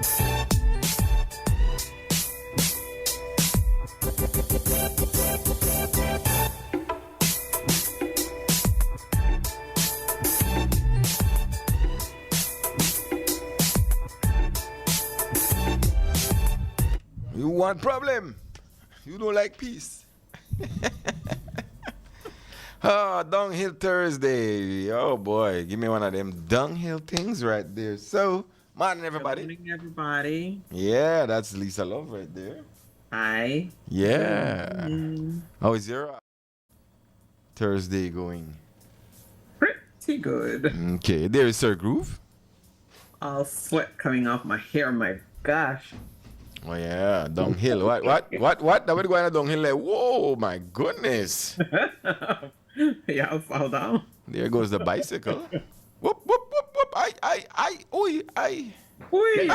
You want problem? You don't like peace. Oh, Downhill Thursday. Oh boy, give me one of them downhill things right there. So, morning everybody. Good morning, everybody. Yeah, that's Lisa Love right there. Hi. Yeah. How is your Thursday going? Pretty good. Okay, there is Sir Groove. All sweat coming off my hair. My gosh. Oh yeah, downhill. What? That would go on a downhill like, whoa, my goodness. Yeah, I'll fall down. There goes the bicycle. Whoop, whoop, whoop, whoop. Oi. Whee!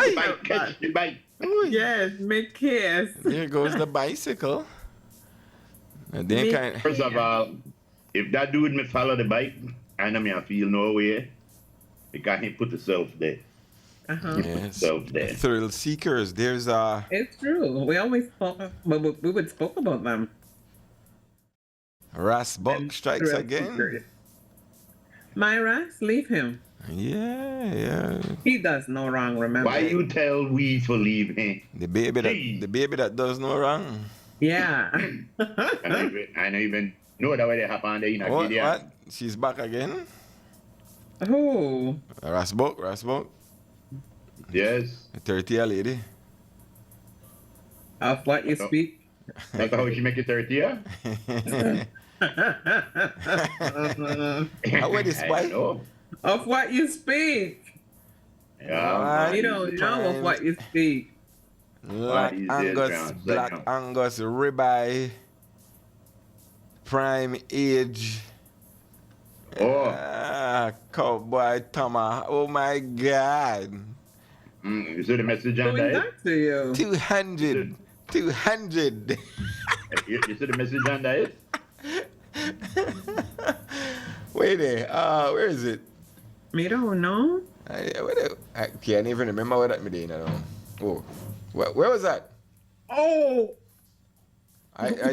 Catch the bike. Oi. Yes, make kiss. There goes the bicycle. And then kind First of all, if that dude me follow the bike, I know me I feel no way. Because he put himself there. yes. Himself there. Thrill seekers. There's It's true. We always spoke, but we would spoke about them. Rasbuck strikes Thrill again. seekers. Myra, leave him. Yeah. He does no wrong, remember? Why you tell we for leave him? The baby that does no wrong. Yeah. I don't even know that way they happen there in a video. What? She's back again? Who? Rasbuck. Yes. The 30-year lady. Of what you speak? That's how she make it 30 year? How is I why? know. Of what you speak. Yeah. You don't know of what you speak. Black Angus ribeye, prime age. Cowboy Tama. Oh my God. You see the message on Doing that? that to you. 200. You see the message on that? Wait there. Where is it? Me don't know. I can't even remember where that me did. Oh, where was that? Oh. I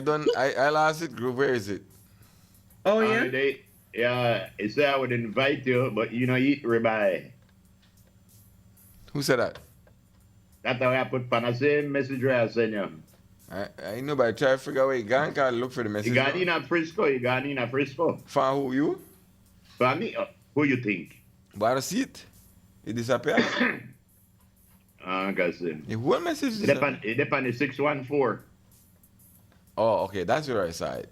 lost it. Group. Where is it? Oh yeah. Yeah, it said I would invite you, but you know, eat ribeye. Who said that? That's how I put on the same message where I sent you. I know, but I try to figure out where you gone. Can't look for the message. You got in a Frisco. For who you? For me, who you think? But I don't see it. It disappeared. I see. The whole message It depends on the 614. Oh, okay. That's where I saw it.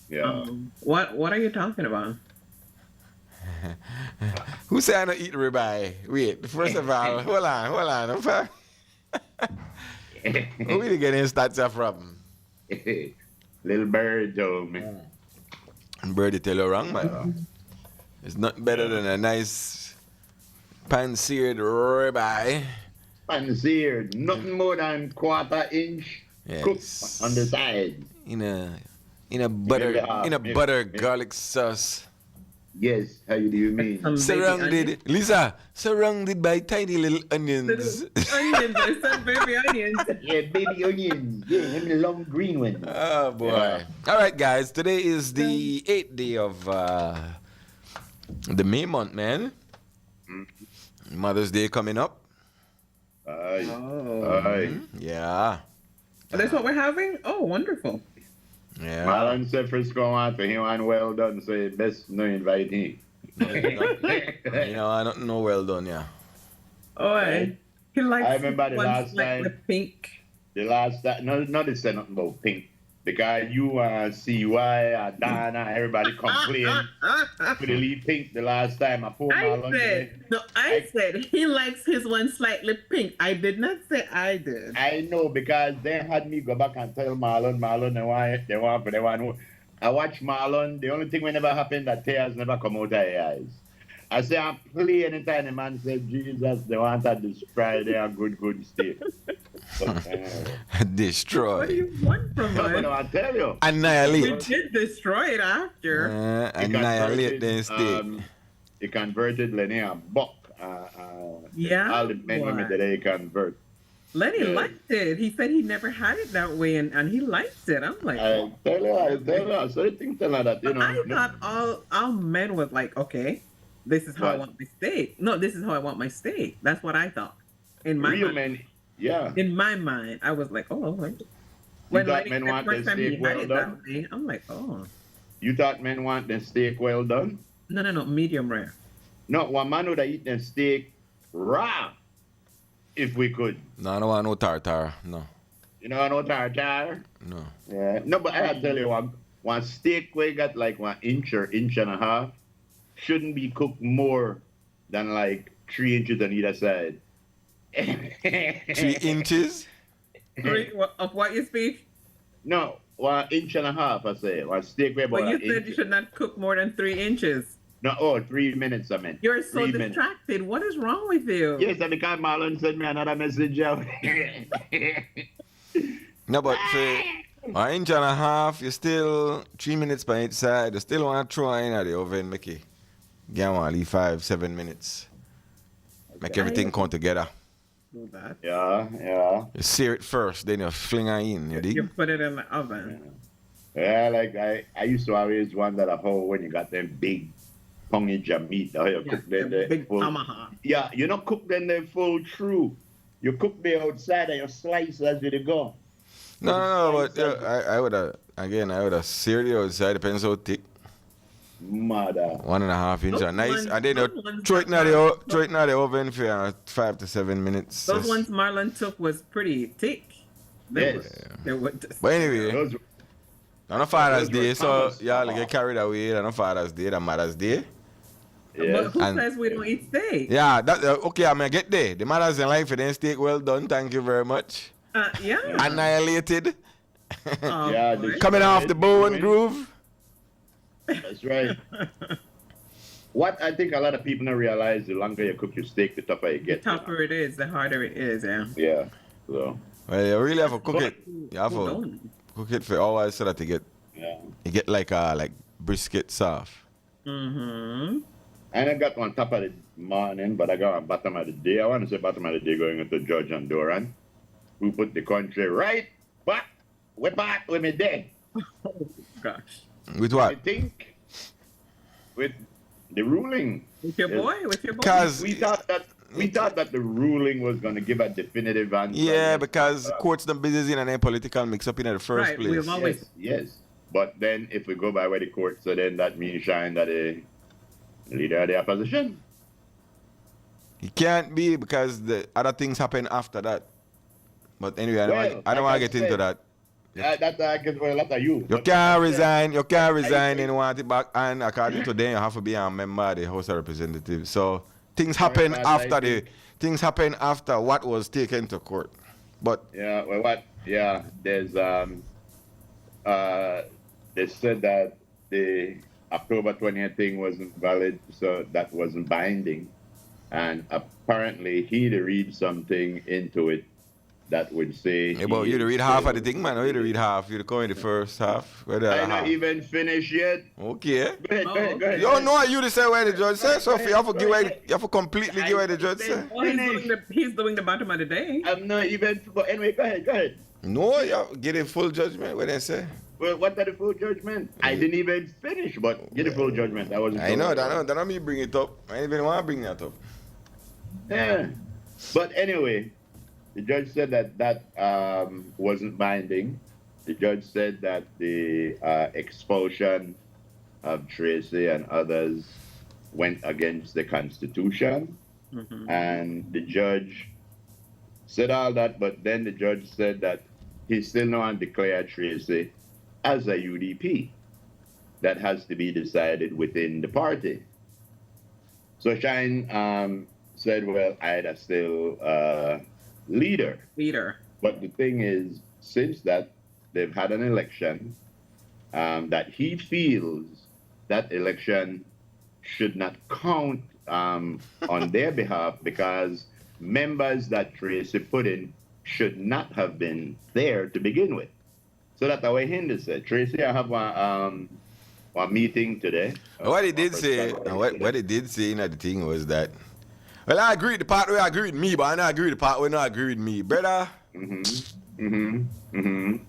Yeah. What are you talking about? Who said I don't eat ribeye? Wait, first of all, hold on. Where we get in stats from? Little bird told me. Birdie tell you wrong, man. It's nothing better than a nice pan-seared ribeye. Pan-seared, nothing more than quarter-inch cooked on the side. In a butter garlic sauce. Yes, how do you mean? Surrounded by tiny little onions. Onions, I said baby onions. Yeah, baby onions. Yeah, them the long green ones. Oh boy. Yeah. All right, guys. Today is the 8th day of the May month, man. Mother's Day coming up. Yeah. That's what we're having? Oh, wonderful. Yeah. Marlon said Frisco want to him and well done, so best no invite him. I don't know well done, yeah. Oh, he likes I remember the last time. The pink. The last time, no, they said nothing about pink. Because you CY, Dana, everybody complained for the lead pink the last time. I said he likes his one slightly pink. I did not say I did. I know, because they had me go back and tell Marlon, they want. I watch Marlon, the only thing that never happened, that tears never come out of his eyes. I say, I'm playing anytime the man said, Jesus, they want to destroy their good state. Destroy. What do you want from us? I tell you. Annihilate. We did destroy it after. Annihilate the state. He converted Lenny a buck Yeah, all the men women that they convert. Lenny Yeah. liked it. He said he never had it that way, and he likes it. I'm like, oh. I tell you, so they think like that, you But know. I thought all men was like, okay, this is how I But want my steak. No, this is how I want my steak. That's what I thought. In my real mind, men, yeah. in my mind, I was like, oh, okay. You When thought Lenny men said want first their time he steak had well it that done? way, I'm like, oh, You thought men want their steak well done? no, medium rare. No, one man would have eaten their steak raw if we could. No, I don't want no tartar. No. You know, no tartar. No. Yeah. No, but I tell you, one steak we got like 1 inch or inch and a half shouldn't be cooked more than like 3 inches on either side. 3 inches? Of what you speak? No, 1 inch and a half, I say. One steak we about But you an said inch. you should not cook more than 3 inches. No, 3 minutes, I meant. You're so 3 minutes. distracted. What is wrong with you? Yes, and because Marlon sent me another message. No, but for 1 inch and a half, you still 3 minutes by each side. You still want to throw it in the oven, make it. Get one, leave 5-7 minutes. Make everything come together. Do that. Yeah. You sear it first, then you fling it in. You You dig? put it in the oven. Yeah, like I used to always wonder how when you got them big poundage of meat, how you cook them the big full. tomahawk. Yeah, you don't cook them the full through. You cook the outside and you slice as you go. No, but I would have seared the outside, depends how thick. Mother. 1.5 inch. Those Nice. ones- And then you those ones throw it in that the oven for 5 to 7 minutes. Those Just- ones Marlon took was pretty thick. Yes. They were just, But anyway, Those, on a Father's Those were Day, so Thomas. y'all get carried away on a Father's Day, the Mother's Day. but yes. who And- says we don't eat steak? Yeah, that okay, I'm gonna get there. The Mother's in life for them steak well done, thank you very much. Yeah. Annihilated. Oh, Yeah, boy. the- Coming off the bone groove. That's right. What I think a lot of people don't realize, the longer you cook your steak, the tougher you The get. tougher it is, the harder it is. Yeah. Yeah. So, Well, you really have to cook it. You have Who to don't? cook it for hours so that yeah. you get like brisket soft. Mm-hmm. And I got on top of the morning, but I got on bottom of the day. I want to say bottom of the day going into Judge and Doran, who put the country right back, way back with me day. Oh, gosh. With I what? think with the ruling. With your Yes. boy? With your boy? Because We thought that the ruling was going to give a definitive answer. yeah, because courts don't business in any political mix up in the first Right, place. we've always- Yes. But then if we go by where the court said, then that means shine that the leader of the opposition. It can't be because the other things happen after that. But anyway, I don't Well, want to like get I into said, that. That's I guess for a lot of you. You can't resign. You can't resign and want it back. And according to them, you have to be a member of the House of Representatives. So things happen Right, after I the think- things happen after what was taken to court. But Yeah, well, what? Yeah, there's they said that the October 20th thing wasn't valid, so that wasn't binding, and apparently he'd read something into it that would say. yeah, but you to read half of the thing, man. Or you to read half. You to go in the first half. Where the other I'm not half. even finished yet. Okay. Go ahead, go ahead, go ahead. You don't know you to say where the judge says. So if you have to give away, you have to completely give away the judge said. Oh, he's doing the bottom of the day. I'm not even. But anyway, go ahead, go ahead. No, you have to get a full judgment. What they say. Well, what are the full judgment? I didn't even finish, but get the full judgment. I wasn't. I know told. that. That don't me bring it up. I didn't even want to bring that up. Yeah. But anyway, the judge said that wasn't binding. The judge said that the expulsion of Tracy and others went against the Constitution. Mhm. And the judge said all that, but then the judge said that he still not declared Tracy as a UDP. That has to be decided within the party. So Shine said, well, I'd still leader. Leader. But the thing is, since that they've had an election, that he feels that election should not count on their behalf because members that Tracy put in should not have been there to begin with. So that's the way Hinder said. Tracy, I have one meeting today. What he did say, what he did say in the thing was that Well, I agree with the part where I agree with me, but I don't agree with the part where not agree with me. Brother, You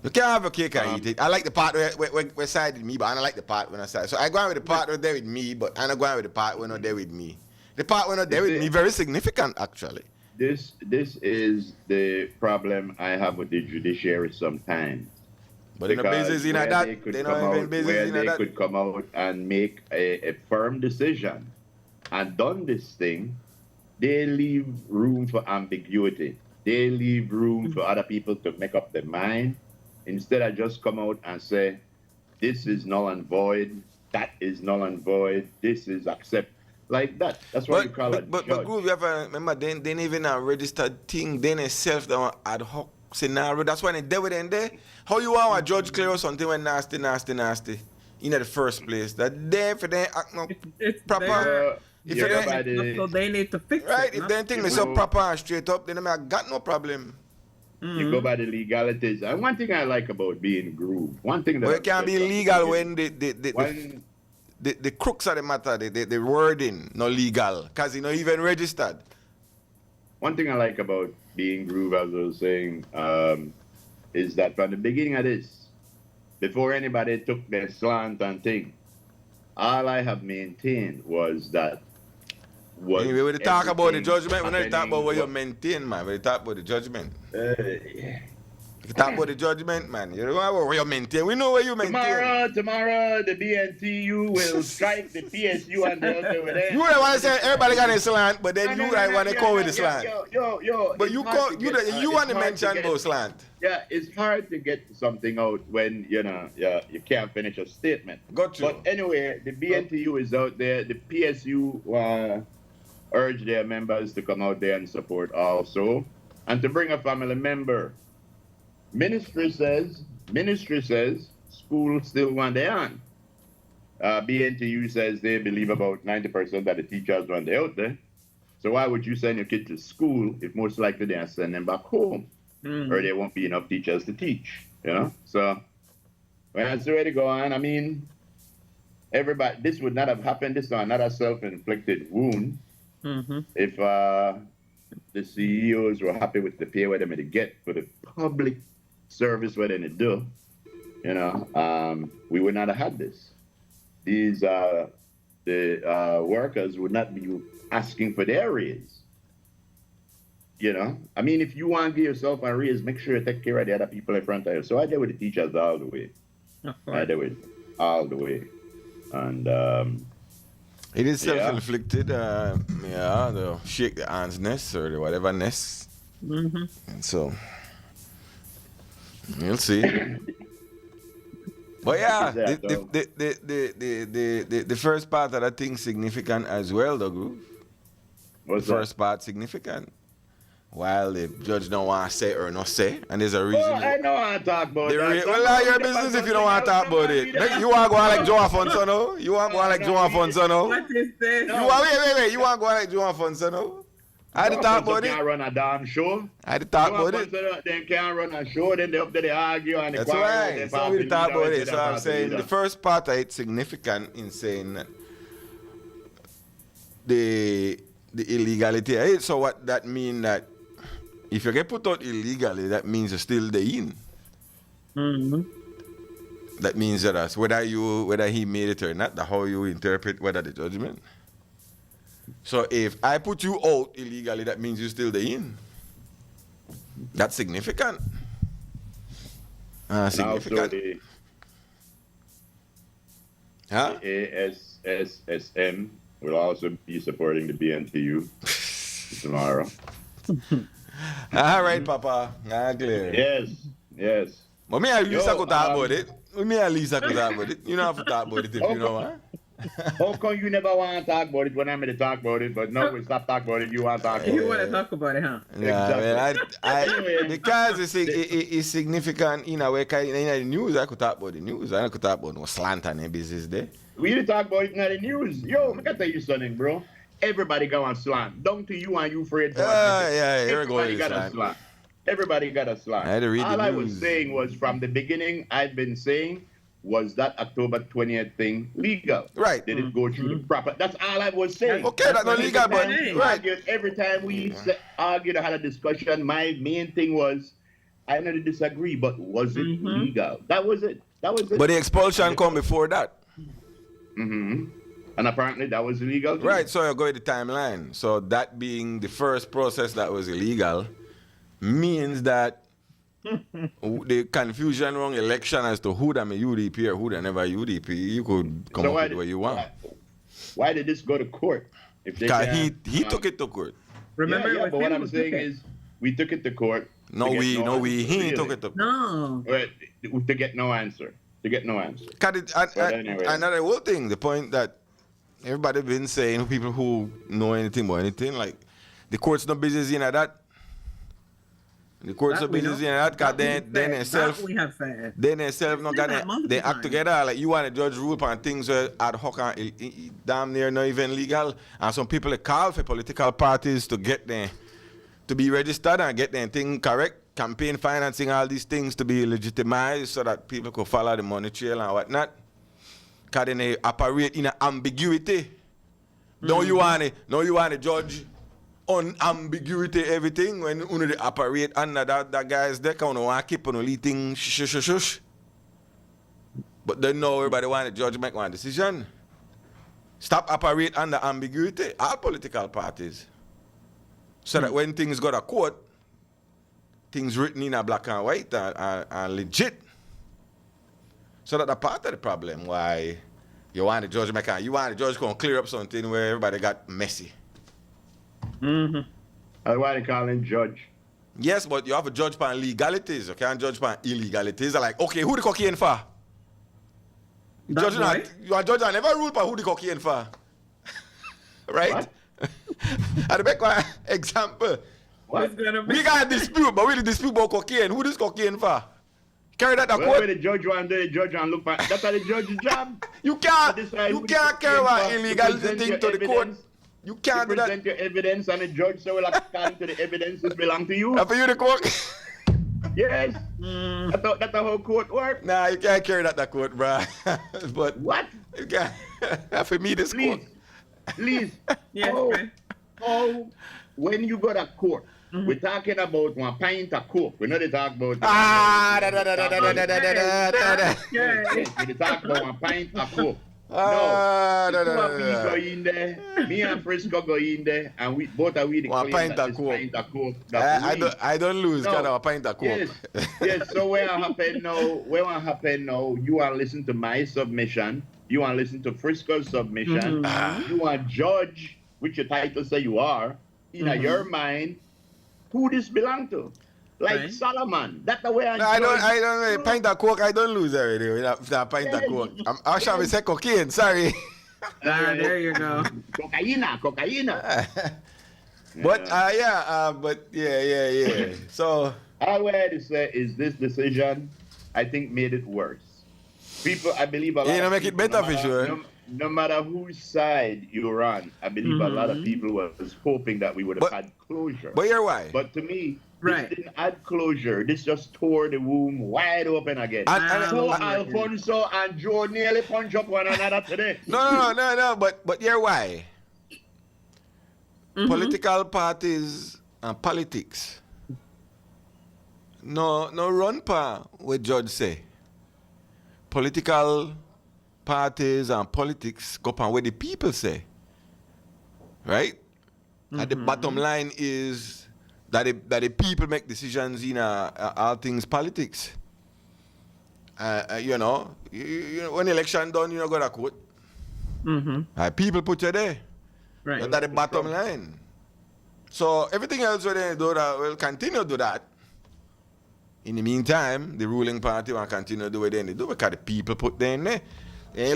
can't have a cake and eat it. I like the part where side with me, but I don't like the part when I side. So I go on with the part where there with me, but I don't go on with the part where not there with me. The part where not there with me very significant, actually. This is the problem I have with the judiciary sometimes. But in the business in that, they could come out and make a firm decision and done this thing, they leave room for ambiguity. They leave room for other people to make up their mind instead of just come out and say, this is null and void, that is null and void, this is accept. Like that. That's what you call it. But Groove, you have to remember, they even a registered thing, then itself, that ad hoc scenario. That's why they deal with it there. How you want a judge clear or something when nasty in the first place? That there for them act no proper. So they need to fix it. Right, if they think so proper and straight up, then I got no problem. You go by the legalities. And one thing I like about being Groove, one thing that it can be legal when the crux of the matter, the wording, not legal, because it's not even registered. One thing I like about being Groove, as I was saying, is that from the beginning of this, before anybody took their slant and thing, all I have maintained was that. Anyway, when you talk about the judgment, we're not talking about what you maintain, man. When you talk about the judgment. You talk about the judgment, man. You don't know where you maintain. We know where you maintain. Tomorrow, the BNTU will strike the PSU and they'll do it. You don't want to say everybody got a slant, but then you want to go with the slant. Yo. But you want to mention both slant. Yeah, it's hard to get something out when you can't finish a statement. Got you. But anyway, the BNTU is out there. The PSU urge their members to come out there and support also, and to bring a family member. Ministry says school still want their on. BNTU says they believe about 90% of the teachers want they out there. So why would you send your kid to school if most likely they are sending them back home? Or there won't be enough teachers to teach, So when it's ready to go on, I mean, everybody, this would not have happened. This is another self-inflicted wound. If the CEOs were happy with the pay where they may get for the public service where they do, we would not have had this. These the workers would not be asking for their raise. I mean, if you want to give yourself a raise, make sure you take care of the other people in front of you. So I deal with the teachers all the way. I deal with all the way, and it is self-inflicted. They'll shake the hand's nest or the whatever nest. And so you'll see. But yeah, the first part of that thing significant as well, though, Groove. What's the first part significant. While the judge don't want to say or not say, and there's a reason. Well, I don't want to talk about that. Well, your business if you don't want to talk about it. You want to go on like Joe Afonso, no? You want to go on like Joe Afonso, no? What is this? Wait. You want to go on like Joe Afonso, no? I had to talk about it. Can't run a damn show. I had to talk about it. They can't run a show, then they up there, they argue and they That's right. So we talk about it. So I'm saying the first part of it significant in saying that the illegality. So what that mean that if you get put out illegally, that means you're still there in. That means that whether he made it or not, that's how you interpret whether the judgment. So if I put you out illegally, that means you're still there in. That's significant. Significant. The ASSSM will also be supporting the BNTU tomorrow. All right, Papa. Clear. Yes. But me at least I could talk about it. You don't have to talk about it if you know what. How come you never want to talk about it when I'm going to talk about it, but now we stop talking about it, you want to talk about it? You want to talk about it, huh? Yeah, exactly. Because it's significant in a way, in the news, I could talk about the news. I could talk about no slant and any business there. We need to talk about it in the news. Yo, I can tell you something, bro. Everybody got on slant. Down to you and you afraid to Everybody got a slant. Everybody got a slant. I had to read All the I news. was saying was from the beginning, I've been saying was that October 20th thing legal? Right. Did it go through the proper? That's all I was saying. Okay, that's not legal, but right. Every time we argued or had a discussion, my main thing was, I know to disagree, but was it legal? That was it. That was it. But the expulsion come before that. And apparently that was illegal too. Right, so you go to the timeline. So that being the first process that was illegal means that the confusion around election as to who them a UDP or who them never UDP, you could come up with what you want. Why did this go to court? Because he took it to court. Remember, but what I'm saying is, we took it to court. He took it to court. No. To get no answer. Another whole thing, the point that everybody been saying, people who know anything about anything, like the court's not business in that. The courts are business in that because then themselves not gonna they act together. Like you want to judge rule on things where ad hoc and damn near not even legal. And some people they call for political parties to get them to be registered and get their thing correct. Campaign financing, all these things to be legitimized so that people could follow the money trail and whatnot. Because then they operate in an ambiguity. Now you want to judge on ambiguity everything when they operate under that guy's deck. I don't want to keep on leading shush. But then now everybody want to judge, make one decision. Stop operate under ambiguity. All political parties. So that when things go to court, things written in a black and white are legit. So that's a part of the problem why you want the judge can clear up something where everybody got messy. That's why they call him judge. Yes, but you have to judge on legalities. You can't judge on illegalities. Like, okay, who the cocaine for? You are judge and never rule for who the cocaine for. Right? I'll make one example. We got a dispute, but we the dispute about cocaine. Who this cocaine for? Carry that to court. The judge want the judge and look for that's how the judge's job. You can't carry one illegality thing to the court. You can't do that. Present your evidence and the judge say, well, according to the evidence, this belongs to you. For you the court? Yes. That's the whole court work. Nah, you can't carry that to court, bruh. But what? You can't. For me, this court. Please. Yes, oh, when you go to court, we're talking about one pint of coke. We're not talking about... We're talking about one pint of coke. We go in there, me and Frisco go in there, and we both are the one pint of coke. I don't lose because of a pint of coke. Yes. So what happen now? You want to listen to my submission. You want to listen to Frisco's submission. You want to judge, which your title say you are, in your mind, who this belong to. Like Solomon. That's the way I don't pint of coke, I don't lose already. With that pint of coke. I shall say cocaine, sorry. There you go. Cocaine. But yeah. So all I had to say is this decision, I think, made it worse. People, I believe a lot. Make it better for sure. No matter whose side you're on, I believe a lot of people was hoping that we would have had closure. But you're why? But to me, this didn't add closure. This just tore the womb wide open again. So Alfonso and Joe nearly punch up one another today. No. But you're why? Political parties and politics. No run pa what judge say. Political parties and politics go on what the people say. Right? And the bottom line is that the people make decisions in all things politics. You know, when election done, you know, go to court. People put you there. Right. That's the bottom line. So everything else when they do that will continue to do that. In the meantime, the ruling party will continue to do what they do because the people put them there. They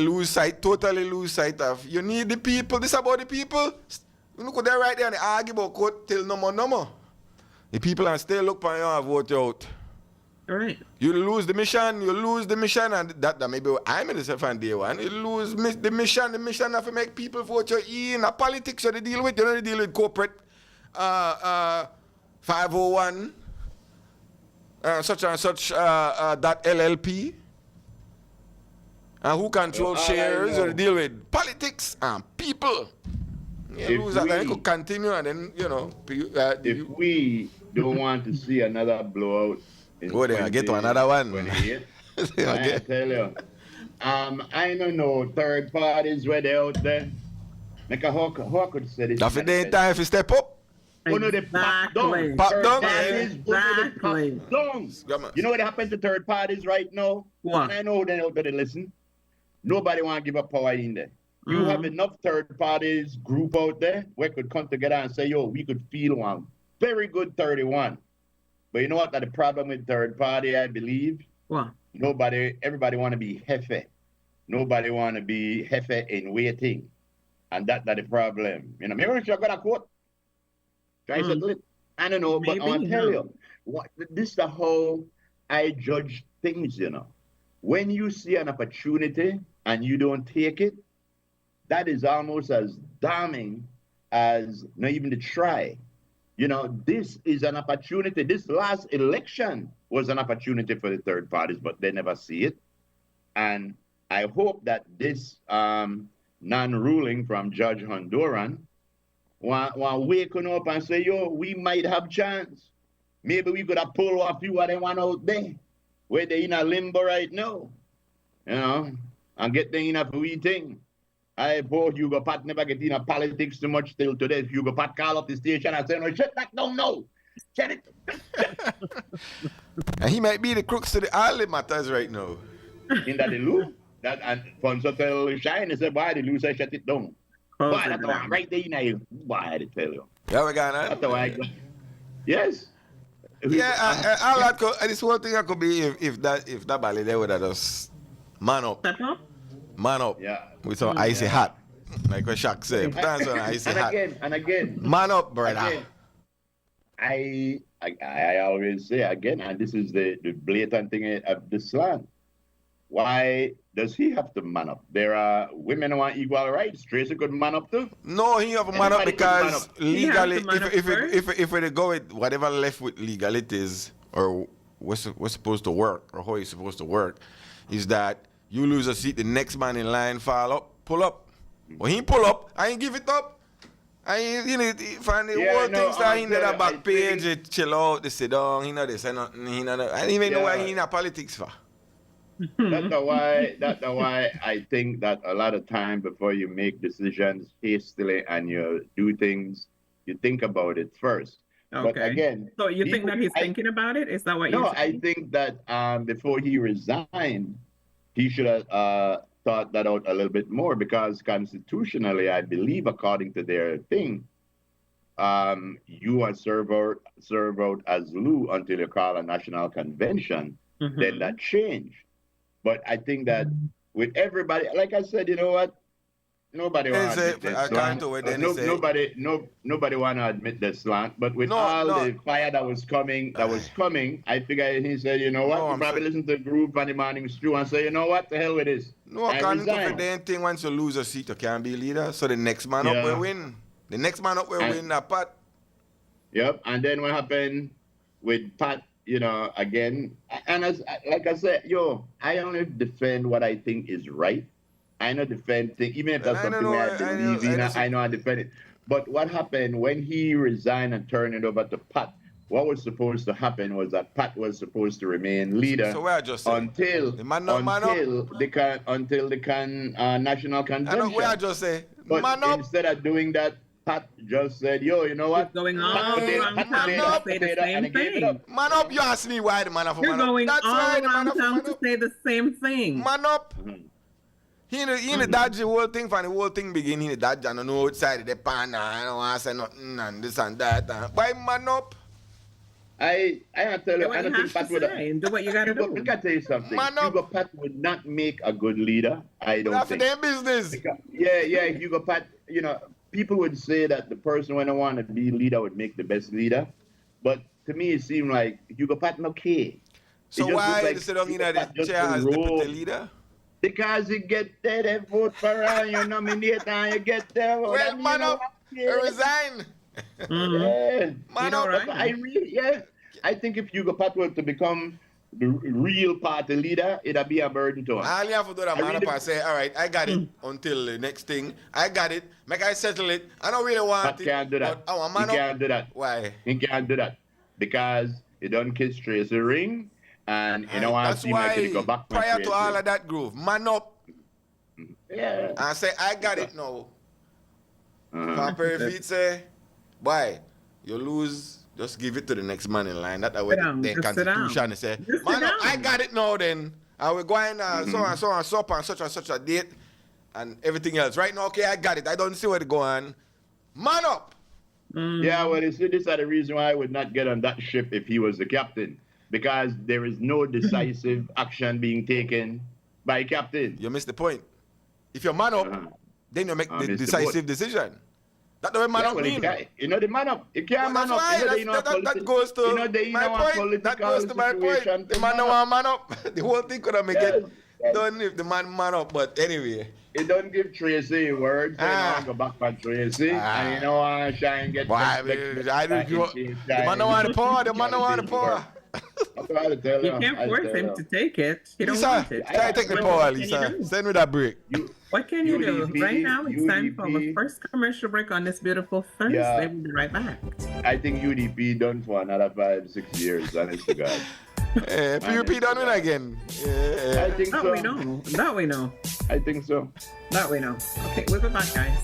totally lose sight of. You need the people. This about the people. You look there right there and they argue about court till no more. The people and still look for you and vote you out. All right. You lose the mission, and that maybe I'm in the second day one. You lose the mission have to make people vote you in. A politics you deal with, you don't deal with corporate 501 such and such that LLP. And who control All I shares know- or deal with politics and people. Yeah, If lose that, then it we- could continue and then, If we don't want to see another blowout in Go there, get to another one. 2028, I Okay. tell you. I don't know third parties where they out there. Like how could say this? That's the day time if you step up. Uno de pop down. Pop Third down, parties, uno de pop Exactly. down. Yeah, man. You know what happened to third parties right now? What? And I know they out there listen. Nobody want to give up power in there. You have enough third parties group out there where could come together and say, yo, we could feel one very good 31. But you know what? That the problem with third party, I believe, What? everybody want to be hefe. Nobody want to be hefe in waiting. And that's the problem. You know, maybe I got a quote. Try settle it. I don't know, but I want to tell you, this is how I judge things, you know. When you see an opportunity and you don't take it, that is almost as damning as not even to try. You know, this is an opportunity. This last election was an opportunity for the third parties, but they never see it. And I hope that this non-ruling from Judge Honduran will waking up and say, yo, we might have chance. Maybe we could have pulled a few of them one out there where they're in a limbo right now, you know, and get them in a free thing. I poor Hugo Pat never get in a politics too much till today. If Hugo Pat call up the station and say, no, shut that down, no. Shut it. And he might be the crux to the all the matters right now. In that they lose. That and Fonso tell Shine, he said, why the lose, I shut it down. Close Why it that's down. right there in there. Why I tell you. Yeah, we got That's why I go. Yes. Yeah, all that could, this whole thing I could be if that Bali there would have just man up. Step up? Man up. Yeah. With some icy hat. Like what Shaq said. Put on some icy hat. And again. Man up, brother. Again, I always say again, and this is the blatant thing of the slang. Why does he have to man up? There are women who want equal rights. Tracy could man up too. No, he have a man up Everybody could man because up. legally, He has to man up if we go with whatever left with legalities or what's supposed to work or how it's supposed to work, is that you lose a seat, the next man in line pull up. When he pull up, I ain't give it up. I ain't, find the Yeah, whole no, things that he in the I back think- page, they chill out, they sit down, he know they say nothing, he know that. I didn't even know why Yeah. he in a politics for. That's why I think that a lot of time before you make decisions hastily and you do things, you think about it first. But Okay. again, So you think that he's thinking about it? Is that what you're no, I saying? think that before he resigned, he should have thought that out a little bit more because constitutionally, I believe, according to their thing, you are serve out as Lou until you call a national convention. Then that changed. But I think that with everybody, like I said, you know what? Nobody want to admit this slant. Nobody want to admit the slant. But with the fire that was coming, I figured he said, you know what? You probably listen to the group on the morning stew and say, you know what? The hell with this. No, according to the damn thing, once you lose a seat, you can't be leader. So the next man up will win. The next man up will win that part. Yep. And then what happened with Pat, again, and like I said, I only defend what I think is right. I know defend things, even if that's something where I believe in, I know I defend it. But what happened when he resigned and turned it over to Pat? What was supposed to happen was that Pat was supposed to remain leader until the national convention. Where I just say, but man up. instead of doing that, Pat just said, yo, you know what? He's going all around town to say the same thing. Man up, you ask me why the man up for You're man up. going That's all why the man around up for town man to up. say the same thing. Man up. He in the dodge the whole thing from the whole thing begin. He in the dodge and on the outside of the pan. I don't want to say nothing and this and that. Why man up? I tell you, I Do don't what think you Pat have to would say and do what you got to do. Look, I tell you something. Man up. Hugo Pat would not make a good leader. I don't That's for think. their business. Yeah, Hugo Pat, people would say that the person when I want to be leader would make the best leader. But to me, it seemed like Hugo Pat no care. So why they sit down in the chair as deputy leader? Because you get there, they vote for her, you nominate and you get there. Well, man up. Resign. Yeah. Man up. Right. I think if Hugo Pat were to become the real party leader, it'll be a burden to him. All you have to do that, I man, really- up and say, all right, I got it until the next thing. I got it. Make I settle it. I don't really want But it. can't do that. But I want He man up. can't do that. Why? He can't do that because he don't kiss Tracy ring, and you know That's seem like he go why back to prior Tracy. to all of that groove, man up Yeah. and say, I got it now. Uh-huh. Papa Feet say, why? You lose, just give it to the next man in line. That's the way Sit down, the just sit constitution down. say, Just man sit up, I down. got it now then. I will go in so and so and so and such a date and everything else. Right now, okay, I got it. I don't see where it's going. Man up. Yeah, well, you see, this is the reason why I would not get on that ship if he was the captain, because there is no decisive action being taken by captain. You missed the point. If you're man up, Uh-huh. then you make I the missed the decisive point. decision. That's the way man Yeah, up well, mean. you know the man up. You can't Well, man up. that's You know, why, they know that goes to my point. That goes to my point. situation The to man man no up. want man up. The whole thing could have been Yes, get yes. done if the man up. But anyway, It don't give Tracy words, so Ah. you know, go back for Tracy, Ah. and you know, try and get why? The man no want the power. The man no want the power. I'm trying to tell You you. can't I force tell him you. to take it. He don't Lisa, want it. try to take the What power, can you Lisa. do? Send me that break. You, What can you do? UDP, Right now, it's time for the UDP. first commercial break on this beautiful Thursday. Yeah. We'll be right back. I think UDP done for another 5-6 years, honest to God. PUP done win again. Yeah. I think That so. we know. That we know. I think so. That we know. Okay, we'll be back, guys.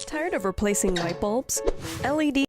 Tired of replacing light bulbs? LED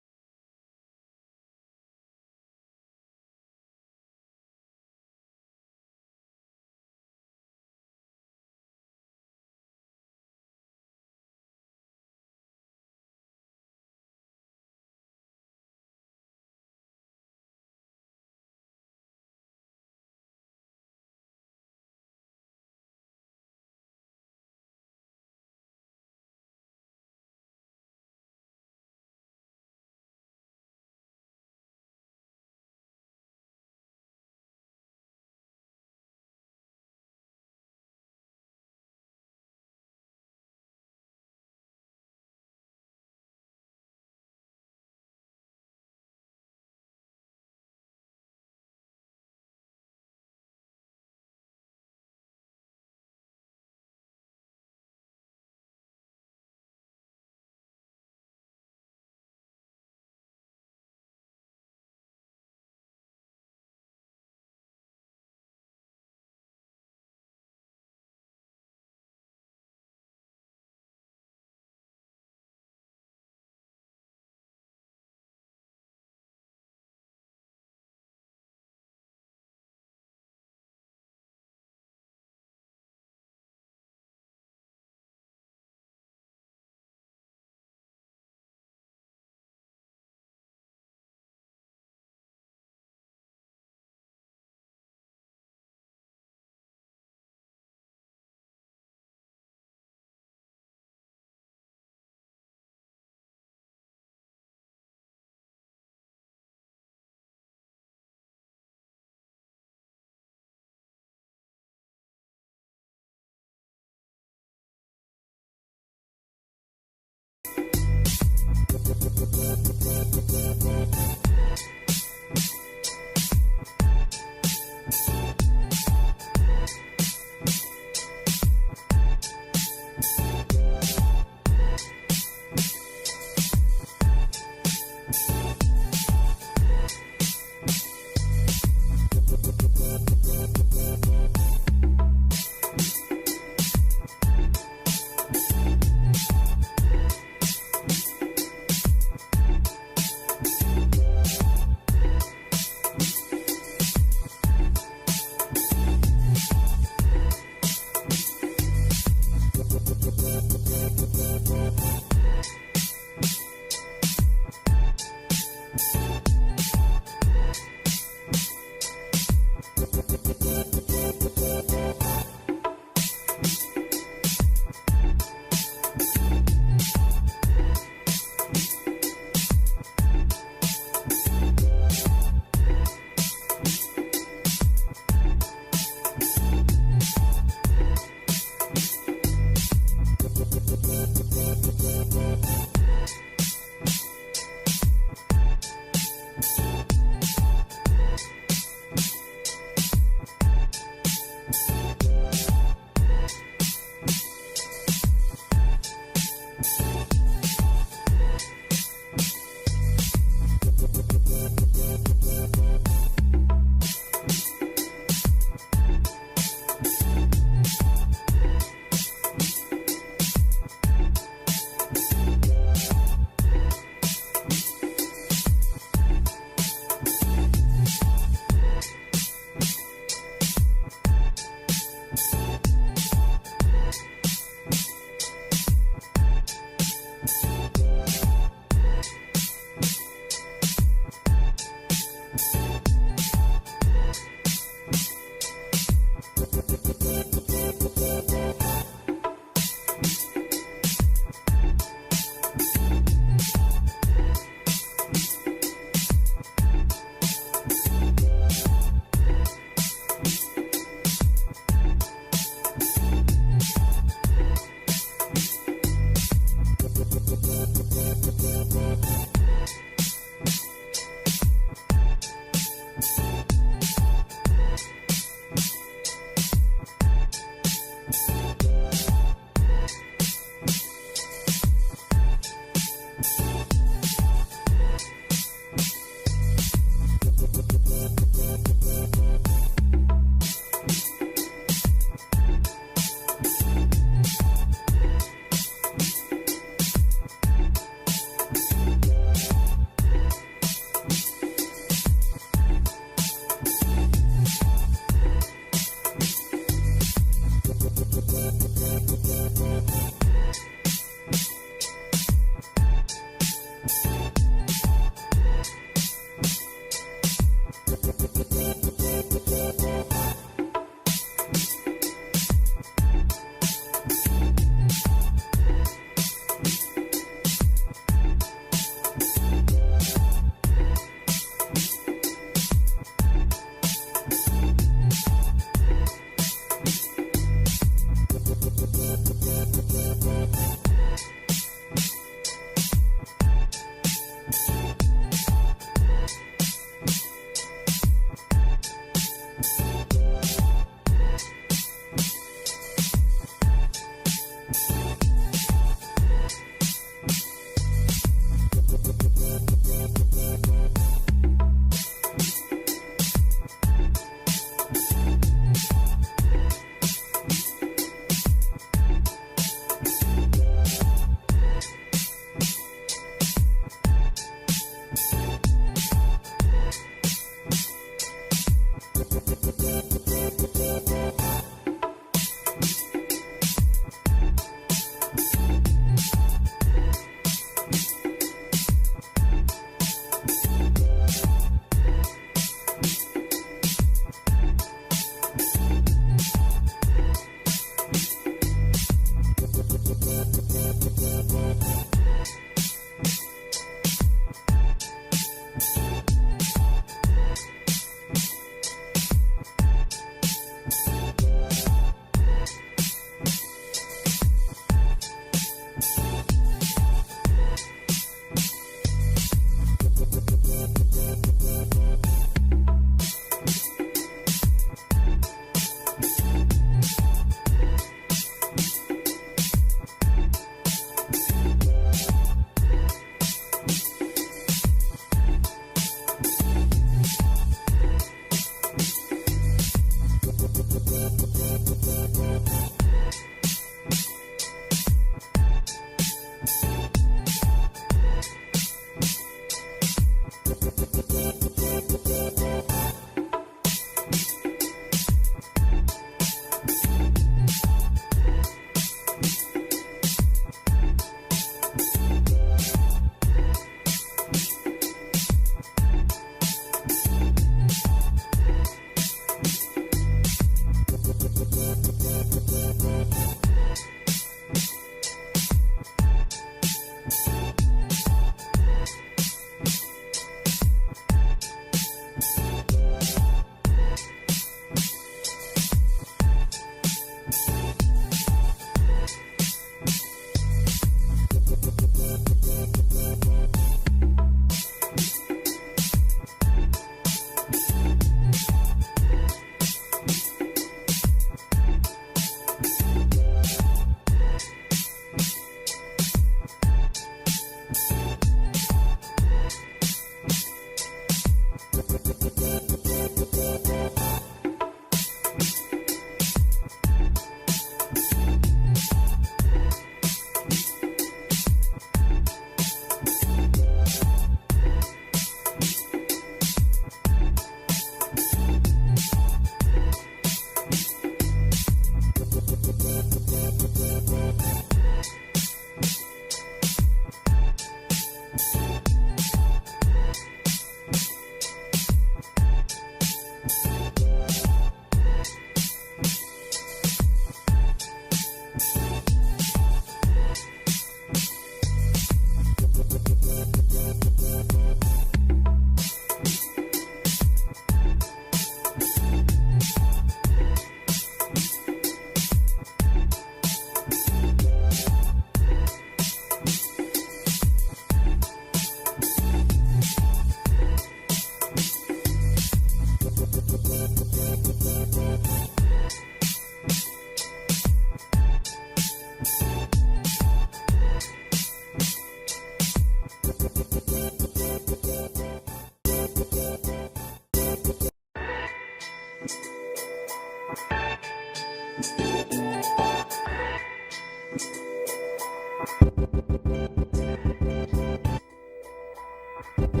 All right.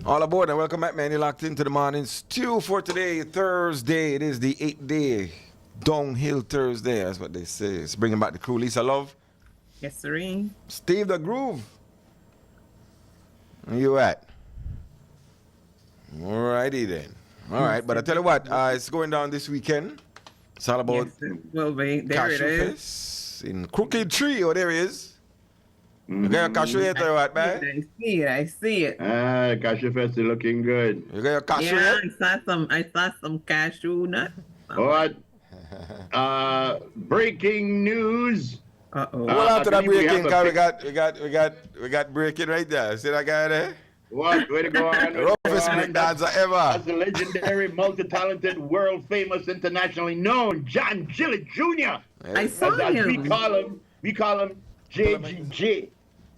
All aboard and welcome back, man. You're locked into the morning stew for today, Thursday. It is the 8th day, downhill Thursday. That's what they say. It's bringing back the crew. Lisa Love. Yes, sirree. Steve the Groove. Where you at? All righty then. All right, but I tell you what, it's going down this weekend. It's all about Yes, it will be. There it Cashew is. Fest in Crooked Tree. Oh, there it is. You got your cashew yet or what, man? I see it. Cashew Fest is looking good. You got your cashew Yeah, yet? I saw some cashew nut. What? Breaking news. Uh-oh. Hold on to that I believe we breaking, have cause we got breaking right there. See that guy there? What? Way to go on. Roughest break dancer ever. That's the legendary, multi-talented, world-famous, internationally known John Gillett Jr. I saw As him. we call him JGJ.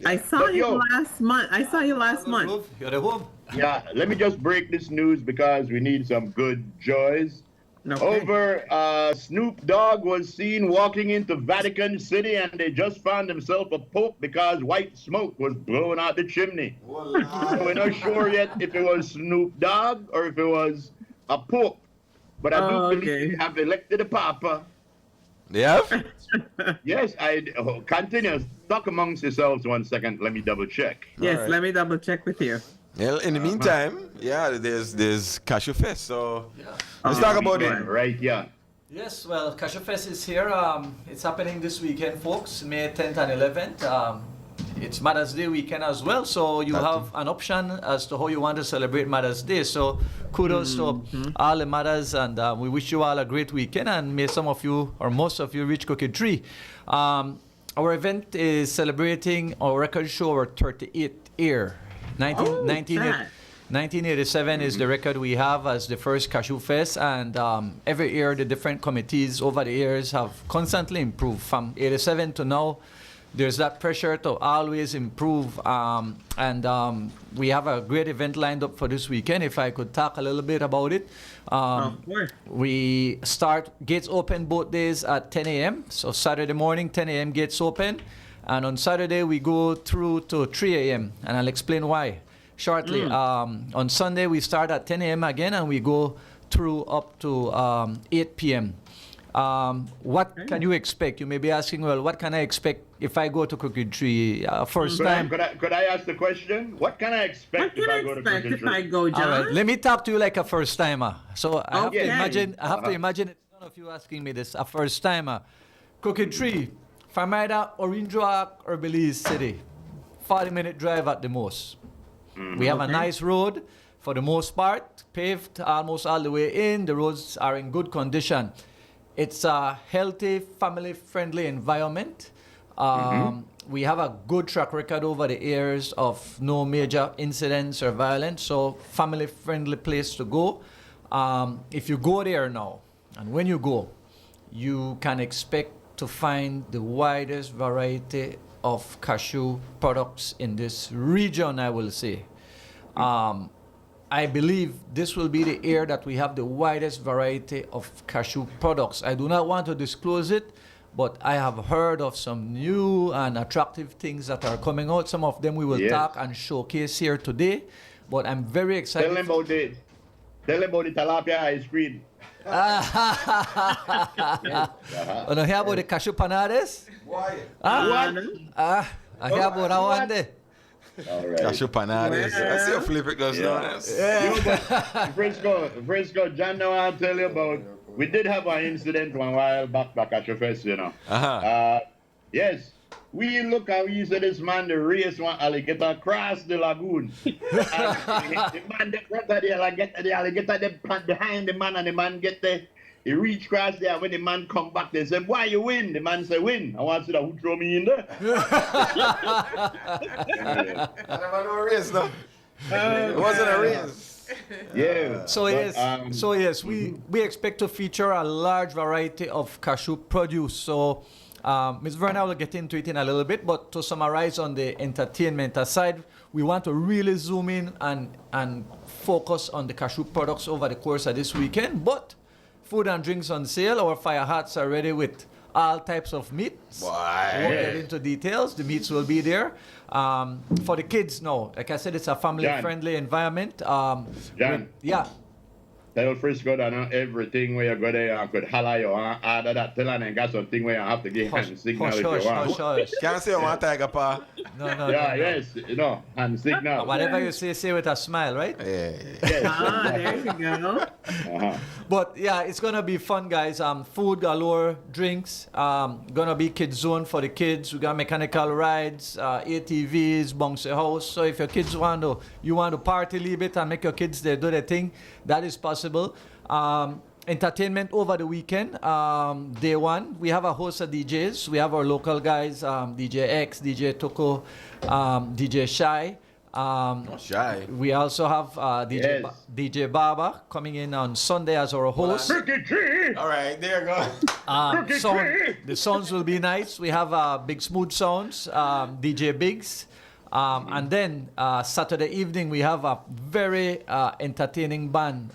I saw But him yo, last month. I saw you last month. You're at home. Yeah, let me just break this news because we need some good joys. Okay. Snoop Dogg was seen walking into Vatican City and they just found himself a pope because white smoke was blowing out the chimney. So we're not sure yet if it was Snoop Dogg or if it was a pope. But I do believe they have elected a papa. They have? Yes, continue. Talk amongst yourselves 1 second. Let me double check. Yes, Alright. let me double check with you. Well, in the meantime, there's Cashew Fest. So let's talk about it. Right, yeah. Yes, well, Cashew Fest is here. It's happening this weekend, folks, May 10th and 11th. It's Mother's Day weekend as well, so you have an option as to how you want to celebrate Mother's Day. So kudos to all the mothers, and we wish you all a great weekend, and may some of you, or most of you, reach Crooked Tree. Our event is celebrating our record show, our 38th year. 1987 is the record we have as the first Cashew Fest, and every year the different committees over the years have constantly improved. From 87 to now, there's that pressure to always improve, and we have a great event lined up for this weekend. If I could talk a little bit about it. We start, gates open both days at 10 a.m. So Saturday morning, 10 a.m. gates open. And on Saturday, we go through to 3 a.m. And I'll explain why shortly. On Sunday, we start at 10 a.m. again, and we go through up to 8 p.m. What can you expect? You may be asking, well, what can I expect if I go to Crooked Tree first time? Could I ask the question? What can I expect if I go to Crooked if I Tree? go, John? All right, let me talk to you like a first timer. So I have to Okay. imagine. I have to imagine none of you asking me this. A first timer. Crooked Tree, from either Orange Rock or Belize City, 40-minute drive at the most. We have a nice road for the most part, paved almost all the way in. The roads are in good condition. It's a healthy, family-friendly environment. We have a good track record over the years of no major incidents or violence, so family-friendly place to go. If you go there now, And when you go, you can expect to find the widest variety of cashew products in this region, I will say. I believe this will be the year that we have the widest variety of cashew products. I do not want to disclose it, but I have heard of some new and attractive things that are coming out. Some of them we will talk and showcase here today, but I'm very excited. Tell them about the tilapia ice cream. You know, hear about the cashew panades? Why? I hear about that one day. All right. Cashew panades. I see you flip it goes down. Frisco, John, now I'll tell you about. We did have an incident one while back at your fest, you know. Yes, we look how we said this man the race one alligator across the lagoon. And the man the front of the alligator the behind the man, and the man get there. He reach across there. When the man come back, they say, "Why you win?" The man say, "Win. I want to see who throw me in there." I never know a race, though. It wasn't a race. Yeah. So yes, we expect to feature a large variety of cashew produce. So Ms. Verna will get into it in a little bit, but to summarize on the entertainment aside, we want to really zoom in and focus on the cashew products over the course of this weekend. But food and drinks on sale. Our fire huts are ready with all types of meats. Boy. I won't get into details. The meats will be there. For the kids, no. Like I said, it's a family-friendly environment. John. Yeah. Tell Frisco that not everything where you go there you could holler you order that. Tell her and got something where you have to give hand signal if you want. Hush. Can't say I want tiger paw. No. Yes, hand signal. Whatever you say with a smile, right? Yeah. Yes. There you go. But yeah, it's gonna be fun, guys. Food galore, drinks. Gonna be kids zone for the kids. We got mechanical rides, ATVs, bouncy house. So if your kids want to party a little bit and make your kids they do their thing, that is possible. Entertainment over the weekend. Day one, we have a host of DJs. We have our local guys, DJ X, DJ Toko, DJ Shy. Shy. We also have DJ Baba coming in on Sunday as our host. All right, there you go. The sounds will be nice. We have Big Smooth Sounds, DJ Biggs. And then Saturday evening, we have a very entertaining band,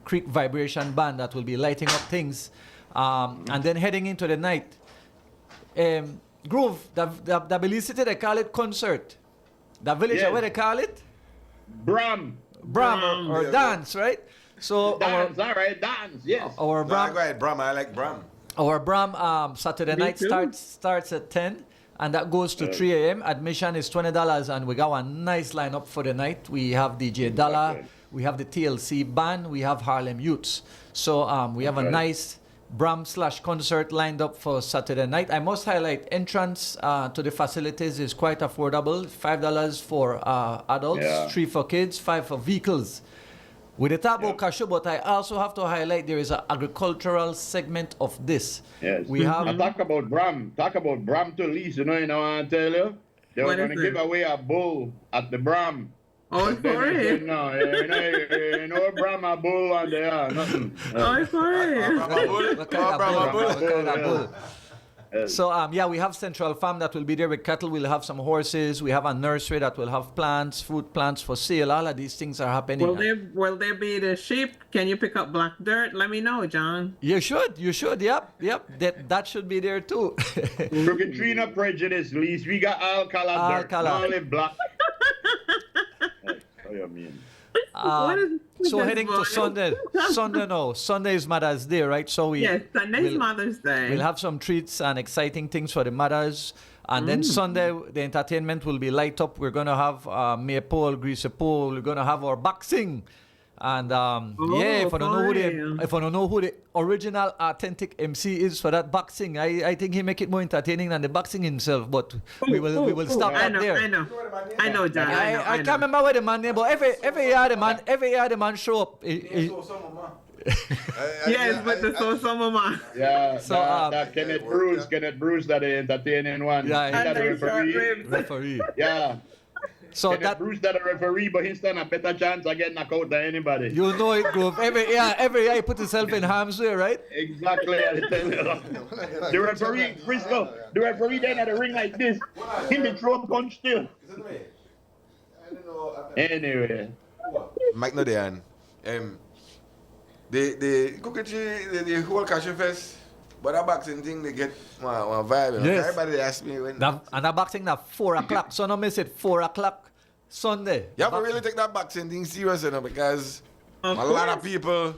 Creek Vibration Band, that will be lighting up things. And then heading into the night, Groove, the Belize City, they call it concert. The village, where they call it? Bram or dance, right? So dance, all right, dance, yes. Our Bram, Bram, I like Bram. Our Bram Saturday night starts at 10. And that goes to 3 a.m. Admission is $20, and we got a nice lineup for the night. We have DJ Dalla, we have the TLC band, we have Harlem Youths. So we have a nice Bram/concert lined up for Saturday night. I must highlight entrance to the facilities is quite affordable. $5 for adults, $3 for kids, $5 for vehicles. With the Tabo Cashew, but I also have to highlight there is an agricultural segment of this. Yes. We have. Talk about Bram to Lise, you know I tell you. They were going to give away a bull at the Bram. Oh, for it. No, you know Bram a bull and they are nothing. Oh, for it. What kind of bull? So we have Central Farm that will be there with cattle. We'll have some horses. We have a nursery that will have plants, food plants for sale. All of these things are happening. Will there be the sheep? Can you pick up black dirt? Let me know, John. You should. Yep. That should be there too. Crooked tree, no prejudice, Lise. We got all color dirt, not only black. What do you mean? So heading to Sunday. Sunday is Mother's Day, right? So Sunday's Mother's Day. We'll have some treats and exciting things for the mothers. And then Sunday, the entertainment will be light up. We're going to have Maypole, Greasy Pole. We're going to have our boxing. And if I don't know who the original authentic MC is for that boxing, I think he make it more entertaining than the boxing himself. But we will stop there. I know, John. I can't remember where the man name, but every year the man show up. Yes, but the so mama. Yeah. So that Kenneth Bruce, that the entertaining one. Yeah, that the referee. Referee. Yeah. So If that Bruce that a referee, but he stand a better chance of getting knocked out than anybody. you know it, Groove. Every year you put yourself in harm's way, right? Exactly. I tell you. The referee, Frisco, the referee then at the ring like this. In the throw punch still. Anyway. Mike no there. The cookie tree, the whole cashew fest, but that boxing thing, they get one vibe. You know? Yes. Everybody ask me when. And that boxing at 4 o'clock. So no miss it, 4 o'clock Sunday. You have to really take that boxing thing serious, you know, because Of a lot of course. people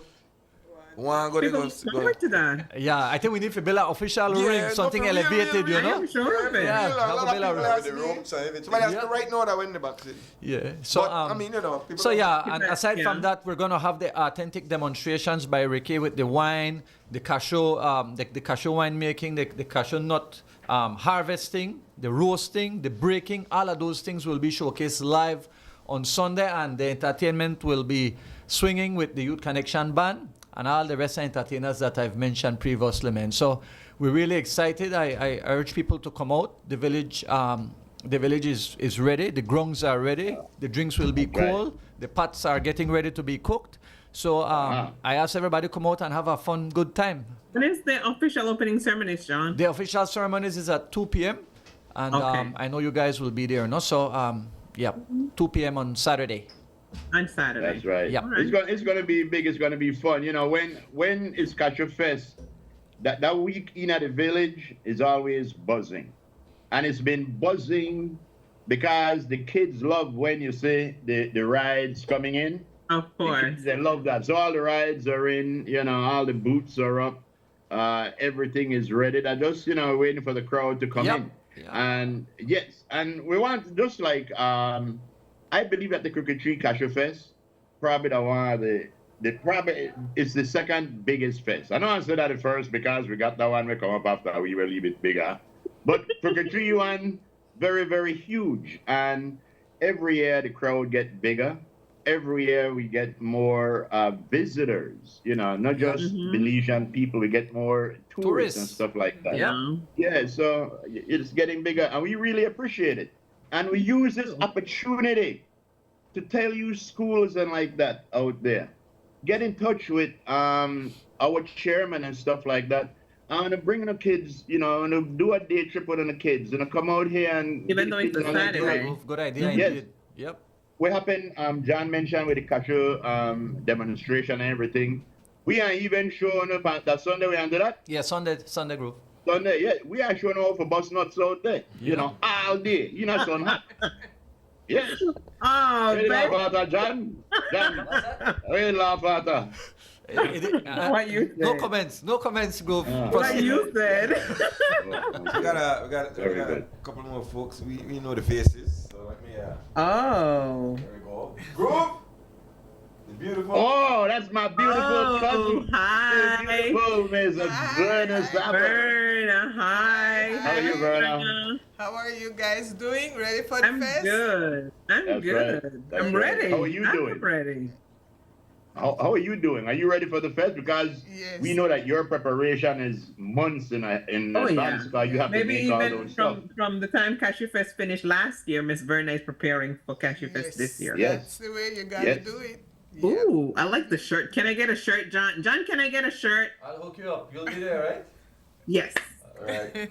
want to People go. look forward to that. Yeah, I think we need to build an official ring, something for real, elevated, real, you know? I'm sure of it. Yeah. A lot have a of bit people of- ask The me. ropes and everything. Somebody has to Yeah. right now that win the boxing. Yeah. So But, I mean, you know, people So don't- yeah, and People- aside from yeah. that, we're gonna have the authentic demonstrations by Ricky with the wine, the cashew, the cashew wine making, the cashew nut harvesting, the roasting, the breaking. All of those things will be showcased live on Sunday, and the entertainment will be swinging with the Youth Connection Band and all the rest of entertainers that I've mentioned previously, man. So we're really excited. I urge people to come out. The village is ready. The grongs are ready. The drinks will be cold. The pots are getting ready to be cooked. So I ask everybody to come out and have a fun, good time. When is the official opening ceremony, John? The official ceremonies is at 2 p.m. And Okay. I know you guys will be there, no? So, yeah, 2 p.m. on Saturday. On Saturday. That's right. Yeah. It's gonna be big. It's gonna be fun. You know, when it's Cashew Fest, that week in at the village is always buzzing, and it's been buzzing because the kids love when you say the rides coming in. Of The course. kids, they love that. So all the rides are in. You know, all the booths are up. Everything is ready. They're just waiting for the crowd to come Yep. in. Yeah. And yes, and we want just like I believe that the Crooked Tree Cashew Fest probably the one of the probably it's the second biggest fest. I know I said that at first because we got that one we come up after we were a little bit bigger. But Crooked Tree one very, very huge. And every year the crowd get bigger. Every year we get more visitors, not just Belizean people, we get more tourists and stuff like that. Yeah. Yeah, so it's getting bigger, and we really appreciate it. And we use this opportunity to tell you schools and like that out there, get in touch with our chairman and stuff like that. I'm gonna bring the kids, and do a day trip with the kids, and come out here and Even though it's a Saturday. Good idea, Yes. indeed. Yep. What happened? John mentioned with the cashew demonstration and everything. We are even showing up at that Sunday. We do that. Yeah, Sunday group. Sunday, yeah, we are showing off for bus nuts out there. All day. Son hot. Yes. Oh, Really laugh baby. at that, John. John, really laugh at that. What you No said. comments, Group. Ah. What you said. We got a Very good. couple more folks. We know the faces. So let me. Oh. There we go. Group. The beautiful. Oh, that's my beautiful Oh, cousin. hi. Beautiful Miss Verna Saba. Verna, hi. How are you, Verna? How are you guys doing? Ready for the I'm fest? good. I'm That's good. right. That's I'm right. ready. How are you doing? I'm ready. How are you doing? Are you ready for the fest? Because Yes. we know that your preparation is months in Oh, advance yeah. because you have to Maybe make all even those stuff. from the time Cashew Fest finished last year, Miss Verna is preparing for Cashew Fest this year. Yes. That's the way you gotta Yes. do it. Yeah. Ooh, I like the shirt. Can I get a shirt, John? John, can I get a shirt? I'll hook you up. You'll be there, right? Yes. All right.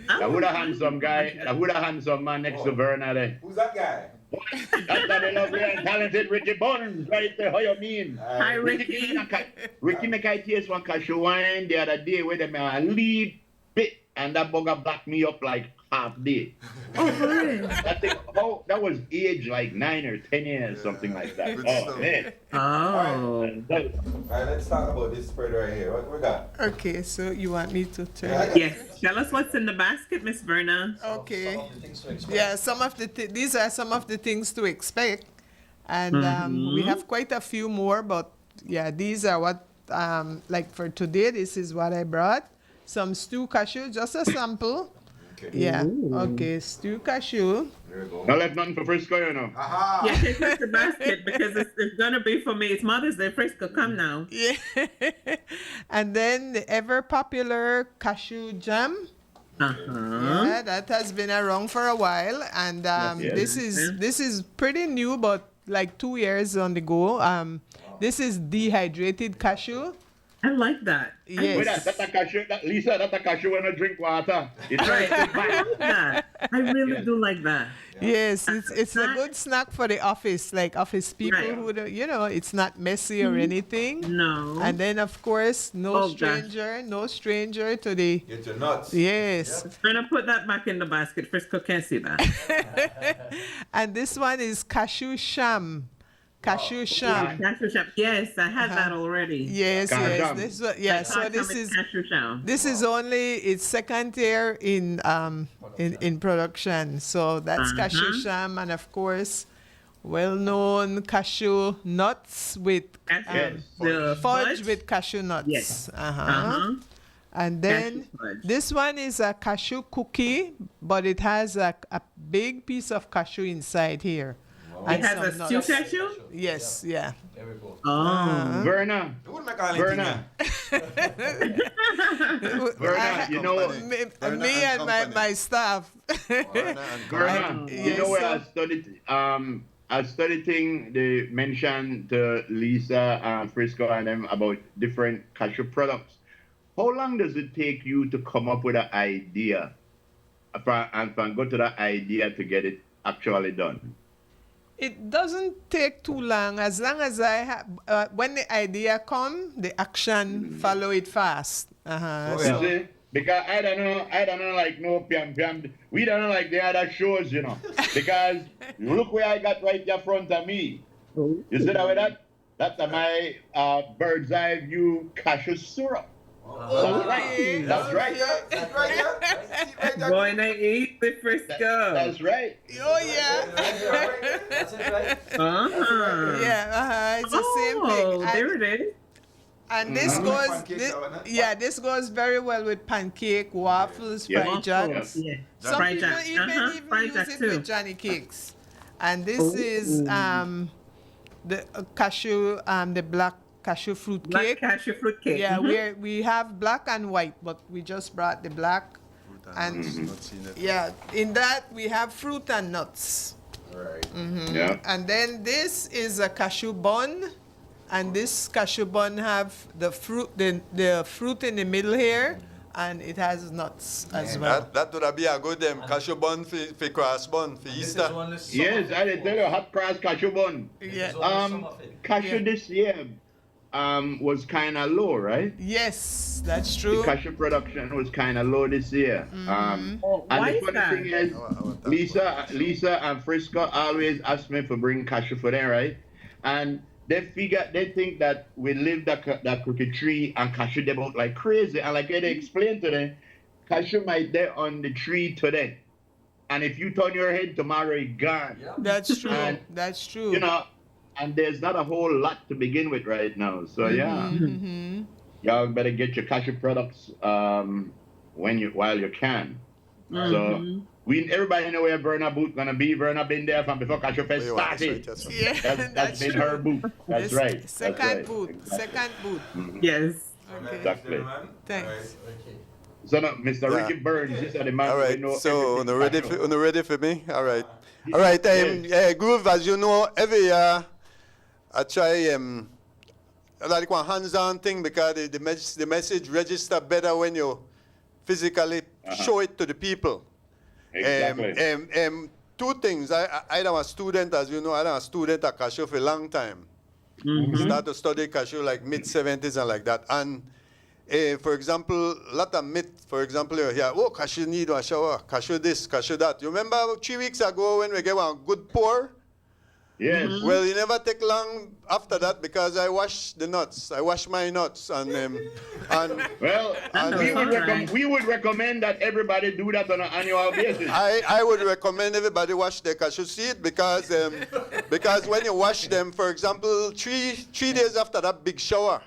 I would have handsome guy. I would have handsome man next to Verna there. Who's that guy? That's the lovely and talented Ricky Bones right there. How you mean? Hi, Ricky. Ricky make I taste one cashew wine the other day with them a lead bit, and that bugger backed me up like half day. Oh, for real? That was age like 9 or 10 years, something like that. Good Oh stuff. man. Oh. All right, let's talk about this spread right here. What we got? Okay, so you want me to turn Yeah, I it? got- Yes. Tell us what's in the basket, Miss Verna. Okay. Some of the things to expect. Yeah, these are some of the things to expect, and we have quite a few more. But yeah, these are what like for today. This is what I brought. Some stew cashew, just a sample. Okay. Yeah. Okay, stew cashew. There we go. No left nothing for Frisco, Aha. Yeah, take us the basket because it's gonna be for me. It's Mother's Day. Frisco, come now. Yeah. And then the ever popular cashew jam. Yeah, that has been around for a while, and Yes. this is pretty new, but like 2 years on the go. This is dehydrated cashew. I like that. Wait, Yes. that's a cashew. Lisa, that's a cashew when I drink water. It's Right. right. I like that. I really do like that. Yes, it's a good snack for the office, like office people Right. who don't, it's not messy or anything. No. And then of course, Oh, gosh. no stranger to the Get your nuts. yes. I'm gonna put that back in the basket. Frisco can't see that. And this one is cashew sham. Cashew sham. Cashew shell. Yes, I had that already. Yes, Cashew yes. sham. This one, yeah. So this is cashew shell. this is only its second year in production. So that's cashew sham, and of course, well-known cashew nuts with Yes, the fudge with cashew nuts. Yes. And then Cashew fudge. this one is a cashew cookie, but it has a big piece of cashew inside here. It has some a stew nuts. cashew. Yes, yeah. There we go. Oh. Verna, Who would make all anything Verna, now? Verna, you know, Me Verna and and my, company. my staff. Verna, you know Yes, where sir. I studied thing they mentioned to Lisa and Frisco and them about different cashew products. How long does it take you to come up with an idea and from go to that idea to get it actually done? It doesn't take too long as I have. When the idea come, the action follow it fast. Oh, You yeah. see? Because I don't know like no piam piam. We don't know like the other shows, Because look where I got right there front of me. You see that with that? That's my bird's eye view cashew syrup. That's right. That's right. That's right here. Going to eat the Frisco. That's right. Oh yeah, That's it, right? yeah. It's the same Oh, thing. there it is. And this Mhm. goes, Pancakes, that one, huh? this goes very well with pancake, waffles, Yeah. fried jacks. Yeah. Some Fried people jack. even Fried use jack it too. with Johnny cakes. And this is the cashew, the black cashew fruit Black cake. cashew fruit cake. Yeah, Mhm. we have black and white, but we just brought the black. And yeah, in that we have fruit and nuts. Right. Yeah. And then this is a cashew bun, and this cashew bun have the fruit in the middle here, and it has nuts as well. That would be a good cashew bun for cross bun for This is Easter. only some Yes, of it. I did tell you hot cross cashew bun. Yeah. This is only some of it. Cashew Yeah. this year was kind of low, right? Yes, that's The true. cashew production was kind of low this year. Oh, And why the is funny that? thing is, Lisa and Frisco always ask me for bring cashew for them, right? And they think that we live that crooked tree and cashew them out like crazy. And like I explained to them, cashew might be on the tree today. And if you turn your head tomorrow, it's gone. Yeah. That's true. And, That's true. And there's not a whole lot to begin with right now. So yeah. Y'all better get your cashew products while you can. So everybody know where Verna booth gonna be. Verna been there from before Cashew Fest started. Yeah, That's been her booth. That's This right. Second That's right. booth. Exactly. Second booth. Yes. Okay. Exactly. Thanks. Okay. So now, Mr. Yeah. Ricky Burns, this is the man All who right, know so everything on cashew. ready for me? All right. All right, Groove, as you know, every year I try like one hands-on thing because the message register better when you physically show it to the people. Exactly. Two things. I am a student, as you know, I am a student at cashew for a long time. Start to study cashew like mid-70s and like that. And for example, a lot of myth, for example, you hear, oh, cashew need a shower, cashew this, cashew that. You remember 3 weeks ago when we gave one good pour? Yes. Well, it never take long after that because I wash the nuts. I wash my nuts and Well, we would recommend that everybody do that on an annual basis. I would recommend everybody wash their cashew seed because when you wash them, for example, three days after that big shower,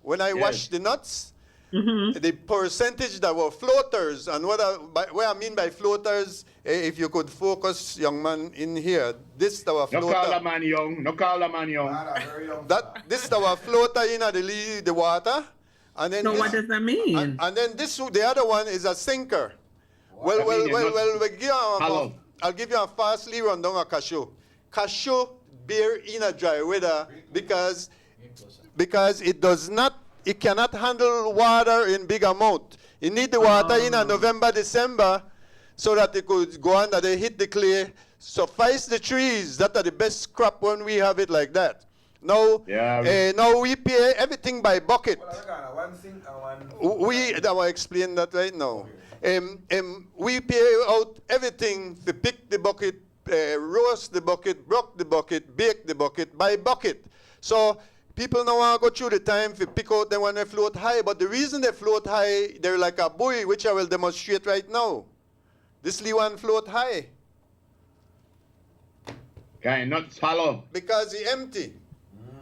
when I wash the nuts, the percentage that were floaters, and what I mean by floaters, if you could focus, young man, in here, this our No call a floater. man young. No call a man young. This is our floater in the water, and then So this, what does that mean? and then the other one is a sinker. Well, Hello. I'll give you a fastly rundown of cashew. Cashew bear in a dry weather because it cannot handle water in big amount. It need the water in a November, December, so that it could go under, they hit the clay, suffice the trees. That are the best crop when we have it like that. Now, now we pay everything by bucket. I will explain that right now. We pay out everything to pick the bucket, roast the bucket, broke the bucket, bake the bucket by bucket. So people now want to go through the time to pick out them when they float high, but the reason they float high, they're like a buoy, which I will demonstrate right now. This one float high. Kind not hollow. Because it's empty.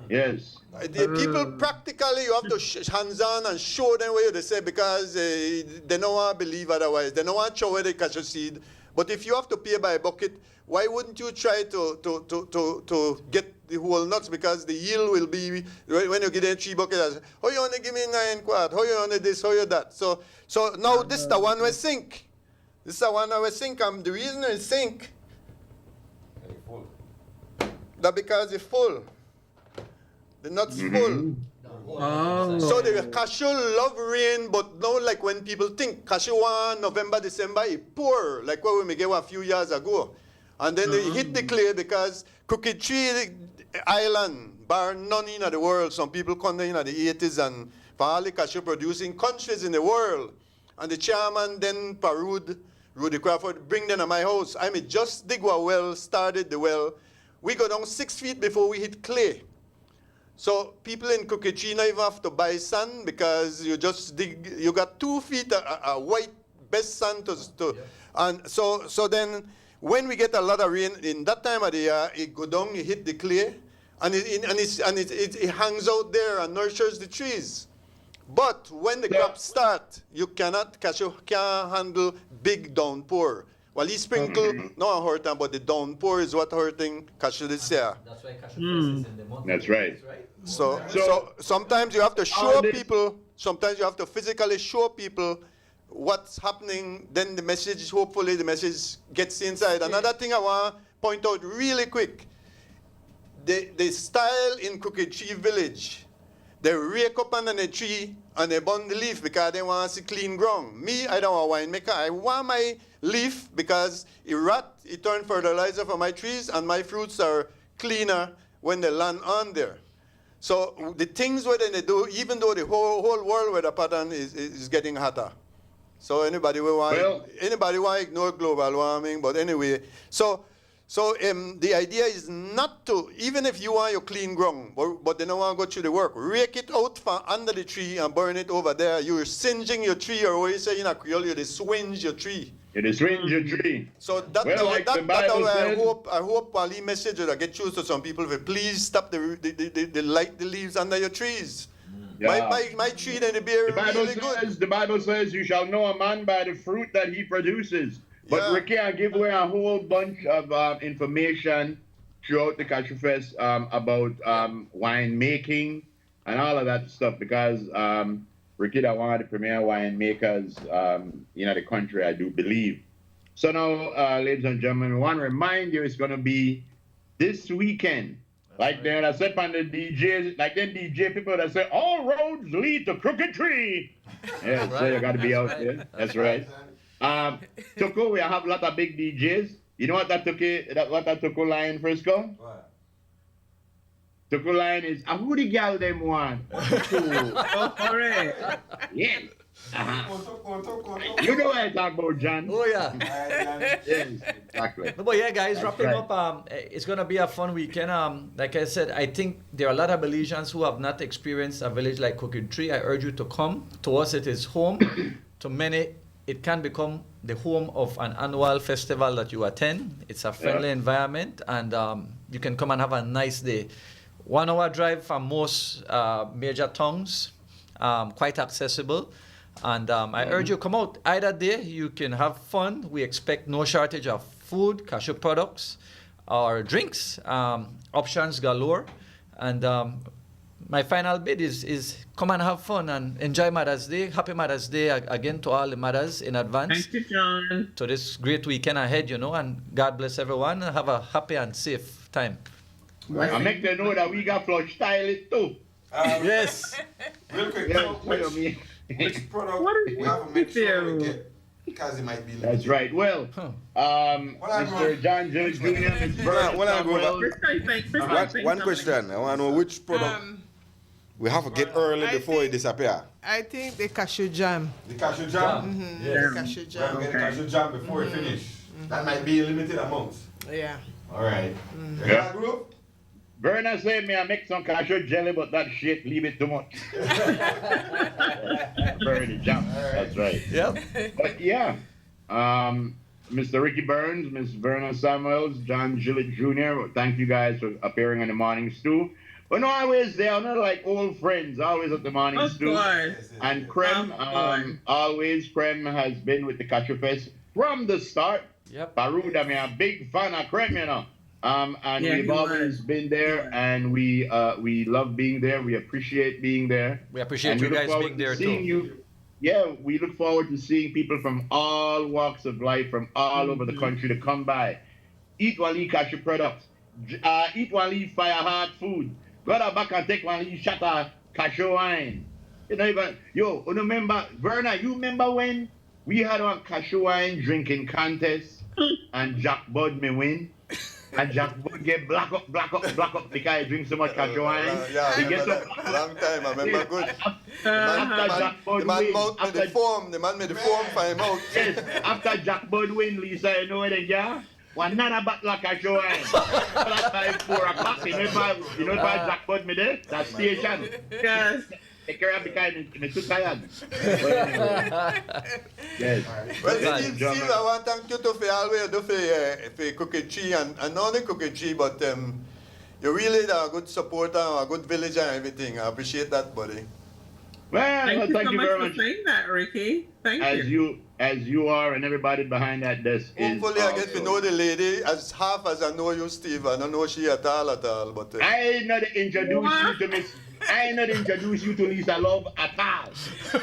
Yes. The people practically, you have to hands on and show them what they say because they don't want to believe otherwise. They don't want to show where they catch a seed. But if you have to pay by a bucket, why wouldn't you try to get the whole nuts? Because the yield will be, when you get in 3 buckets, how you want to give me 9 quart? How you want to this, how you that? So now this is the one we sink. This is the one that we sink. The reason it sink, that because it's full. The nuts full. So the cashew love rain, but not like when people think. Cashew one November, December, it pour, like what we may get a few years ago. And then they hit the clay because Crooked Tree Island, bar none in the world. Some people come there in the 80s and for all the cashew producing countries in the world. And the chairman then, Rudy Crawford, bring them to my house. I may just dig a well, started the well. We go down 6 feet before we hit clay. So people in Crooked Tree not even have to buy sand because you just dig, you got 2 feet a white best sand and so then when we get a lot of rain in that time of the year, it go down, it hit the clay, and it hangs out there and nurtures the trees. But when the crops start, cashew can't handle big downpour. Well, he sprinkle, no hurt them, but the downpour is what hurting cashew this year. That's why cashew is in the mountains. That's right. So sometimes you have to show people, sometimes you have to physically show people what's happening, then the message, hopefully the message gets inside. Another thing I want to point out really quick, the style in Crooked Tree Village, they rake up under the tree and they burn the leaf because they want to see clean ground. Me, I don't want winemaker. I want my leaf because it rot, it turn fertilizer for my trees, and my fruits are cleaner when they land on there. So the things what they do, even though the whole world weather pattern is getting hotter. So anybody want to ignore global warming, but anyway, so the idea is not to, even if you want your clean ground, but they don't want to go through the work, rake it out from under the tree and burn it over there. You're singeing your tree, or what you say in a Creole, you swinge your tree. It is swinge your tree. So I hope Pali message will get through to some people. Please stop the light the leaves under your trees. Yeah. My tree and the beer are really good. The Bible says you shall know a man by the fruit that he produces. But Ricky, I give away a whole bunch of information throughout the Cashew Fest about wine making and all of that stuff because Ricky, I one of the premier winemakers in the country, I do believe. So now, ladies and gentlemen, we want to remind you it's going to be this weekend. Like then I said on the DJs, like them DJ people that say all roads lead to Crooked Tree. Yeah, so you got to be out there. That's right. Toko, we have a lot of big DJs. You know what that Toko line, Frisco? What? Toko line is who the girl them want? Oh, correct. Yeah. You know what I talk about, John. Oh yeah. Yes, exactly. No, but yeah, guys, wrapping up. It's gonna be a fun weekend. Like I said, I think there are a lot of Belizeans who have not experienced a village like Crooked Tree. I urge you to come. To us, it is home. To many, it can become the home of an annual festival that you attend. It's a friendly environment, and you can come and have a nice day. 1 hour drive from most major towns, quite accessible. And I urge you come out either day. You can have fun. We expect no shortage of food, cashew products, or drinks, options galore. And my final bid is come and have fun and enjoy Mother's Day. Happy Mother's Day again to all the mothers in advance. Thank you, John. To this great weekend ahead, and God bless everyone. Have a happy and safe time. I make them know that we got flush stylist too. Yes. Real quick, Yes, so follow me. which product What is we have to wrong make with sure we you? get? Because it might be That's limited. right. Well, Mr. John Jill Jr., Ms. Bernard When I go back- Samuels. One question. I want to know which product we have to get early I before it think- disappear. I think the cashew jam. The cashew jam. The cashew We're jam. gonna get the cashew jam before it finish. That might be a limited amount. Yeah. All right. Yeah. Group? Bernard said me I make some cashew jelly, but that shit leave it too much. Burn it jam. That's right. Yep. But yeah, Mr. Ricky Burns, Ms. Verna Samuels, John Gillett Jr., thank you guys for appearing on the Morning Stew. But not always there, not like old friends, always at the Morning Of Stew. course. And Krem, always Krem has been with the Cashew Fest from the start. Yep. Baruda, I'm a big fan of Krem, and Yeah, we've he always was. been there, and we love being there. We appreciate being there. We appreciate And you we look guys forward being to there seeing too. you. Yeah, we look forward to seeing people from all walks of life, from all over the country to come by. Eat one Lee cashew products. Eat one Lee fire hard food. Go to back and take one Lee shot of cashew wine. You remember, Verna, you remember when we had a cashew wine drinking contest and Jack Bud me win? And Jack Bud get black up because he drinks so much cashew wine. Yeah, I He gets remember up. that. Long time, I remember good. After Jack Bud The man win, mouth made the form, the man made the form for him out. yes, after Jack Bud win, Lisa, you know what they get? One another bottle of cashew wine. That time 4 o'clock, you know if I Jack Bud me there? That station. Yes. Take care of the kind of too tired. But anyway, yes. Well, Yes, Steve, John, I want to thank you to for all we do for cooking tree and not the cooking tree, but you really are a good supporter, a good villager and everything. I appreciate that, buddy. Well, Thank you so much very for much. saying that, Ricky. Thank you. As you are and everybody behind that desk is Hopefully I get to also- know the lady as half as I know you, Steve. I don't know she at all, but I not introduce you to Miss. I not introduce you to Lisa Love at all.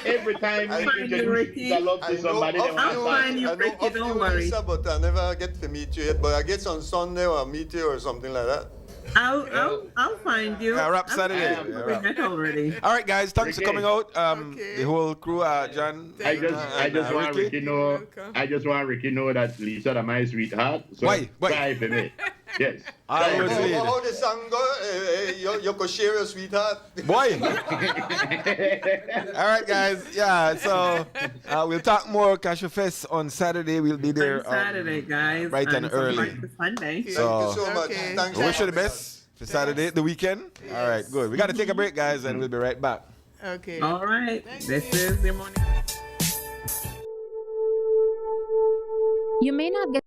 Every time I we find you, introduce Ricky. Lisa Love I to somebody, know they of want I'll to find you, I know Ricky, of don't you, worry. Lisa, but I never get to meet you yet. But I guess on Sunday I'll meet you or something like that. I'll find you. Yeah, wrap I'm Saturday. doing Yeah, wrap. that already. All right, guys. Thanks for Ricky. coming out. Okay. The whole crew, John. I just want Ricky. Ricky know. Welcome. I just want Ricky know that Lisa is my sweetheart. So Why? try for me. Yes. I Try was for me. lead. How the song go? You could share your sweetheart. Boy. All right, guys. Yeah, so we'll talk more Cashew Fest on Saturday. We'll be there On Saturday, guys. bright and some early. parts for Sunday. Thank So- you so much. Okay. Thanks. I wish you the for having best for Saturday, the weekend. All right, good. We got to take a break, guys, and we'll be right back. Okay. All right. This is the morning. You may not get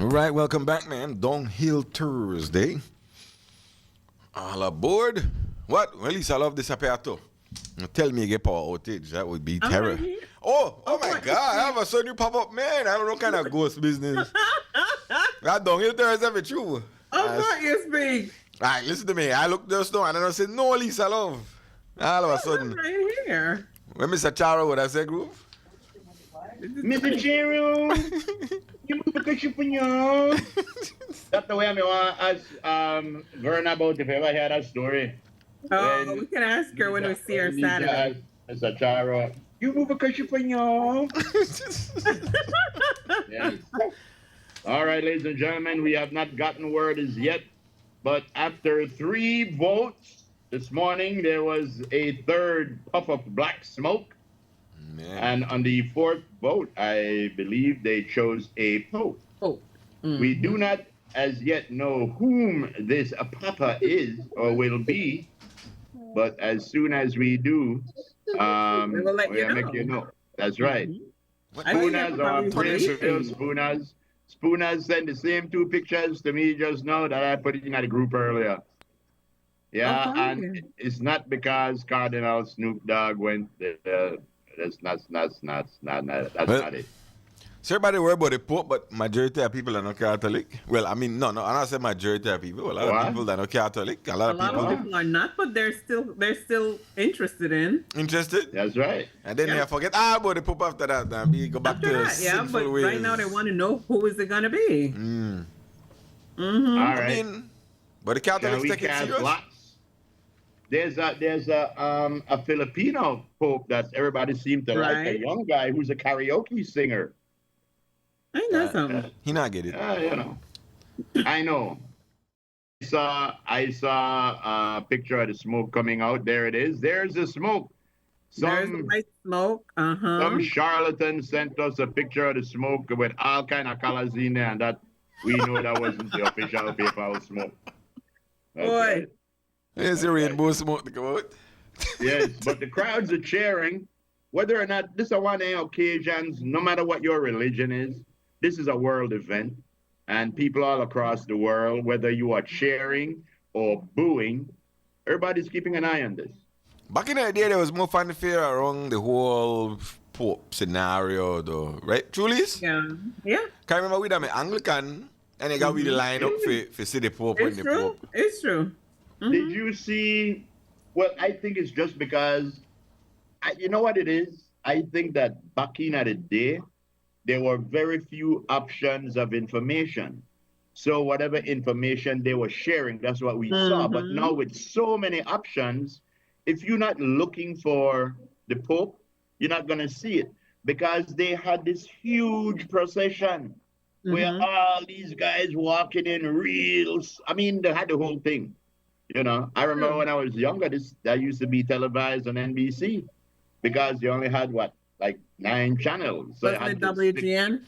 All right, welcome back, man. Downhill Thursday. All aboard. What? Well, at least I love this aparato. Tell me you get power outage. That would be terror. right here. Oh my God. All of a sudden you pop up, man. I don't know what kind of ghost business. That Downhill Thursday be true. What you speak? All right, listen to me. I looked just now and I said, no, Lisa, love. All of a sudden. Right here. When Mr. Charo would I say, Groove? Mr. Chero, you move a cushion for you. That's the way I want to ask Vern about if you ever heard that story. Oh, we can ask her when we see her Saturday. Mr. Charo, you move a cushion for you. Yes. All right, ladies and gentlemen, we have not gotten word as yet, but after 3 votes this morning, there was a third puff of black smoke. Man. And on the 4th vote, I believe they chose a Pope. We do not as yet know whom this Papa is or will be, but as soon as we do, we will let you make you know. That's right. Spooners are real Spooners. Spooners sent the same 2 pictures to me just now that I put in the group earlier. Yeah, and it's not because Cardinal Snoop Dogg went there. That's not it. So everybody worry about the Pope, but majority of people are not Catholic. Well, I mean, no, I'm not saying majority of people. A lot of people that are not Catholic. A lot of people are not, but they're still interested in. Interested? That's right. And then they forget about the Pope after that. And we go back to sinful ways. Right now they want to know who is it gonna be. All right. I mean, but the Catholics take it serious. There's a Filipino Pope that everybody seems to like, a young guy who's a karaoke singer. I know something. He not get it. You know. I know. I saw a picture of the smoke coming out. There it is. There's the smoke. There's the white smoke. Some charlatan sent us a picture of the smoke with all kind of colors in there, and that we know that wasn't the official PayPal smoke. Boy. There's the rainbow smoke to come out. Yes, but the crowds are cheering. Whether or not this is one of the occasions, no matter what your religion is, this is a world event. And people all across the world, whether you are cheering or booing, everybody's keeping an eye on this. Back in the day, there was more fanfare around the whole Pope scenario, though, right? Trulies? Yeah. Can you remember we done Anglican, and they got really lined up for see the Pope when the Pope. It's true. Did you see? Well, I think it's just because, you know what it is? I think that back in the day, there were very few options of information. So whatever information they were sharing, that's what we saw. But now with so many options, if you're not looking for the Pope, you're not going to see it. Because they had this huge procession where all these guys walking in they had the whole thing. You know, I remember when I was younger, that used to be televised on NBC because you only had like 9 channels. So wasn't it WGN?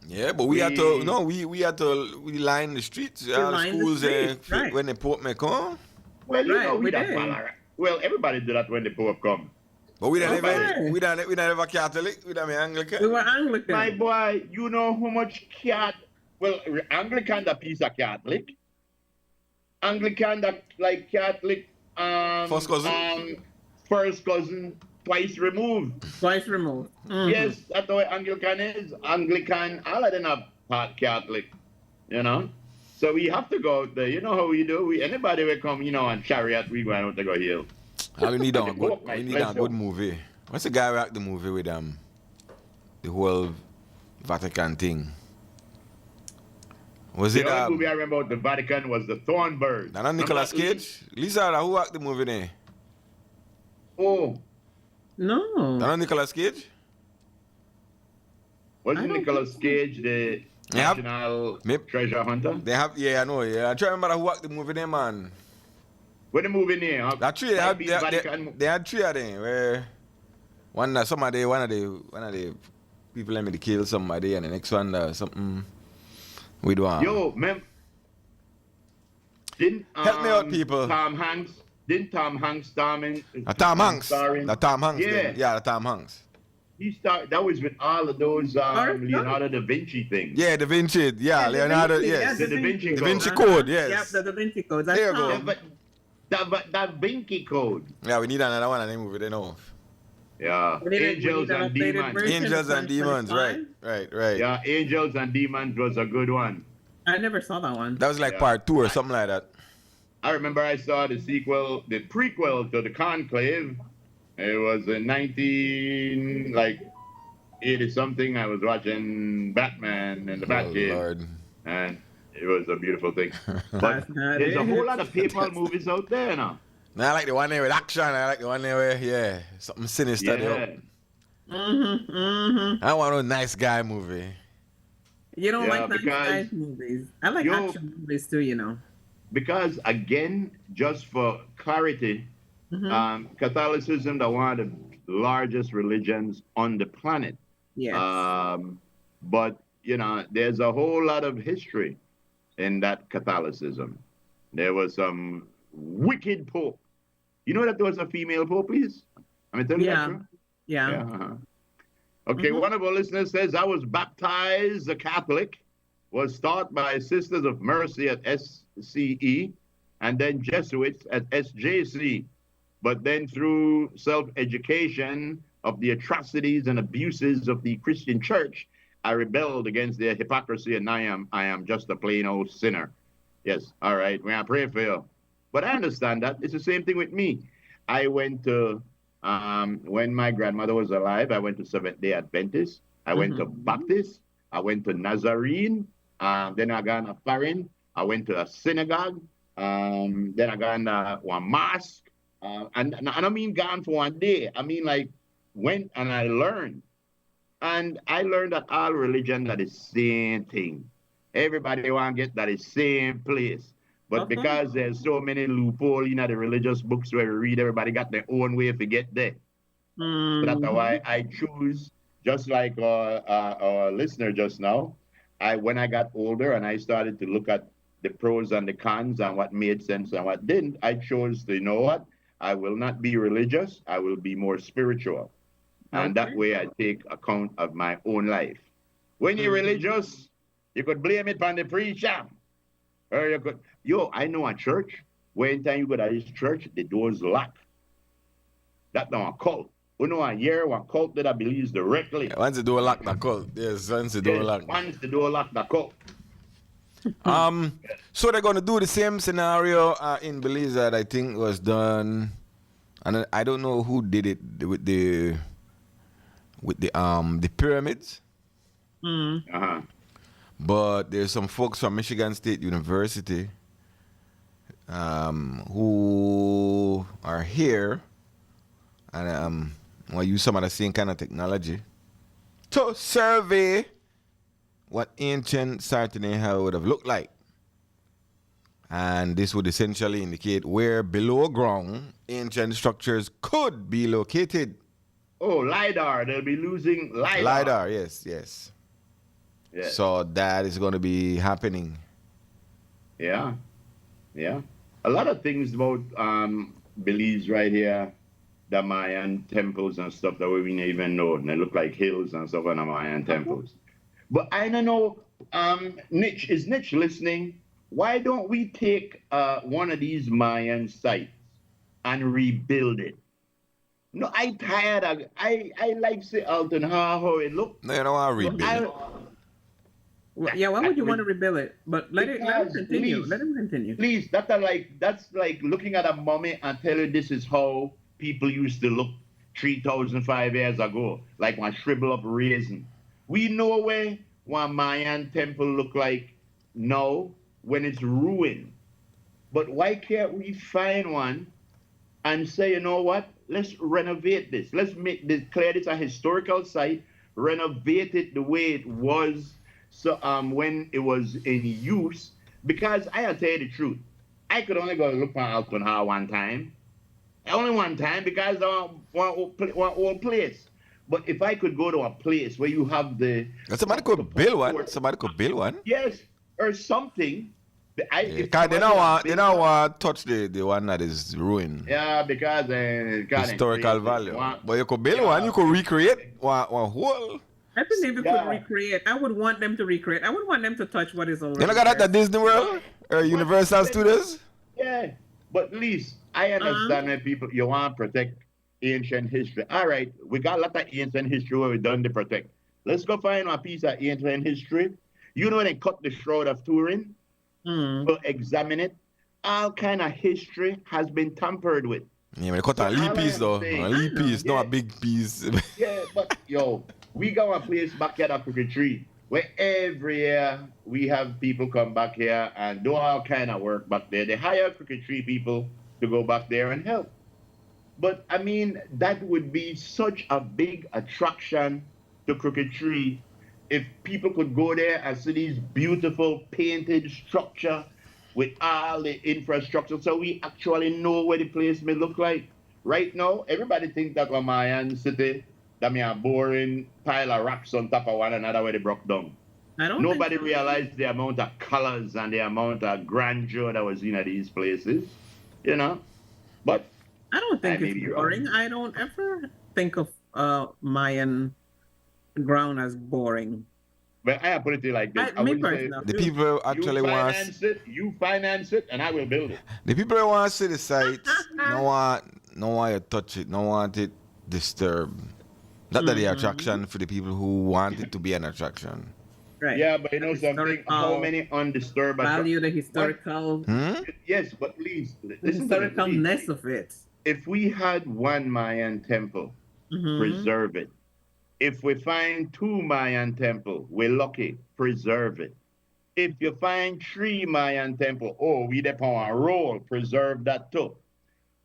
Yeah, but we had to we line the streets, schools when the Pope may come. Well, you know, we did. Well, everybody did that when the Pope come. But we don't ever Catholic, we don't Anglican. We were Anglican. My boy, you know how much Anglican a piece of Catholic. Anglican that like Catholic first cousin twice removed. Yes, that's the way Anglican is. Anglican, all of them are part Catholic, you know. So we have to go out there. You know how we do. Anybody will come, on chariot, we going out to go heal. We need a good movie. What's the guy who act the movie with the whole Vatican thing? The only movie I remember about the Vatican was the Thornbird. Not Nicolas Cage? Lisa, who acted the movie there? Oh. No. Not Nicolas Cage? Wasn't Nicolas Cage the national treasure hunter? They have, I know. Yeah, I try to remember who acted the movie there, man. What the movie name? That three. They had 3 of them. Where one of the people let me to kill somebody, and the next one something. We do. Yo, man. Help me out, people. Didn't Tom Hanks star in? Tom Hanks. The Tom Hanks. Yeah. The Tom Hanks. That was with all of those Or- Leonardo da Vinci things. Yeah, Da Vinci. Yeah, Da Leonardo. Vinci, Yes. The Da Vinci Da Code. Vinci Code. Yes. Yep, the Da Vinci Code. That's There you go. Yeah, Tom. but Da Vinci Code. Yeah, we need another one in the movie. They know. Yeah, We need Angels an and updated Demons. version. Angels and Demons. Right. 2025. Right. Yeah, Angels and Demons was a good one. I never saw that one. That was like Yeah. part 2 or something like that. I remember I saw the prequel to the Conclave. It was in 80 something. I was watching Batman and the Oh, Batcave, Lord. and it was a beautiful thing. But That's not there's a it. whole lot of PayPal movies out there now. Now, I like the one there with action. I like the one there where, yeah, something sinister. Yeah. I want a nice guy movie. You don't Yeah, like nice because- guys movies. I like Yo- action movies too, you know. Because again, just for clarity, Catholicism is one of the largest religions on the planet. Yes. But there's a whole lot of history in that Catholicism. There was some wicked pope. You know that there was a female pope, please? I mean, tell you Yeah. that true? yeah. Yeah. Okay, one of our listeners says, I was baptized a Catholic, was taught by Sisters of Mercy at SCE, and then Jesuits at SJC. But then through self-education of the atrocities and abuses of the Christian church, I rebelled against their hypocrisy, and I am just a plain old sinner. Yes, all right, we are praying for you. But I understand that. It's the same thing with me. I went to, when my grandmother was alive, I went to Seventh-day Adventist. I went to Baptist. I went to Nazarene. Then I got a foreign. I went to a synagogue. Then I got in one mosque. And I don't mean gone for one day. I mean like went and I learned. And I learned that all religion are the same thing. Everybody want to get that the same place. But because there's so many loopholes in the religious books where we read, everybody got their own way to get there. So that's why I choose, just like our listener just now, when I got older and I started to look at the pros and the cons and what made sense and what didn't, I chose to, you know what? I will not be religious. I will be more spiritual. And that way I take account of my own life. When you're religious, you could blame it on the preacher. Or you could, I know a church, where anytime you go to this church, the doors locked. That's not a cult. We know a one cult that I believes directly. Once the door lock, the cult. Yes, once the door lock. Once the door locked, the cult. So they're gonna do the same scenario in Belize that I think was done, and I don't know who did it with the pyramids. But there's some folks from Michigan State University who are here and want to use some of the same kind of technology to survey what ancient Sartene would have looked like. And this would essentially indicate where below ground ancient structures could be located. Oh, LiDAR. They'll be losing LiDAR. LiDAR, yes. Yes. So that is going to be happening. Yeah. A lot of things about Belize right here, the Mayan temples and stuff that we didn't even know. And they look like hills and stuff on the Mayan temples. But I don't know, Niche, is Niche listening? Why don't we take one of these Mayan sites and rebuild it? No, I tired of, I like say Alton how it look. No, you don't want to rebuild it. Yeah, why would you want to rebuild it? But let him continue. Please, Let him continue. Please, that's like looking at a mummy and tell you this is how people used to look 3,005 years ago, like one shrivel up raisin. We know where one Mayan temple look like now when it's ruined. But why can't we find one and say, you know what? Let's renovate this. Let's declare this a historical site, renovate it the way it was. So when it was in use, because I'll tell you the truth, I could only go look for Alton Hall one time. Only one time because one old place. But if I could go to a place where you have Somebody could build one. Yes, or something Because they don't want to touch the one that is ruined. Yeah, because Historical value. But you could build one, you could recreate one whole. I believe you could recreate. I would want them to recreate. I would want them to touch what is already. You know got that at Disney World or Universal Studios? Yeah, but at least I understand when people you want to protect ancient history. All right, we got a lot of ancient history where we done to protect. Let's go find a piece of ancient history. You know when they cut the Shroud of Turin? We'll examine it. All kind of history has been tampered with. Yeah, but they cut a little piece though. A little piece, not a big piece. Yeah, but yo, we got a place back here at Crooked Tree where every year we have people come back here and do all kind of work back there. They hire Crooked Tree people to go back there and help. But I mean, that would be such a big attraction to Crooked Tree if people could go there and see these beautiful painted structure with all the infrastructure, so we actually know what the place may look like. Right now, everybody thinks that Mayan City, that me a boring pile of rocks on top of one another where they broke down. Nobody realized the amount of colors and the amount of grandeur that was in these places, you know. But I don't think it's boring. I don't ever think of Mayan ground as boring. But I put it like this. The people actually want you finance it, and I will build it. The people who want to see the site, no want you touch it, no want it disturbed. That the attraction for the people who want it to be an attraction. Right. Yeah, but you know something? How many undisturbed value the historical? Yes, but please the historicalness of it. If we had one Mayan temple, preserve it. If we find 2 Mayan temple, we're lucky, preserve it. If you find 3 Mayan temple, we depend on a roll, preserve that too.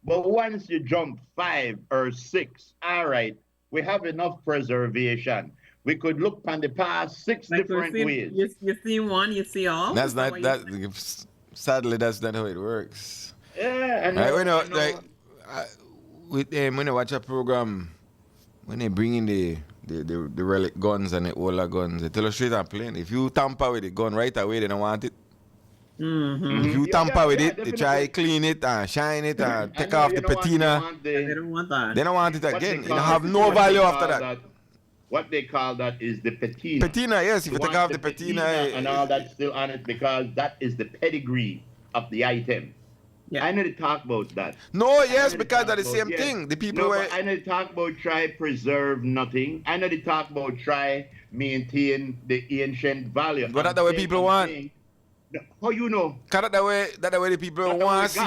But once you jump 5 or 6, all right, we have enough preservation. We could look on the past 6 different ways. You see one, you see all. That's not that. Sadly, that's not how it works. Yeah, and with them when they watch a program, when they bring in the relic guns and the older guns, they tell us straight and plain. If you tamper with the gun right away, they don't want it. If you tamper with it, they try to clean it and shine it and take off the patina. They don't want that. They don't want it again. It have no value after that. What they call that is the patina. Patina, yes. If you take off the patina and all that's still on it, because that is the pedigree of the item. Yeah. I need to talk about that. No, yes, because that's the same thing. The people I need to talk about try preserve nothing. I need to talk about try maintain the ancient value. But that's the way people want. How you know? Because that's the way the people want to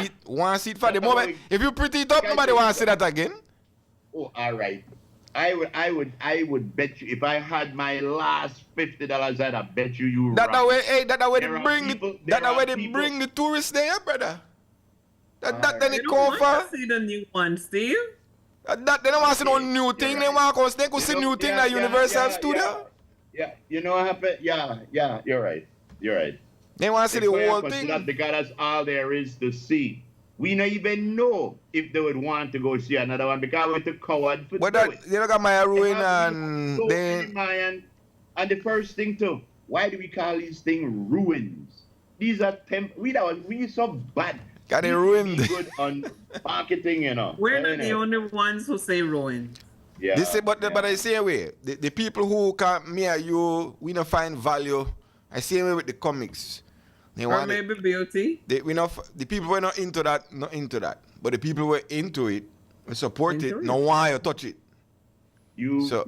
see it for the moment. If you pretty it up, nobody want to see that again. Oh, all right. I would bet you if I had my last $50, I'd bet you. That's the way they bring the tourists there, brother. Then it come for. See the new one, Steve. They don't want to see no new thing. They want to see new thing like Universal Studio. Yeah, you know what happened? Yeah, you're right. They want to see the whole thing. Because that's all there is to see. We don't even know if they would want to go see another one because we're too coward for it. You look at Maya Ruin and then... And the first thing too, why do we call these things ruins? These are we so bad. Got it ruined. Good on marketing, you know. We're not the only ones who say ruined. Yeah. But I say way, the people who come me or you, we don't find value. I say way with the comics. They or maybe beauty. The people were not into that. But the people were into it, we support it. No why you touch it.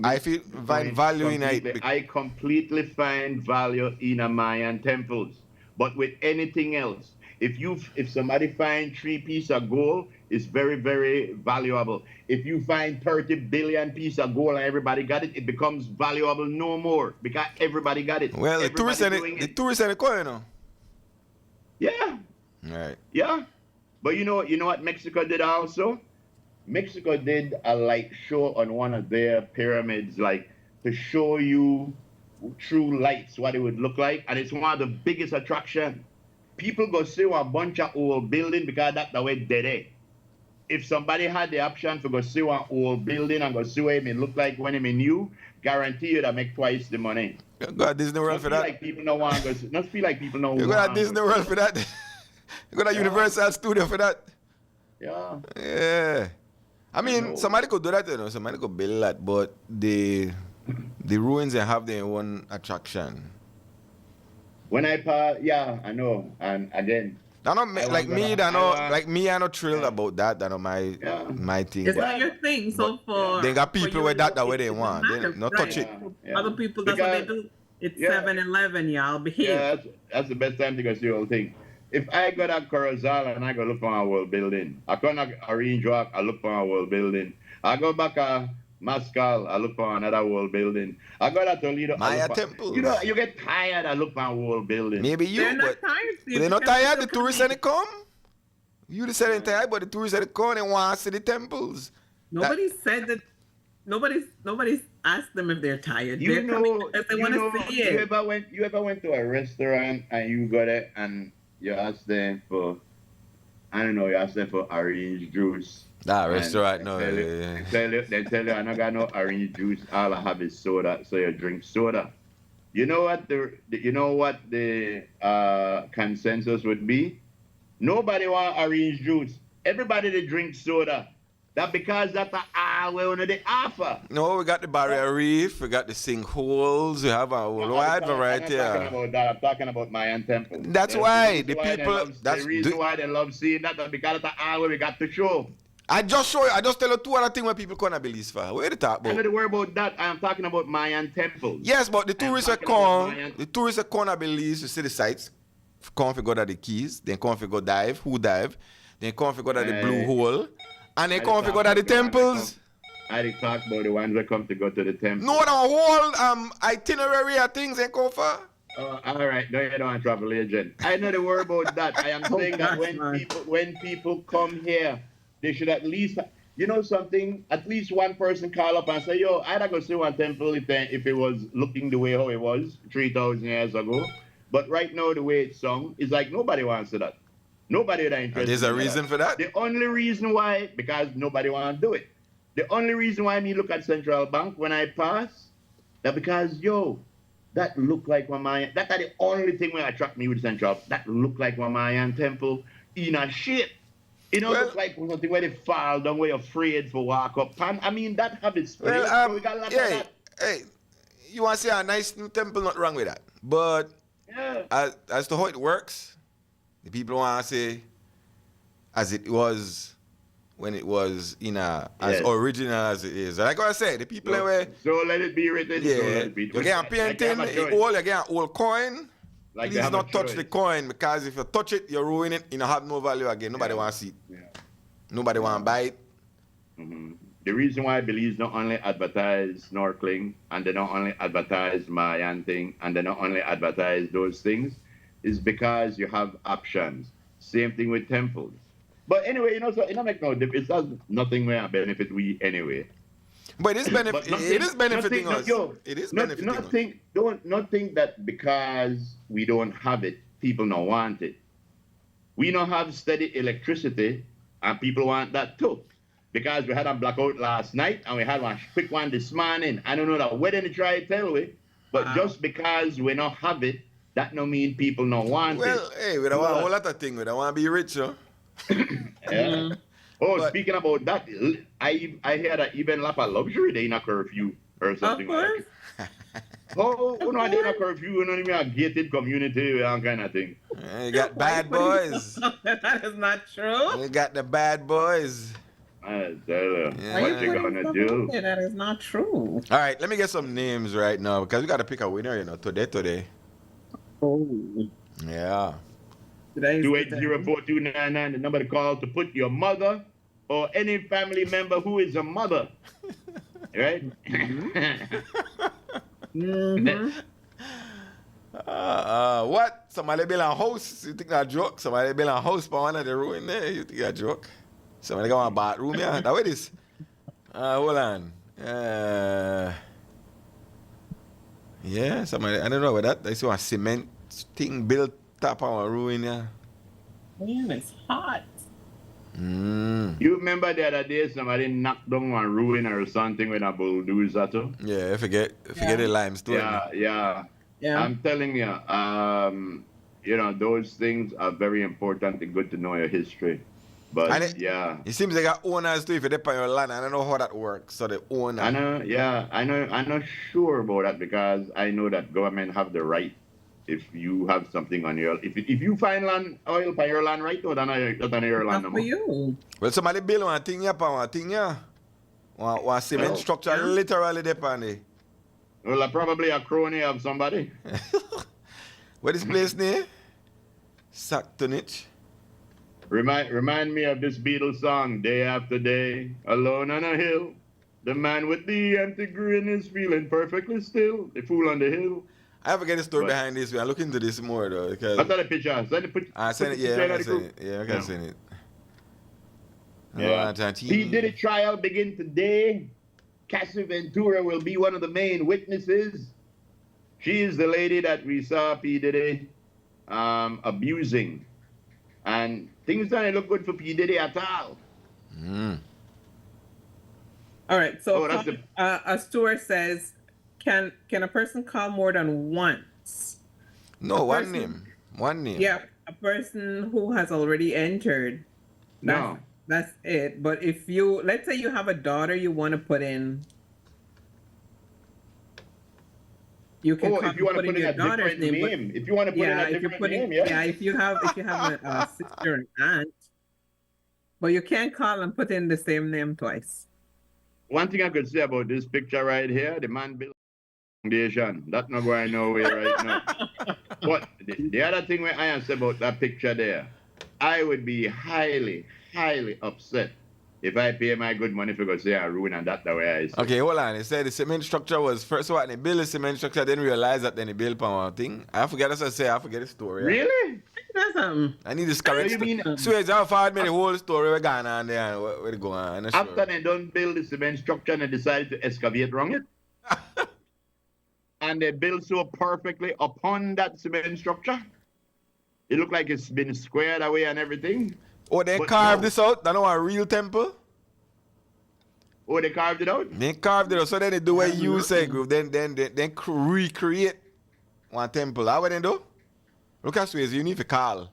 I find value in it. I completely find value in a Mayan temples. But with anything else, if somebody find 3 pieces of gold, it's very, very valuable. If you find 30 billion pieces of gold and everybody got it, it becomes valuable no more because everybody got it. Well, the tourists and the coin, you know. Yeah. Right. Yeah. But you know what Mexico did also? Mexico did a light show on one of their pyramids, like to show you through lights what it would look like, and it's one of the biggest attractions. People go see a bunch of old building because that's the way they did. if somebody had the option to go see an old building and go see what it may look like when it may new, guarantee you that make twice the money. You go to Disney World for that. Like people don't want to go. Not feel like people don't You want. go to Disney World for that. You go to Universal Studio for that. Yeah. Yeah. I mean, somebody could do that, you know. Somebody could build that, but the ruins they have their own attraction. When I pass, yeah, I know. And again, I know, like me, I know thrilled about that. That know my thing. It's not your thing. So for they got for people you, with that way it they doesn't want. matter, They not right. touch it. Other people, that's what they do. It's 7-Eleven, y'all. Behave. Yeah, that's the best time to go see the whole thing. If I go to Corozal and I go look for a world building, I come to Orange Rock, I look for a world building. I go back to Mascal, I look for another world building. I go to Toledo. Maya Temple. You know, you get tired, I look for a world building. Maybe you, They're not but tired. they're not tired. The tourists that they come. You said they're tired, but the tourists that they come, they want to see the temples. Nobody said that. Nobody's asked them if they're tired. You They're know, coming because they want to see it. You ever went to a restaurant and you go there and you ask them for, I don't know, you ask them for orange juice. That restaurant, no. They tell you, I don't got no orange juice. All I have is soda, so you drink soda. You know what the consensus would be? Nobody want orange juice. Everybody they drink soda. That because that's one of the offer. No, we got the barrier reef, we got the sinkholes, we have a wide variety. I'm talking about Mayan Temple. That's why the people. That's the reason why they love seeing that because that's the we got to show. I just tell you two other things where people can't believe for. Where they talk about? I'm not worried about that. I'm talking about Mayan temples. Yes, but the tourists that come, to Belize to see the sites, come to go to the Keys, then come to go dive, then come to go to the Blue Hole, and then come to go to the temples. I talk about the ones that come to go to the temple. No, the whole itinerary of things ain't come for. All right, no, you don't want travel agent. I know the word about that. I am saying that when people come here, they should at least, you know something, at least one person call up and say, yo, I'd go see one temple if it was looking the way how it was 3,000 years ago. But right now, the way it's sung, it's like nobody wants to that. Nobody that interested. There's a reason for that? The only reason why, because nobody want to do it. The only reason why me look at Central Bank when I pass, that because, yo, that look like one Mayan. That's the only thing that attract me with Central. That look like one Mayan temple in a shape. It don't look like something where they fall down, where you're afraid to walk up. I mean, that have its spirit. Well, we got a lot of that. Hey, you want to say a nice new temple, not wrong with that. But as to how it works, the people want to say, as it was when it was as original as it is. Like I said, the people so let it be written. Yeah, so let it be. you get a painting, you get an old coin. Like please not touch the coin, because if you touch it, you ruin it. You have no value again. Nobody want to see it. Yeah. Nobody want to buy it. Mm-hmm. The reason why Belize not only advertise snorkeling, and they not only advertise Mayan thing, and they not only advertise those things, is because you have options. Same thing with temples. But anyway, so it don't make no difference. It does nothing where benefit we anyway. But it is benefiting us. It is benefiting us. Don't think that because we don't have it, people don't want it. We don't have steady electricity, and people want that too. Because we had a blackout last night, and we had one quick one this morning. I don't know that whether they try to tell we, but just because we don't have it, that don't mean people don't want it. Well, hey, we don't want a whole lot of things. We don't want to be rich, huh? Yeah. Oh, speaking about that, I hear that even like a luxury they in a curfew or something like that. Oh, no, they in a curfew, you know, even a gated community and kind of thing. You got bad boys. That is not true. You got the bad boys. I tell you, what you gonna do? That is not true. All right, let me get some names right now, because we got to pick a winner, today. Oh. Yeah. 280-4299, the number to call to put your mother or any family member who is a mother. Right? Mm-hmm. What? Somebody build a house? You think that joke? Somebody build a house for one of the ruin there? You think that joke? Somebody got a bathroom, yeah? That way this. Hold on. Yeah, somebody, I don't know about that. I saw a cement thing built up on a ruin, yeah. Man, it's hot. You remember the other day somebody knocked down one ruin or something with a bulldozer too? Yeah, I forget the limestone. Yeah. I'm telling you, you know, those things are very important and good to know your history. But And it seems they got owners too if you depend on your land. I don't know how that works. So the owner. I know, I'm not sure about that because I know that government have the right. If you have something on your, if you find land oil by your land right, or that's on your land no For more. you. Well, somebody build one thing here, one thing here. One cement structure literally depend there. Well, probably a crony of somebody. Where this place name? Sacktonich. Remind me of this Beatles song, Day After Day, Alone on a Hill. The man with the empty grin is feeling perfectly still. The fool on the hill. I have to get the story behind this. I'll look into this more though. Because I saw the picture. Send it. I send it. Yeah, I can send it. Yeah, I can send it. Yeah. P. Diddy trial begin today. Cassie Ventura will be one of the main witnesses. She is the lady that we saw P. Diddy abusing. And things don't look good for P. Diddy at all. All right. So that's a Stuart says, can a person call more than once? No, one name. One name. Yeah, a person who has already entered. No. That's it. But if you, let's say you have a daughter you want to put in, you can if you want to put in your a daughter's different name. If you want to put in a different name, yeah, if you have a sister and aunt, but you can't call and put in the same name twice. One thing I could say about this picture right here, the man built foundation. That's not going nowhere right now. But the other thing where I say about that picture there, I would be highly, highly upset if I pay my good money for go say I ruin and that's the way I say. Okay, hold on. They said the cement structure was first what they build the cement structure, then realize that then they build upon one thing. I forget as I say, I forget the story. Really? I need this correct story. So it's how far me the whole story we're going on there. Where they go on? After they don't build the cement structure and they decided to excavate wrong it. And they build so perfectly upon that cement structure. It looked like it's been squared away and everything. Oh, they carved this out? That's not a real temple? Oh, they carved it out? They carved it out. So then they do what you say, group. Then recreate one temple. How would they do? Look at ways you need to call.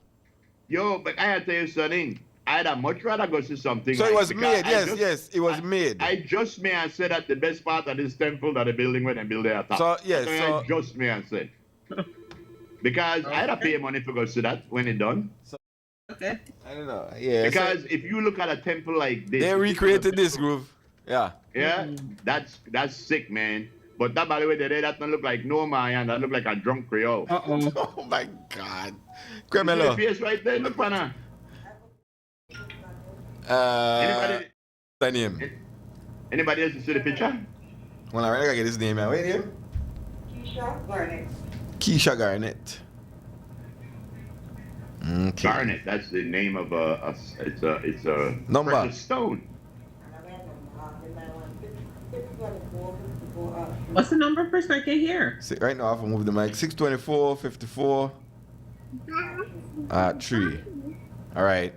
Yo, but I tell you something. I'd much rather go see something. So like, it was made, yes, it was made. I just may have said that the best part of this temple that they're building when they build their top. So, yes, I just may have said. Because I'd pay money to go see that when it's done. So, okay. I don't know. Yeah. Because if you look at a temple like this. They recreated this groove. Yeah. Yeah, that's sick, man. But that, by the way, that don't look like no man, that look like a drunk Creole. Oh my God. Cremelo. Face right there, look for her. Anybody else see the picture? Well, I gotta get his name out. Wait here. Keisha Garnett. Keisha Garnett. Okay. Garnet, that's the name of it's a number. Precious stone. What's the number first? I can't hear. Right now, I have to move the mic. 624 54 3. All right.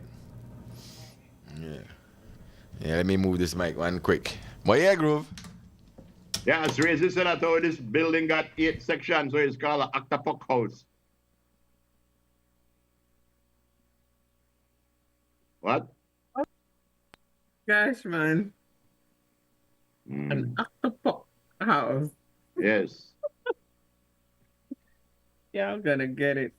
Yeah, let me move this mic one quick. But yeah, Groove. Yeah, it's racist said I thought this building got 8 sections, so it's called an octopus house. What? Gosh, man. An octopus house. Yes. Yeah, I'm gonna get it.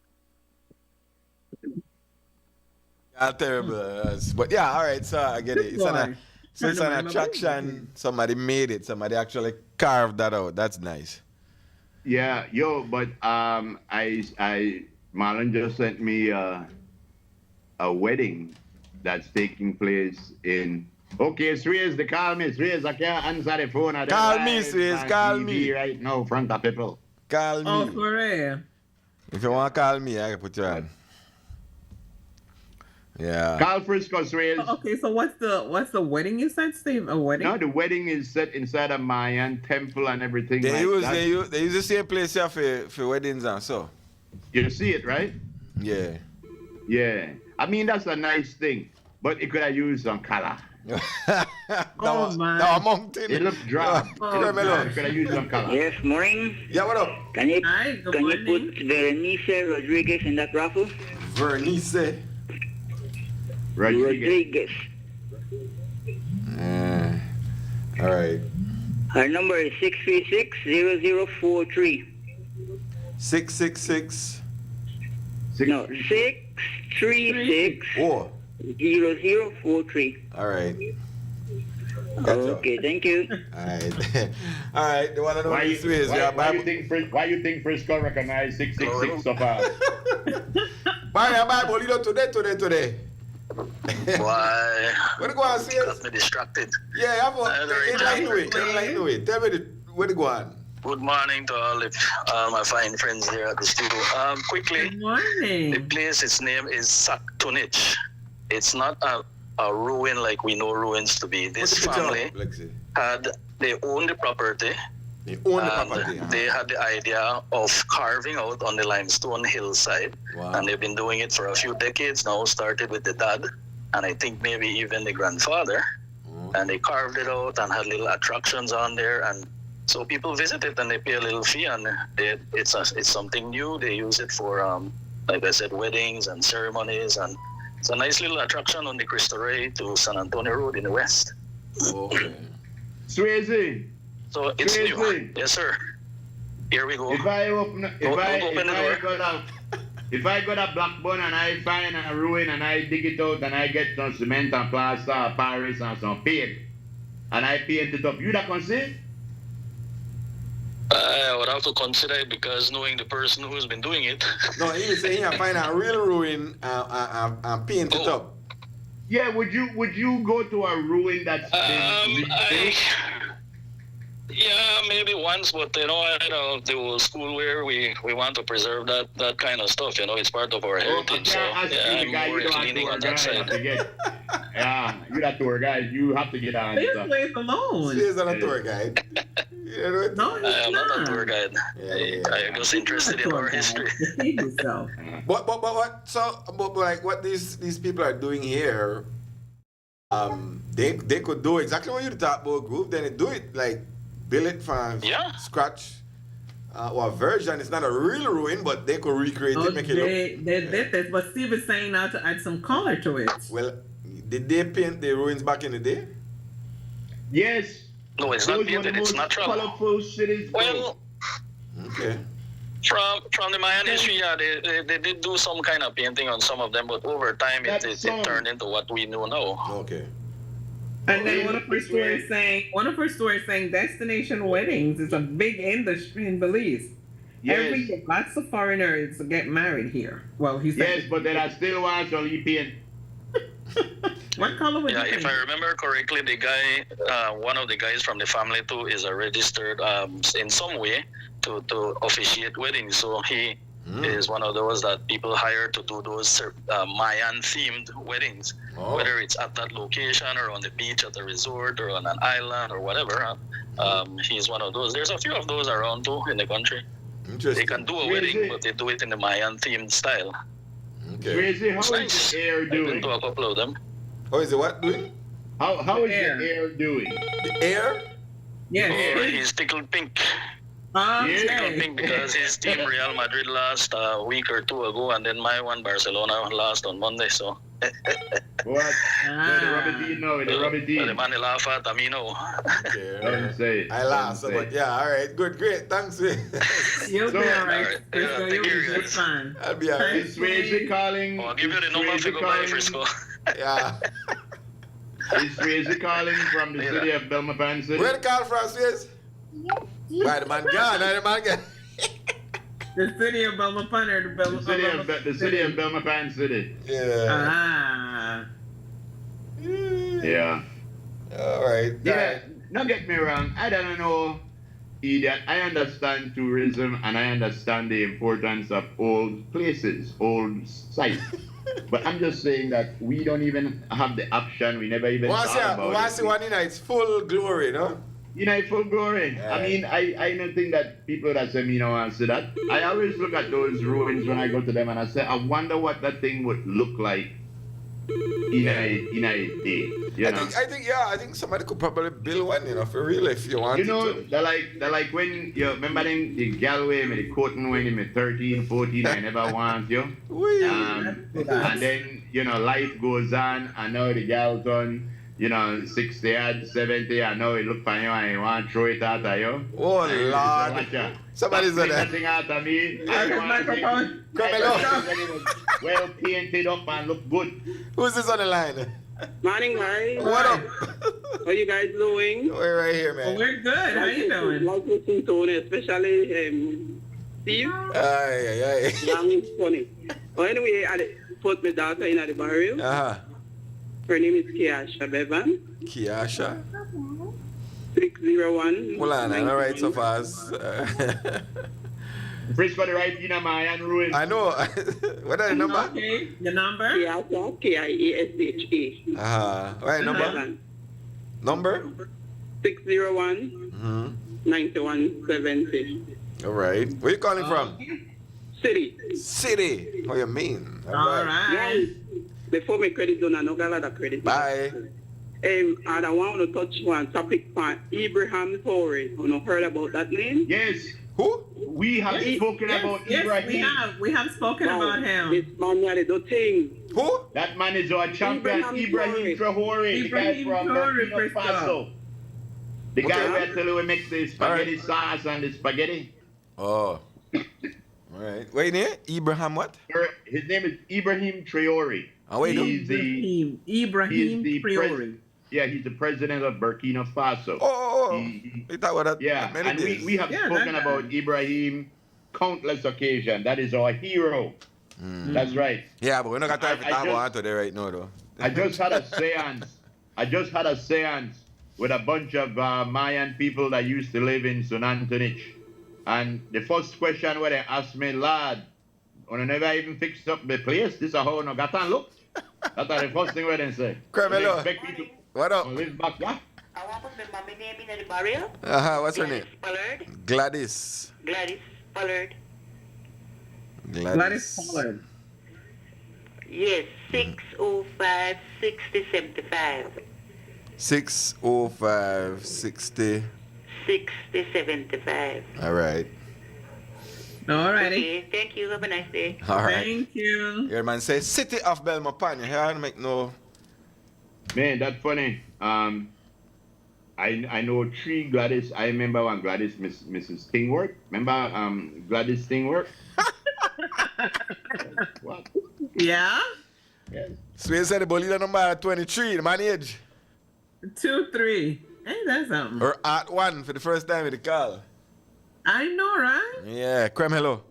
Yeah, terrible. But yeah, all right, so I get it. It's an attraction. Somebody made it. Somebody actually carved that out. That's nice. Yeah, yo, but Marlon just sent me a wedding that's taking place in. Okay, Swayze, call me. Swayze, I can't answer the phone. Call me, Swayze, call me. Right now, front of people. Call me. Oh, for real? If you want to call me, I can put you on. Yeah. Call Frisco, Swayze. Oh, okay, so what's the wedding you said, Steve? A wedding? No, the wedding is set inside a Mayan temple and everything. They like use the same place here for weddings and so. You see it, right? Yeah. Yeah. I mean, that's a nice thing. but it could have used some color. Oh, my. No, mountain. It looked dry. Oh, It God. could have used some color. Yes, morning. Yeah, what up? Can you Hi, good can you morning. put Berenice Rodriguez in that raffle? Vernice. Rodriguez. All right. Her number is 636-0043. 666. No, 636 Oh, 0043. all right. Gotcha. Okay, thank you. All right. All right. The one and Why only you, Swiss. Yeah, why you Bible. think Frisco recognized 666 so fast? Buy a Bible. You know today. Why? Where the go on, Swiss? Got me distracted. Yeah, I'm enlighten me. Tell me where the go on. Good morning to all my fine friends here at the studio. Quickly, Good the morning. place, its name is Saktunich. It's not a ruin like we know ruins to be. This family they own the property. They own the and property. They had the idea of carving out on the limestone hillside. Wow. And they've been doing it for a few decades now, started with the dad, and I think maybe even the grandfather. And they carved it out and had little attractions on there, and so people visit it and they pay a little fee, and it's something new. They use it for, like I said, weddings and ceremonies, and it's a nice little attraction on the Cristo Rey to San Antonio Road in the west. Okay. Swayze, So it's new. Yes, sir. Here we go. if I open, Don't open the door. if I got a black bone and I find a ruin and I dig it out and I get some cement and plaster, Paris and some paint, and I paint it up, you that can see? I would have to consider it because knowing the person who's been doing it. No, he was saying I find a real ruin and paint it up. Yeah, would you go to a ruin that's been rebuilt? Yeah, maybe once, but I know the old school where we want to preserve that kind of stuff. It's part of our heritage. So yeah, I'm more leaning on that side. Yeah, you're that tour guide. You have to get on. Leave this place alone. She's not a tour guide. No, I he's am not a tour not. guide. I'm just interested in our history. Defeat yourself. But what? So, but like what these people are doing here, they could do exactly what you talk about, group. Then they do it like build it from scratch. Or version. It's not a real ruin, but they could recreate it, make it look. They did this, but Steve is saying now to add some color to it. Well, did they paint the ruins back in the day? Yes. No, it's not painted. It's natural. Colorful cities. Well, okay. From the Mayan history, yeah, they did do some kind of painting on some of them, but over time it turned into what we know now. Okay. And then one of her stories saying destination weddings is a big industry in Belize. Yes. Every year, lots of foreigners get married here. Well, he said. Yes, but then I still want to paint. What color would you if paint? I remember correctly, the guy, one of the guys from the family too, is a registered in some way to officiate weddings. So he is one of those that people hire to do those Mayan themed weddings, whether it's at that location or on the beach at the resort or on an island or whatever. He's one of those. There's a few of those around too in the country. Interesting. They can do a wedding, but they do it in the Mayan themed style. Okay. Crazy, how It's is nice. the air I've been doing? to a couple of them. How is the what doing? How is air. the air doing? The air? Yes. Oh, he's tickled pink. Okay. Tickled pink because his team Real Madrid lost a week or two ago, and then my one Barcelona lost on Monday. So What? The rubber D now, the rubber D. the man laugh at me now. Okay. Don't say. I laughed, Don't but say. yeah, all right, good, great, thanks. You'll be all right. Alright, Frisco, yeah, you'll take care, be just guys. fine. I'll be all right. Is Swayze calling? Oh, I'll give you the is number if you Swayze go by calling- Frisco. Yeah. Is Swayze calling from the city of Belmopan City? Where the call from, Swiss? Right, the man gone, right, the man gone. The city of Belmopan or The city of Belmopan City. Yeah. Ah. Yeah. All right. Yeah. Don't get me wrong. I don't know, idiot. I understand tourism and I understand the importance of old places, old sites. But I'm just saying that we don't even have the option. We never even thought about Once it. one in it's full glory, no? Full glory. Yeah. I mean, I don't think that people that say me don't answer that. I always look at those ruins when I go to them and I say, I wonder what that thing would look like in a day. You know? I think somebody could probably build one, for real, if you want You know, to. they're like when you remember them, the Galway, the Cotton when him 13, 14, I never want you. And then, life goes on, and now the gal done, 60 odd, 70, and now he look for you and he want to throw it out of you. Oh, Lord. Somebody's on that. Nothing out of me. Microphone. Well painted up and look good. Who's this on the line? Morning, guys. What up? How you guys doing? We're right here, man. We're good. How you doing? Like to see Tony, especially Steve. Aye. Young is funny. Well, anyway, I put my daughter in at the barrio. Uh-huh. Her name is Kiasha Bevan. Kiasha? 601. Hold on, I'm right so fast. Frisco the right in a Mayan ruin. I know. What is the number? Okay, the number? Kiasha, Kiasha. Right, number? Number? 601 9170. All right. Where you calling from? City. What you mean? All right. Yes. Before my credit done, I know got a lot of credit. Bye. And I want to touch one topic on Ibrahim Torre. You know, heard about that name? Yes. Who? We have spoken about Ibrahim. We have spoken about him. This man had a thing. Who? That man is our champion, Ibrahim Traore, the guy from Burkina Faso. The guy where I tell you we make the spaghetti sauce and the spaghetti. Oh. All right. Wait there? Ibrahim what? His name is Ibrahim Traore. Oh, wait. Ibrahim Traore. Yeah, he's the president of Burkina Faso. And we have spoken about Ibrahim countless occasions. That is our hero. That's right. Yeah, but we're not going to talk about today right now, though. I just had a seance with a bunch of Mayan people that used to live in Sunantunich. And the first question where they asked me, lad, I never even fixed up the place. This is how I got and look. That's the first thing where they say. What up? Live back, yeah? I want to put my mommy name in the barrio. What's her name? Pollard. Gladys. Pollard. Gladys Pollard. Yes, 605 6075. 605 60. 6075. All right. Alrighty. Okay, thank you. Have a nice day. All right. Thank you. Your man say City of Belmopan. You hear? Make no. Man, that's funny. I know three Gladys. I remember one Gladys, Mrs. Stingworth. Remember Gladys Stingworth? What? Yeah? Yes. So you said the Bolida number 23, the man age? 23. Ain't that something? Or at 1 for the first time with the call. I know, right? Yeah, Creme, hello.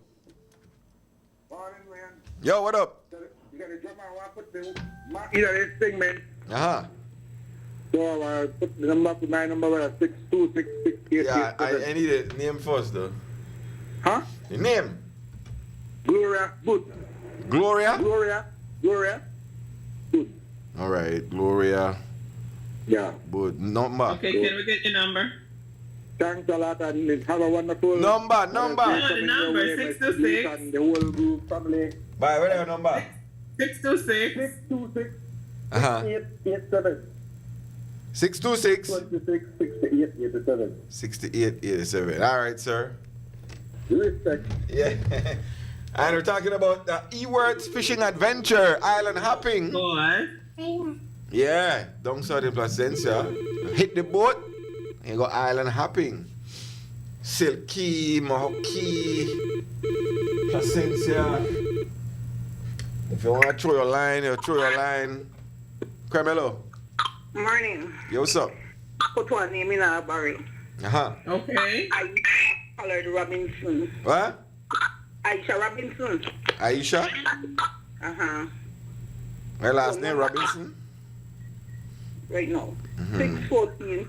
Morning, man. Yo, what up? You got to jump on one, put the market of this thing, man. Uh-huh. So put the number to my number 62668. Yeah, I need a name first, though. Huh? Your name? Gloria Good. Gloria? Gloria Good. All right, Gloria. Yeah. Good. Number. Okay, can we get your number? Thanks a lot and have a wonderful... Number. No, the number, 626. And the whole group family. Bye, what's your number? 626. 626. Uh-huh. 6887. 626. 26 6887. 6887. All right, sir. Respect. Yeah. And we're talking about the E-Words Fishing Adventure, Island Hopping. Boy. Yeah, down south in Placencia. Hit the boat and you go island hopping. Silky, Mohoki, Placencia. If you want to throw your line, you throw your line. Carmelo. Morning. Yo, what's up? Put one name in our barrio. Uh-huh. Okay. Pollard Robinson. What? Aisha Robinson. Aisha? Uh-huh. My last name, Robinson? Right now. 614.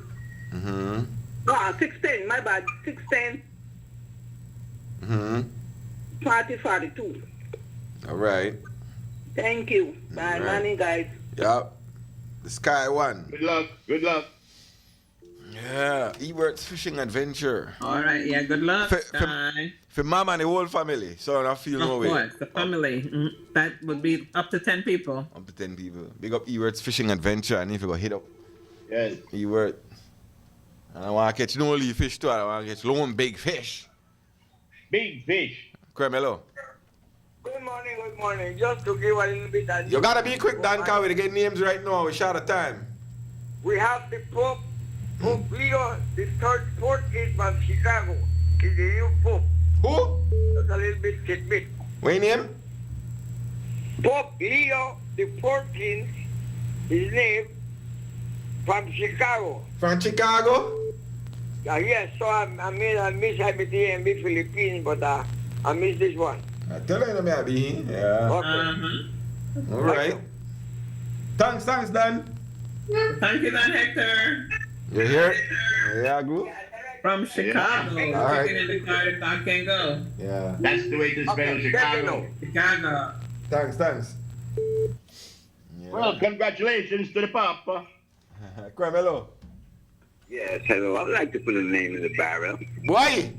Mm-hmm. No, 610. My bad. 610. Mm-hmm. 4042. All right. Thank you. Bye, All right. morning, guys. Yep. The Sky One. Good luck. Good luck. Yeah, Ebert's Fishing Adventure. All right, yeah, good luck. For mom and the whole family, so I don't feel no way. Of course, the family. That would be up to 10 people. Up to 10 people. Big up Ebert's Fishing Adventure, and if you go hit up. Yes. Ebert. And I want to catch no only fish too, I want to catch long big fish. Big fish. Cremelo. Good morning. Just to give a little bit of You gotta be quick, Dan, because we get names right now. We're short of time. We have the Pope Leo, the third port is from Chicago. He's the new Pope. Who? That's a little bit tidbit. What name? Pope Leo the 14th, his name, from Chicago. From Chicago? Yes, so I miss Haiti and be Philippines, but I miss this one. I tell you, maybe. Yeah. Okay. All right. Thanks, Dan. Thank you, Dan Hector. You hear it? Yeah, go. From Chicago. All right. Taking in the car, the dog can go. Yeah. That's the way to spell Chicago. Chicago. Thanks. Yeah. Well, congratulations to the Papa. Cremelo. Yes, hello. I would like to put a name in the barrel. Why?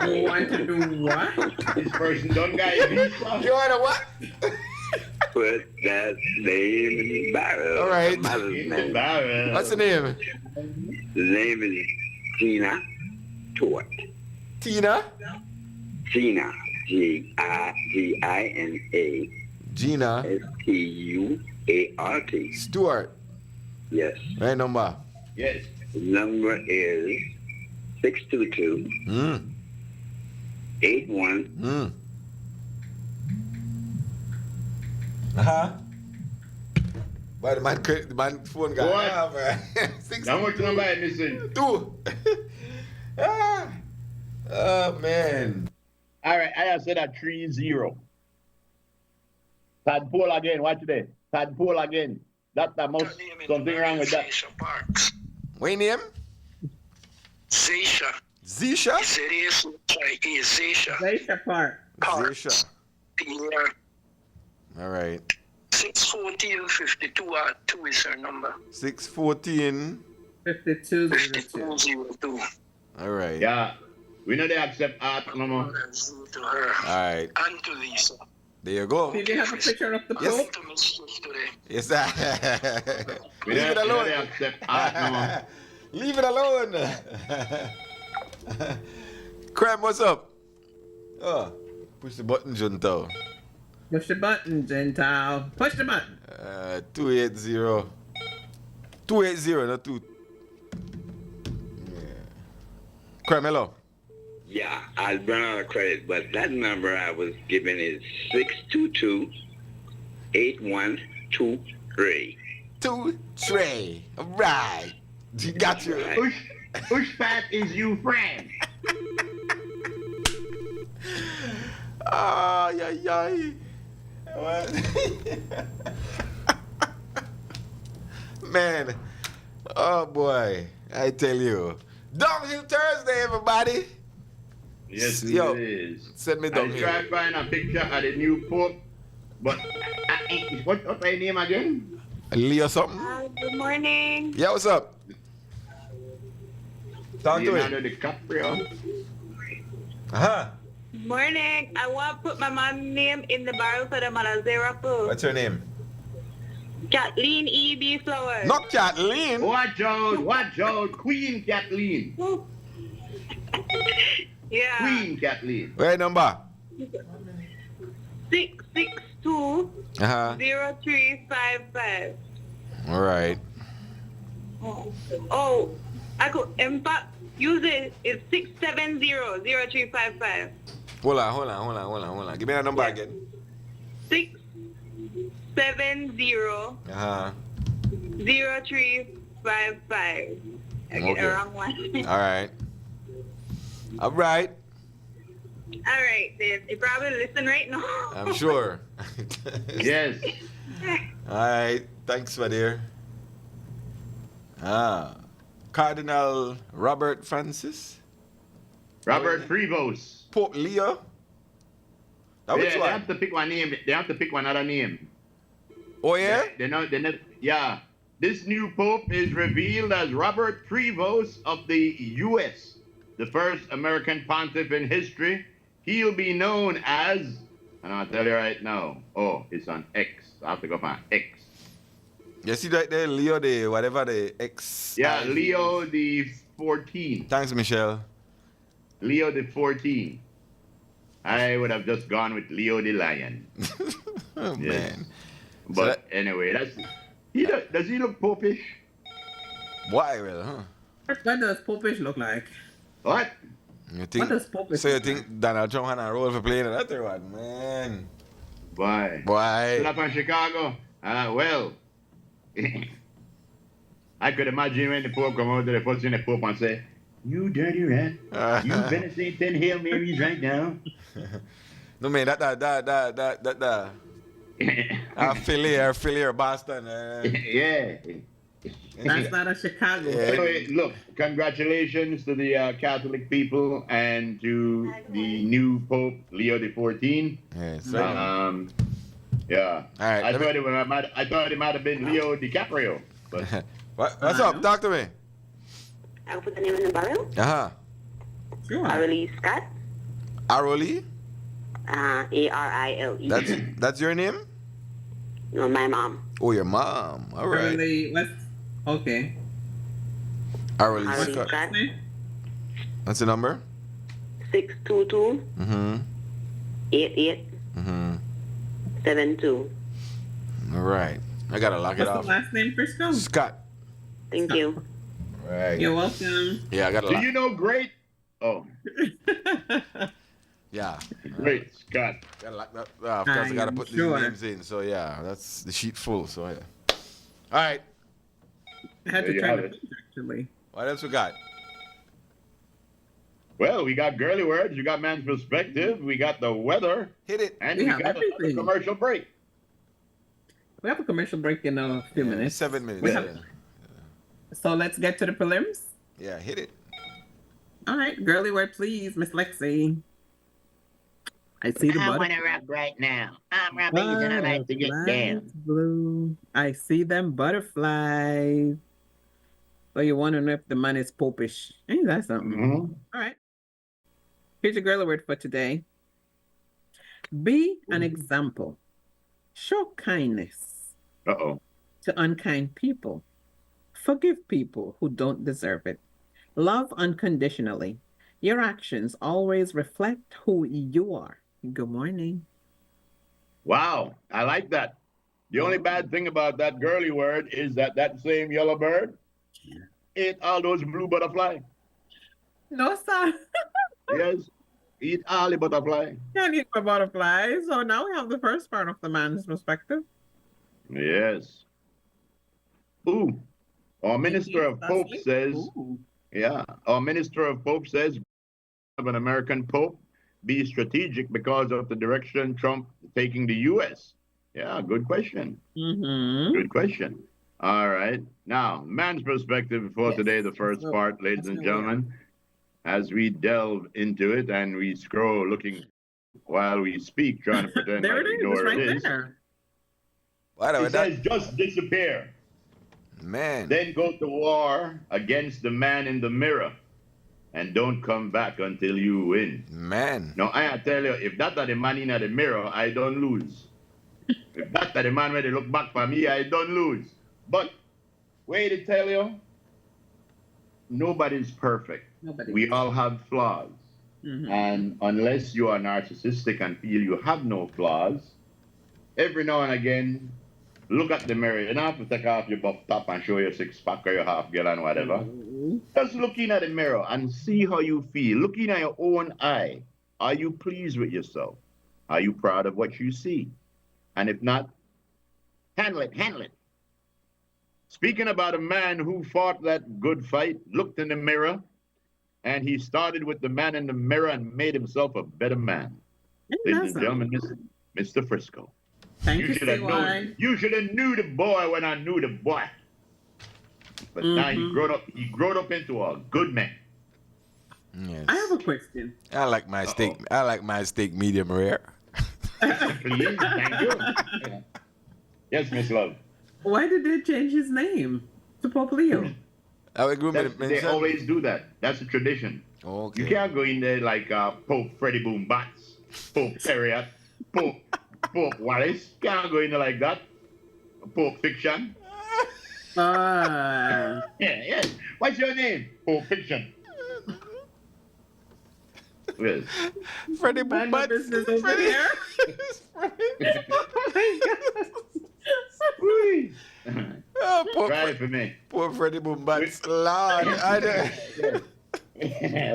You want to do what? This person done got a visa. You want to what? Put that name in the barrel. All right. In the barrel. What's the name? The name is Tina Tort. Tina? Gina. Gina. Gina. Stuart. Stuart. Yes. Right number? Yes. The number is 622 81 But the man phone got What? man. How much number I missing? 2. Oh, man. All right, I have said that 3-0. Tadpole again. Watch this. Tadpole again. That must something wrong with that. What your name? Zesha. Zesha? Zesha. Zesha Park. Zesha. Yeah. All right. 614-52-2 is her number. 614. 5202. All right. Yeah. We know they accept art no more. To her. All right. And to Lisa. There you go. Did you have a picture of the Yes. Pope? Yes, sir. Leave it We know alone. they accept art no more. Leave it alone. Cram, what's up? Oh, push the button, Junto. Push the button, Gentile. Push the button. 280. 280, not 2. Yeah. Cram, hello. Yeah, I'll run out of credit, but that number I was given is 622 8123. 23. All right. You got you. Push back is you friend. Ay. What? Man. Oh, boy. I tell you. Downhill Thursday, everybody. Yes, Yo, it is. Send me I down here. tried to find a picture of the new Pope, but what's your name again? Leo something? Good morning. Yeah, what's up? Talk to Leonardo it. DiCaprio. Morning. I want to put my mom's name in the barrel for the Malazera food. What's her name? Kathleen E.B. Flowers. Not Kathleen. Watch out. Queen Kathleen. Yeah. Queen Kathleen. Where number? 662 0355. All right. Oh, I could, in fact, use it. It's 670 0355. Hold on. Give me that number again. 670 0355. I get the wrong one. All right. All right, then. You probably listen right now. I'm sure. Yes. All right. Thanks, my dear. Cardinal Robert Francis. Robert Prevost. Pope Leo. That which They one? have to pick one name. They have to pick one other name. Oh, yeah? Yeah. This new pope is revealed as Robert Prevost of the U.S., the first American pontiff in history. He'll be known as, and I'll tell you right now, it's on X. I have to go find X. You see right there, Leo the whatever the X. Yeah, Leo the 14. Thanks, Michelle. Leo the 14. I would have just gone with Leo the Lion. Oh, yes. Man. But anyway, does he look popish? Why, well, huh? What does popish look like? What? You think, What does popish so you look think Donald Trump had a role for playing that or what, man? Why? Why? Still up in Chicago? Well, I could imagine when the Pope come out to the first thing the Pope and say, "You dirty rat, you better say 10 Hail Marys right now." No, man, that. Philly or Boston. Yeah. That's not a Chicago. Yeah. Anyway, look, congratulations to the Catholic people and to the new Pope, Leo the 14. Yes. Yeah. All right. I thought it might have been Leo DiCaprio. But What's up? Talk to me. I'll put the name in the barrel. Uh-huh. Sure. Arile Scott. Aroli? Arile. That's your name? No, my mom. Oh, your mom. All right. Okay. Aroli Scott. What's the number? 622 Mm-hmm. 88 Mm-hmm. 72. All right. I gotta lock it What's off. the last name, Frisco? Scott. Thank you. Right. You're welcome. Yeah, I gotta do lock. you know Great? Oh. Yeah. Great Scott. Gotta lock that. Of course, I gotta put these names in. So yeah, that's the sheet full. So yeah. All right. I had There to you try have to it. think, actually. What else we got? Well, we got girly words, we got man's perspective, we got the weather, Hit it. and We we have got a everything. commercial break. We have a commercial break in a few minutes. 7 minutes. We have- So let's get to the prelims. Yeah, hit it. All right, girly word, please, Miss Lexi. I see the I butterflies. want to rock right now. I'm Robbie's and I like to get down. Blue. I see them butterflies. So you want to know if the man is popish. Ain't that something? Mm-hmm. All right. Here's your girly word for today. Be an example. Show kindness Uh-oh. to unkind people. Forgive people who don't deserve it. Love unconditionally. Your actions always reflect who you are. Good morning. Wow, I like that. The only bad thing about that girly word is that same yellow bird ate all those blue butterfly. No, sir. Yes, eat all the butterfly. Can't eat for butterflies. So now we have the first part of the man's perspective. Yes. Ooh, our minister of Pope says, our minister of Pope says, of an American Pope, be strategic because of the direction Trump taking the U.S. Yeah, good question. Mm-hmm. Good question. All right. Now, man's perspective for today, the first part, ladies and gentlemen, as we delve into it and we scroll looking while we speak, trying to pretend There like it we is. know It's where right it is. there. It says just disappear. Man. Then go to war against the man in the mirror and don't come back until you win. Man. Now, I tell you, if that are the man in the mirror, I don't lose. If that are the man where they look back for me, I don't lose. But, wait to tell you, nobody's perfect. We all have flaws. Mm-hmm. And unless you are narcissistic and feel you have no flaws, every now and again, look at the mirror. You don't have to take off your buff top and show your six-pack or your half-gallon, whatever. Mm-hmm. Just looking at the mirror and see how you feel. Looking at your own eye. Are you pleased with yourself? Are you proud of what you see? And if not, handle it, handle it. Speaking about a man who fought that good fight, looked in the mirror, and he started with the man in the mirror and made himself a better man. Ladies and gentlemen, Mr. Frisco. Thank you, should have known. You should have knew the boy when I knew the boy. But now he grown up into a good man. Yes. I have a question. I like my steak. I like my steak medium rare. Please, thank you. Yes, Miss Love. Why did they change his name to Pope Leo? They always do that. That's a tradition. Okay. You can't go in there like Pope Freddie Boom Bats, Pope Terrier, Pope Wallace. Can't go in there like that. Pope Fiction. Yeah. What's your name? Pope Fiction. Yes. Freddie Boom Bats. Business over there. Oh, poor Right for me. Poor Freddie Boom Bats. Lord.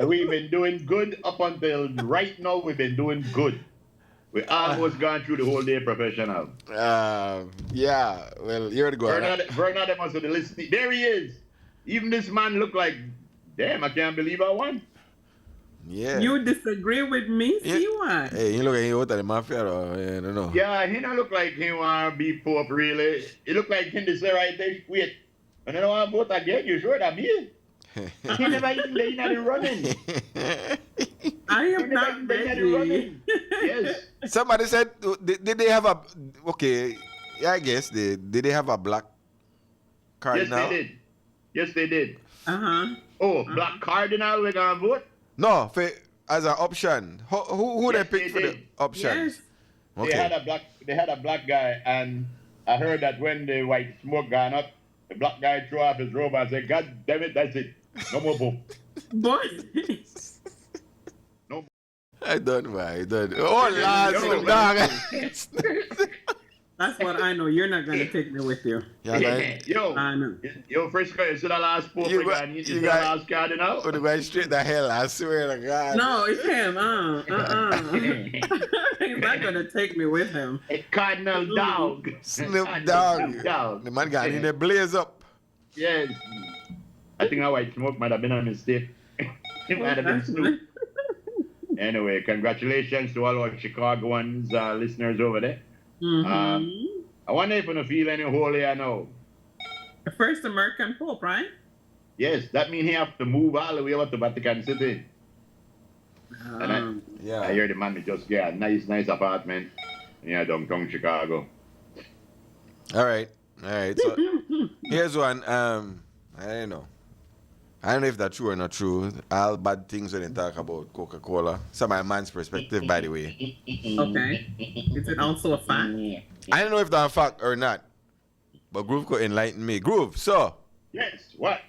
We've been doing good up until right now. We've been doing good. We almost gone through the whole day professional. Yeah, well, you're the guy. Bernard must have listening. There he is. Even this man look like, damn, I can't believe I won. Yeah. You disagree with me, CY? Hey, you look at him out of the mafia, I don't know. Yeah, he don't look like he want to be Pope, really. He look like him to say right there, wait, and I don't want to vote again, you sure that me? He never even been in the running. I am not ready. Yes. Somebody said, did they have a, okay, yeah, I guess, did they have a black cardinal? Yes, they did. Yes, they did. Uh-huh. Oh, black cardinal, we're going to vote? No, as an option. Who they picked for the option? Yes. Okay. They had a black guy, and I heard that when the white smoke gone up, the black guy threw off his robe and said, God damn it, that's it. No more Pope. Boys. No. I don't know. Oh, dog. That's what I know. You're not going to take me with you. Yeah, I know. Yo, Frisco, is it the last Pope again? Is it the last cardinal? We're going straight to hell, I swear to God. No, it's him. He's not going to take me with him. A cardinal dog. Snoop Dogg. The man got in the blaze up. Yes. I think our white smoke might have been a mistake. It might have been Snoop. Anyway, congratulations to all our Chicagoans listeners over there. Mm-hmm. I wonder if I feel any holier now. The first American Pope, right? Yes, that means he have to move all the way over to Vatican City. And I hear the man just get a nice apartment near downtown Chicago. All right. So here's one. I don't know. I don't know if that's true or not true. All bad things when they talk about Coca-Cola. It's my man's perspective, by the way. Okay. Is it also a fact? I don't know if that's a fact or not. But Groove could enlighten me. Groove, so. Yes, what?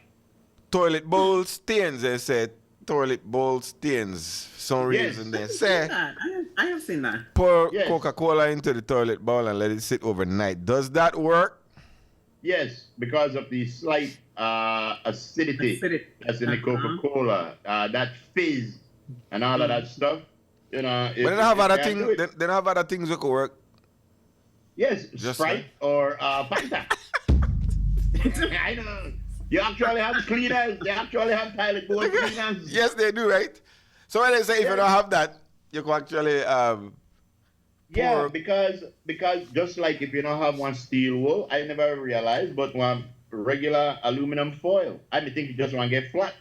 Toilet bowl stains, they said. Toilet bowl stains. Some reason they say. I have seen that. Pour Coca-Cola into the toilet bowl and let it sit overnight. Does that work? Yes, because of the slight acidity that's in the Coca-Cola, that fizz and all of that stuff. You know, but they don't have other things. They don't have other things that could work. Yes, just Sprite or Fanta. I know. You actually have cleaners. They actually have toilet bowl cleaners. Yes, they do, right? So when they say if you don't have that, you can actually yeah, because just like if you don't have one steel wool, I never realized, but one regular aluminum foil. I think you just want to get flat.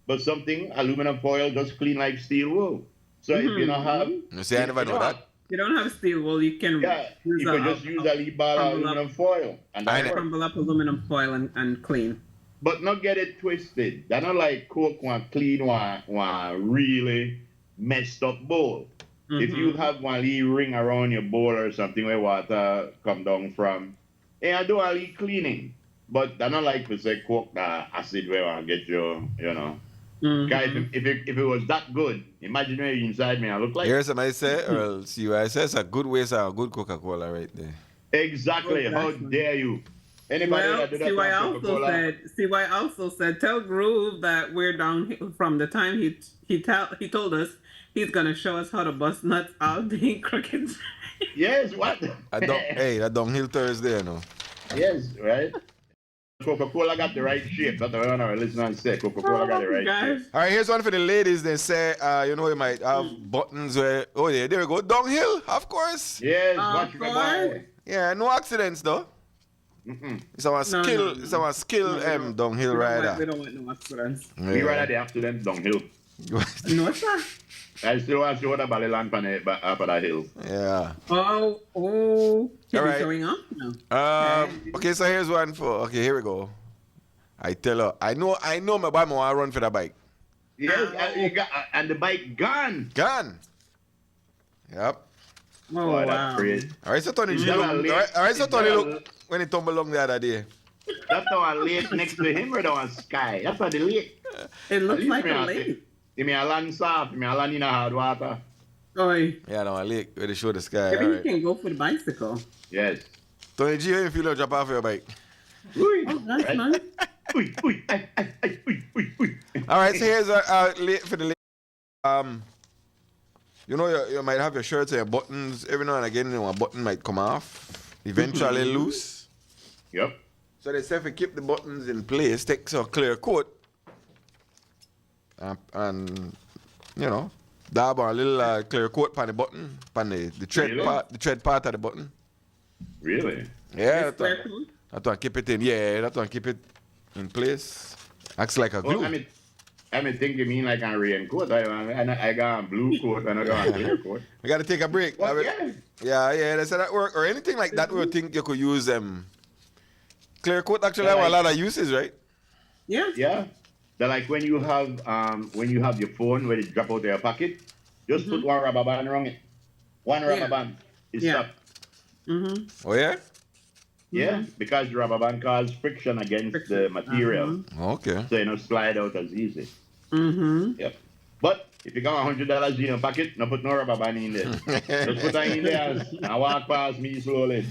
But something aluminum foil just clean like steel wool. So if you don't have, you see, I never know that. You don't have steel wool, you can use just use a lead ball aluminum foil. And I crumble up aluminum foil and clean. But not get it twisted. They're not like Coke one clean one really messed up bowl. If you have one little ring around your bowl or something where water come down from, I do a little cleaning. But they're not like to say Coke acid where I get you know. Guys, if it was that good, imagine where you inside me I look like. Here's somebody say, or I'll see what I say. It's a good waste of a good Coca-Cola right there. Exactly. How dare you? Anybody that do that CY also said, tell Groove that we're downhill from the time he told us he's gonna show us how to bust nuts out the crooked. Yes, what? That downhill Thursday, you know. Yes, right? Coca-Cola got the right shape. That's what our listeners say. Coca-Cola got the right shape. All right, here's one for the ladies. They say, you might have buttons where, there we go. Downhill, of course. Yes, watch my boy. Yeah, no accidents, though. It's our skill, it's our skill downhill rider. We don't want no accidents. We rather the accident downhill. No, sir. I still want to show the Baliland up on the hill. Yeah. Oh, All he'll be right. showing off now. Okay, so here's one for. Okay, here we go. I tell her, I know my boy want to run for the bike. Yes, and the bike gone. Gone. Yep. Oh, that's great. All right, so Tony G. All right, so Tony look when he tumbled along the other day. That's the one lake next to him or the one sky. That's what the lake. It looks like a lake. Give me a land soft, give me a land in a hard water. Oi. Yeah, no, a lake where they show the sky. Maybe All you right. can go for the bicycle. Yes. Tony G, how you feel like drop off your bike? Oh, nice, man. All right, so here's late for the late. You know, you might have your shirts and your buttons. Every now and again, a button might come off, eventually loose. Yep. So they say if you keep the buttons in place, take some clear coat, and you know, dab on a little clear coat on the button, on the tread Really? part, the tread part of the button. Really? Yeah, that one keep it in. Yeah, that one keep it in place. Acts like a glue. I think you mean like a raincoat. I got a blue coat and I got a clear coat. We gotta take a break. Well, yeah. That's how that work. Or anything like that, we think you could use clear coat actually have a lot of uses, right? Yeah. Yeah. They're like when you have your phone where it drop out of your pocket, just put one rubber band around it. One rubber band is stuck. Oh yeah? Yeah, because the rubber band causes friction against the material. Okay. So you don't slide out as easy. Mm-hmm. Yep. But if you got $100 in your pocket, no put no rubber band in there. Just put that in there and walk past me slowly.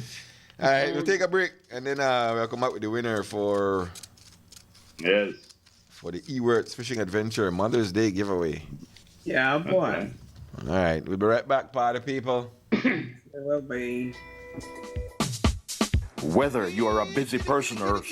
All right, we'll take a break and then we'll come out with the winner for the E-Words Fishing Adventure Mother's Day giveaway. Yeah, boy. All right, we'll be right back, party people. It will be. Whether you are a busy person or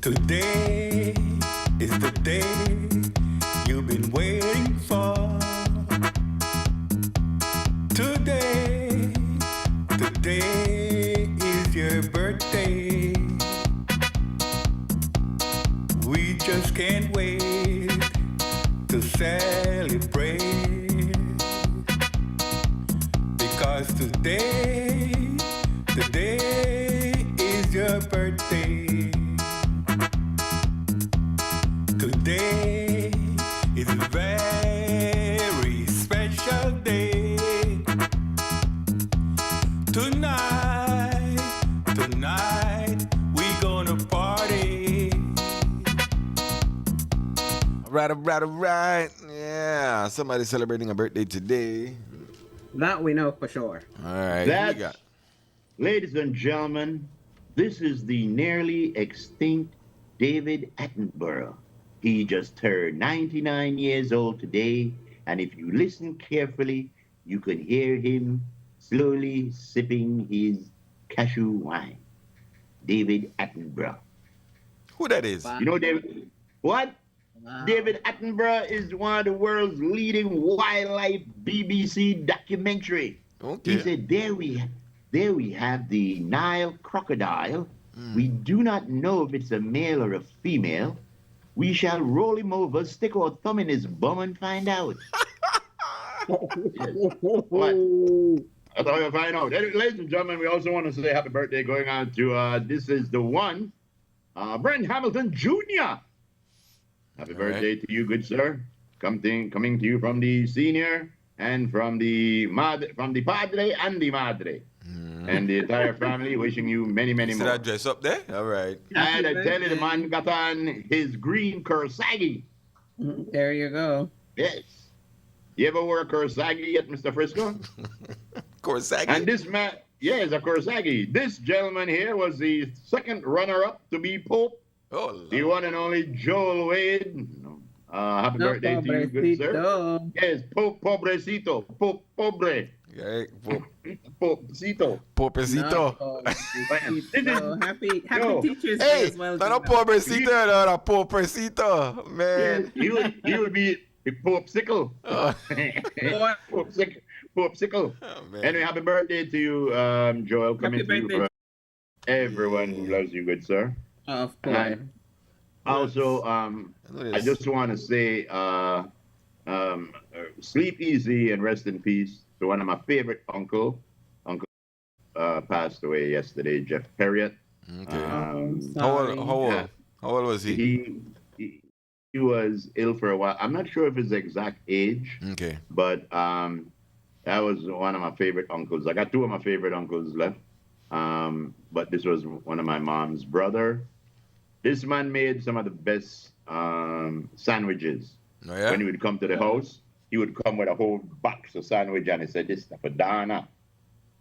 Today is the day you've been waiting for. Today is your birthday. We just can't wait to celebrate. Because today is your birthday. Today is a very special day. Tonight, we gonna party. All right. Yeah, somebody celebrating a birthday today. That we know for sure. All right, who we That's, got? ladies and gentlemen, this is the nearly extinct David Attenborough. He just turned 99 years old today, and if you listen carefully, you can hear him slowly sipping his cashew wine. David Attenborough. Who that is? You know David? What? Wow. David Attenborough is one of the world's leading wildlife BBC documentary. Okay. He said, there we have the Nile crocodile, We do not know if it's a male or a female. We shall roll him over, stick our thumb in his bum, and find out. What? That's how you find out. Ladies and gentlemen, we also want to say happy birthday going on to, this is the one, Brent Hamilton Jr. Happy birthday to you, good sir. Coming to you from the senior and from the padre and the madre. And the entire family wishing you many, many more. See that dress up there? All right. And I tell you, the man got on his green Kursagi. There you go. Yes. You ever wore a Kursagi yet, Mr. Frisco? Kursagi? And this man, yeah, it's a Kursagi. This gentleman here was the second runner-up to be Pope. Oh, Lord. The one and only Joel Wade. Happy birthday to you, good sir. Yes, Pope Pobrecito. Pope Pobre. Yeah, Popecito. Popecito. Happy Teachers Day Hey, as well. not a Pobrecito, no, a Popecito. Man. Yeah, he would be Popesicle. Popesicle. Oh, anyway, happy birthday to you, Joel. Coming to you from everyone who loves you, good sir. Of course. Also, I just want to say, sleep easy and rest in peace to one of my favorite uncle. Uncle passed away yesterday, Jeff Perriott. Okay. How old was he? He was ill for a while. I'm not sure of his exact age. Okay. But that was one of my favorite uncles. I got two of my favorite uncles left. But this was one of my mom's brother. This man made some of the best sandwiches. Oh, yeah? When he would come to the house, he would come with a whole box of sandwich and he said, this stuff for Donna.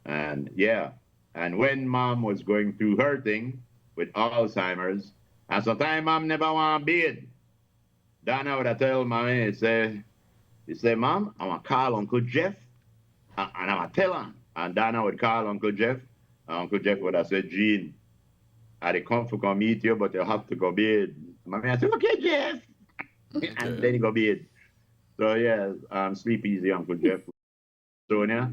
And yeah. And when mom was going through her thing with Alzheimer's, and sometimes mom never want to bed. Donna would tell mommy, he say, Mom, I want to call Uncle Jeff. And I want to tell him. And Donna would call Uncle Jeff. And Uncle Jeff would have said, Gene, I come to come meet you, but you have to go bed. Mommy I said, okay, Jeff. Okay. And then he go bed. So yeah, sleep easy, Uncle Jeff. Sonia,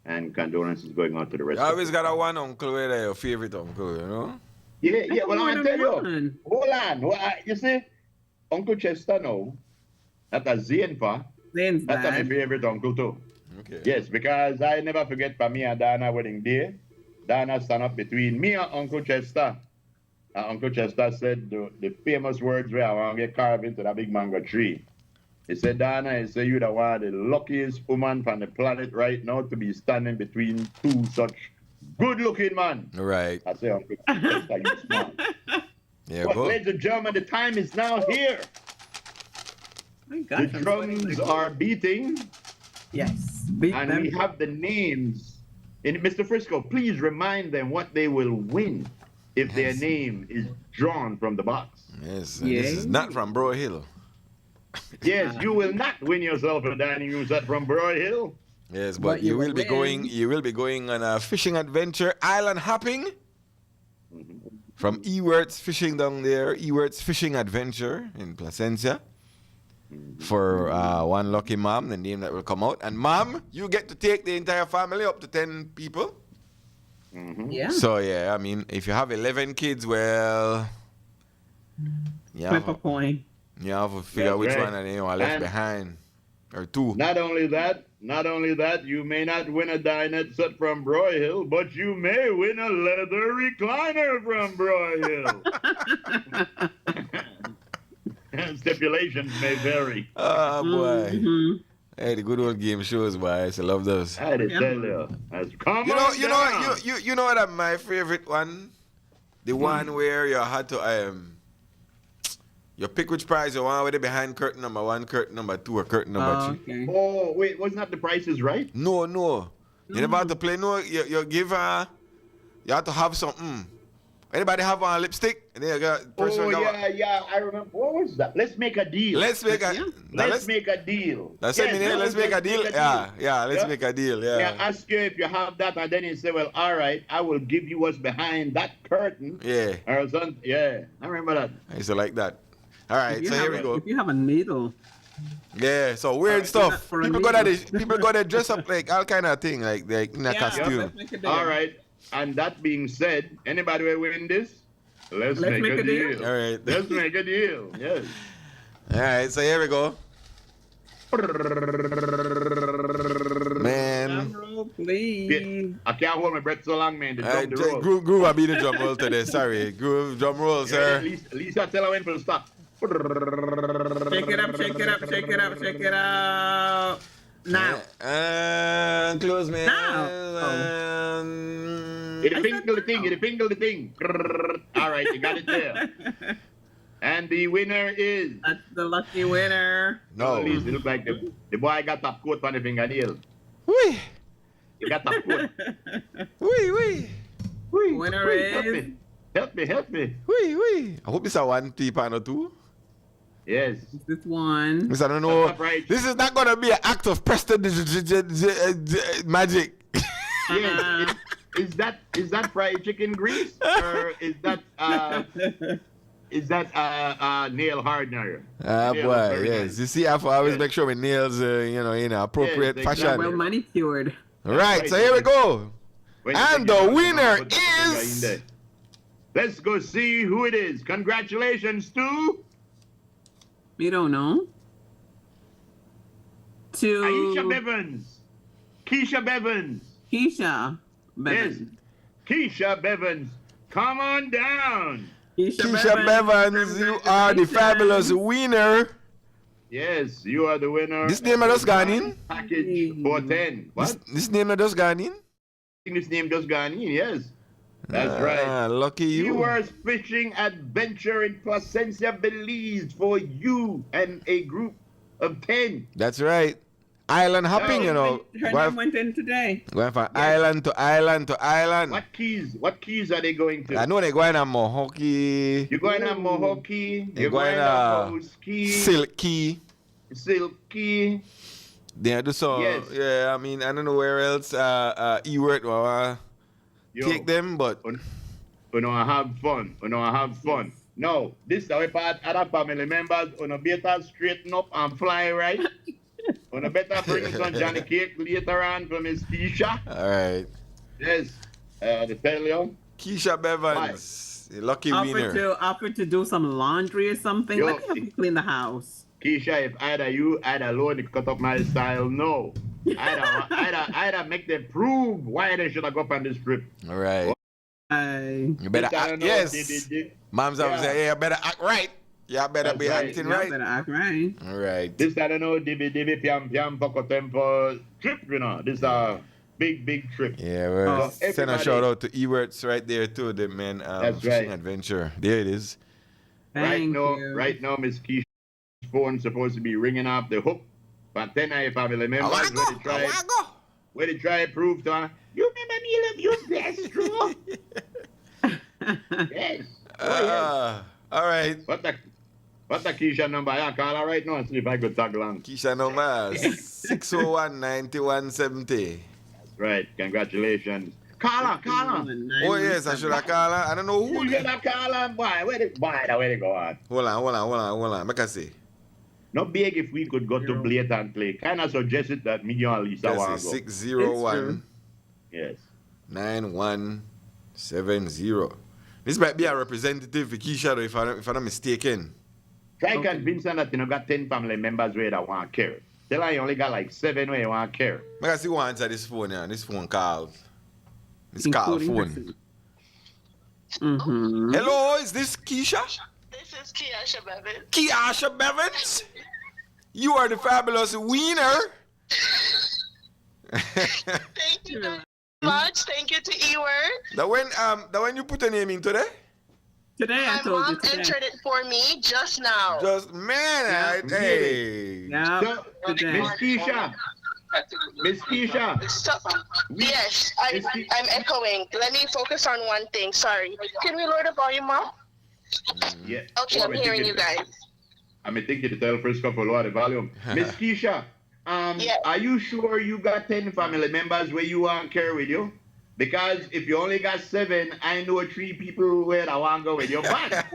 and condolences going out to the rest You of always got a one uncle where they're your favorite uncle, you know? Yeah, well, I tell you. Hold on. Well, you see, Uncle Chester now, that's a Zainpa. That's my favorite uncle too. Okay. Yes, because I never forget for me and Dana wedding day. Dana stand up between me and Uncle Chester. And Uncle Chester said the famous words where I want to get carved into that big mango tree. He said, Dana, he said, you're the one of the luckiest woman from the planet right now to be standing between two such good-looking men. Right. I say, Uncle Chester, you smart. Yeah, but ladies and gentlemen, the time is now here. The drums are beating. Yes. And we have the names. And Mr. Frisco, please remind them what they will win if their name is drawn from the box. Yes, this is not from Bro Hill. Yes, you will not win yourself a dining room set from Broad Hill. Yes, but you will be going on a fishing adventure, island hopping. From Ewerts Fishing down there, Ewerts Fishing Adventure in Placencia. For one lucky mom, the name that will come out. And mom, you get to take the entire family up to 10 people. Yeah. So yeah, I mean, if you have 11 kids, well, flip a coin. You have to figure which one are left behind. Or two. Not only that, you may not win a dinette set from Broy Hill, but you may win a leather recliner from Broy Hill. Stipulations may vary. Oh boy. Hey, the good old game shows, boys. I love those. I had to tell you. You know that my favorite one? The one where you had to you pick which prize you want, whether behind curtain number 1, curtain number 2, or curtain number 3. Okay. Oh, wait, wasn't that the Price is Right? No. You never have to play. No, you give you have to have something. Anybody have a lipstick? And then you got I remember. What was that? Let's make a deal. Let's make a deal. Let's make a deal. Yeah, let's make a deal. Yeah. Yeah, ask you if you have that, and then you say, well, all right, I will give you what's behind that curtain. Yeah. Or something. Yeah, I remember that. I used to like that. All right, so here we go. If you have a needle. Yeah, so weird stuff. People got to dress up like all kind of thing, like in a costume. All right, and that being said, anybody will win this? Let's make a deal. All right. Let's make a deal. Yes. All right, so here we go. Man. Please. I can't hold my breath so long, man. The All right, drum, the roll. Groove will be the drum roll today. Sorry. Groove, drum roll, sir. Lisa, tell her when to stop. Shake it up, shake it up, shake it up, shake it up. Now. Close, man. Now. It pingle the thing, it pingle the thing. All right, you got it there. And the winner is... That's the lucky winner. No. At least it look like the boy got top coat on the fingernail. Whee. He got top coat. Whee. Winner is... Help me. Whee. I hope it's a 1 T-pan or 2. Yes. This one. Miss, I don't know. This is not going to be an act of magic. Yes. Is that fried chicken grease or is that nail hardener? Boy, yes. You see, I always make sure my nails, in appropriate fashion. Well manicured. Right. So here we go. And the winner is. Let's go see who it is. Congratulations to. You don't know. To Aisha Bevans. Keisha Bevans. Keisha Bevans. Yes. Keisha Bevans. Come on down. Keisha Bevans, you are the fabulous winner. Yes, you are the winner. This name just gone in? Package 410. What? This name just gone in? This name just gone in, yes. That's right. Lucky you. Viewers Fishing Adventure in Placencia, Belize for you and a group of 10. That's right. Island hopping, Her name went in today. Going from island to island to island. What keys are they going to? I know they're going to Mohoki. You're going to Mohoki. They're You're going to Silky. Silky. They do so. Yes. Yeah, I mean, I don't know where else E-word take them, but I have fun. No, this is our part. Other family members, better straighten up and fly right. Better bring some Johnny Cake later on for Miss Keisha. All right. Yes. The tell you. Keisha Bevans, the lucky winner. Offer to do some laundry or something. Yo, Let me help you clean the house. Keisha, if either you, either alone, to cut up my style, no. I'd make them prove why they should have gone on this trip. All right. You better act, yes. Mom's always say, you better act right. You better be acting right. You better act right. All right. This, I don't know, Dibi, Piam, Poco Tempo trip, This is a big trip. Yeah, well, send a shout out to E-Words right there too, the man. That's Fishing right. Adventure. There it is. Right now, Miss Keisha's phone's supposed to be ringing off the hook. But then I family members where they try to prove to her, you remember me love you best, true? Yes. All right. What's the Keisha number? I call her right now and see if I could tag along. Keisha number 601-9170. That's right. Congratulations. Call her. Oh yes, I should have called her. I don't know who. You should have called her. Where they go on? Hold on. Make I see. Not big if we could go to Blatant Play. Kind of suggested that me and Lisa want to go. 601 yes 9170. This might be a representative for Keisha, if I'm not mistaken. Try convince her that you got 10 family members where that want to care. Tell her you only got like 7 where you want to care. I see who answer this phone here. This phone called. This call phone. Mm-hmm. Hello, is this Keisha? This is Keisha Bevans. Keisha Bevans? You are the fabulous winner. Thank you very much. Thank you to E-Word. The when you put a name in today? Today I told you today. My mom entered it for me just now. Hey. Yeah. Miss Keisha. Yes, I'm echoing. Let me focus on one thing. Sorry. Can we lower the volume up? Yeah. Okay, I'm hearing you guys. I'm thinking to tell Frisco for lower the volume. Miss Keisha, are you sure you got 10 family members where you want to carry with you? Because if you only got 7, I know 3 people where I want to go with you. But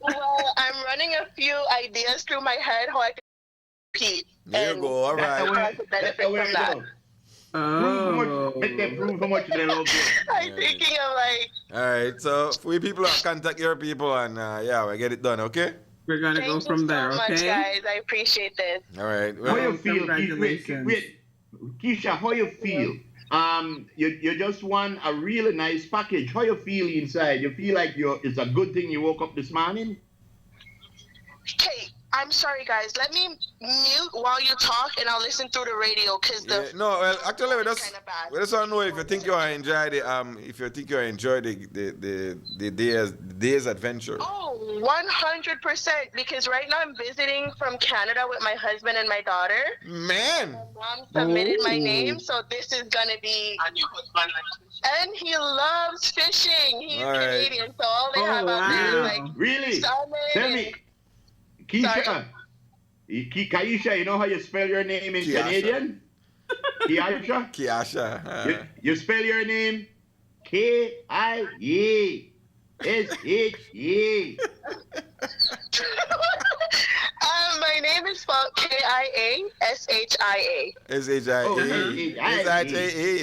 well, I'm running a few ideas through my head how I can compete. There you go. All right. Benefit from that. Prove how much, make them prove how much they love you. I'm thinking of like. All right, so we people contact your people and yeah, we get it done, okay? We're gonna go Thank from you there, so much, okay? guys. I appreciate this. All right. How you feel? Congratulations. Wait, Keisha, how you feel? You just won a really nice package. How you feel inside? You feel like it's a good thing you woke up this morning? Hey, I'm sorry, guys. Let me mute while you talk, and I'll listen through the radio because the. No, well, actually, we just want to know if you think you enjoy the day's adventure. Oh, 100%. Because right now I'm visiting from Canada with my husband and my daughter. Man. My mom submitted my name, so this is gonna be. And he loves fishing. He's Canadian, so all they have out there is like really? salmon. Tell me, Keisha. Kaisha, you know how you spell your name in Canadian? Kiasha? Kiasha. You spell your name Kiasha. My name is spelled Kiashia. Shia.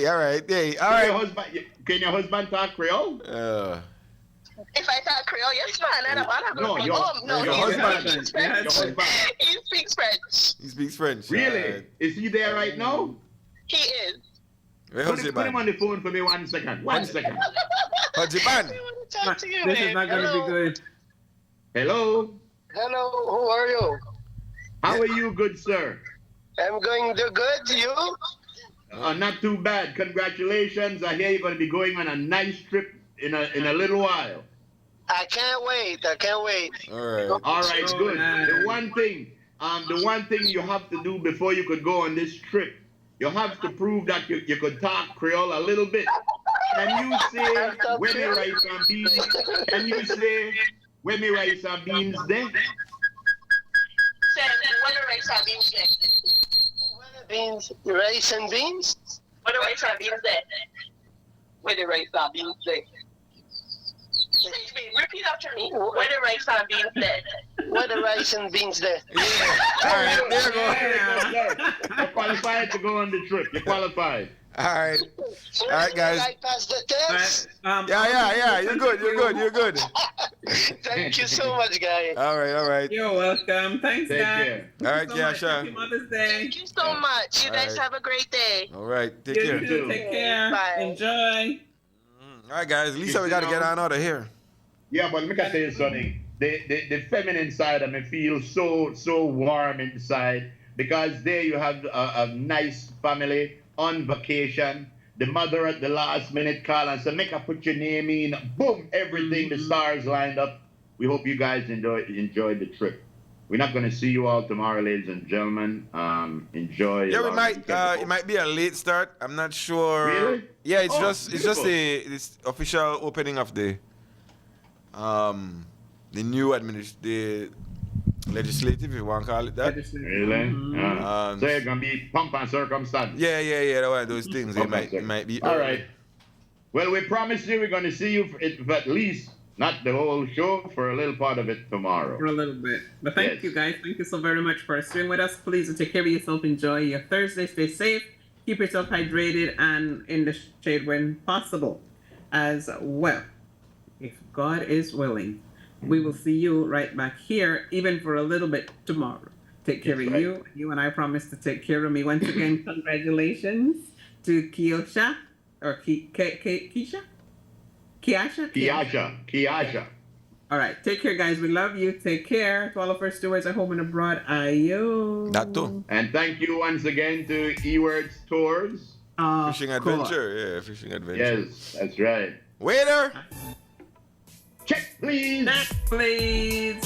All right. Hey, all right. Can your husband talk Creole? If I talk Creole, yes, man. I don't want to go. Your husband. He speaks French. He speaks French. Really? Is he there right now? He is. Put him on the phone for me 1 second. 1 second. How's Talk to you, This man. is not going to be good. Hello. Hello, who are you? How are you, good sir? I'm going to good. You? Not too bad. Congratulations. I hear you're going to be going on a nice trip in a little while. I can't wait. All right. All right, good. The one thing you have to do before you could go on this trip, you have to prove that you could talk Creole a little bit. Can you say where me rice and beans? Can you say where me rice and beans there? Say, where the rice and beans there? Rice and beans? Where the rice and beans there? Where the rice and beans there? Repeat after me. Where the rice and beans there? Where the rice and beans there? All right, there you go. You're qualified to go on the trip. You're qualified. All right, guys. I pass the test. Yeah. You're good. Thank you so much, guys. All right. You're welcome. Thanks, Take guys. care. All right, Thank you so much. Kiasha. Happy Mother's Day. Thank you so much. You guys have a great day. All right, take You care. too. Take care. Bye. Enjoy. All right, guys. Lisa, we got to get on out of here. Yeah, but let me tell you something. The feminine side of me feels so warm inside because there you have a nice family on vacation. The mother at the last minute call and said, make her put your name in. Boom, everything, the stars lined up. We hope you guys enjoy the trip. We're not going to see you all tomorrow, ladies and gentlemen. Enjoy. Yeah, we might. It might be a late start. I'm not sure. Really? Yeah, it's just beautiful. the official opening of the new the legislative, if you want to call it that. Really? So it's going to be pump and circumstance. Yeah. That one of those things. It might be. All right. Well, we promise you we're going to see you for at least, not the whole show, for a little part of it tomorrow. For a little bit. But thank you, guys. Thank you so very much for staying with us. Please take care of yourself. Enjoy your Thursday. Stay safe. Keep yourself hydrated and in the shade when possible as well. If God is willing, we will see you right back here, even for a little bit tomorrow. Take care of you. You and I promise to take care of me. Once again, congratulations to Kiosha or Kiasha? Kiasha. All right. Take care, guys. We love you. Take care. To all of our stewards at home and abroad. Ayo. That too. And thank you once again to Ewards Tours. Fishing adventure. Yeah, fishing adventure. Yes, that's right. Waiter. Check, please. Check, please.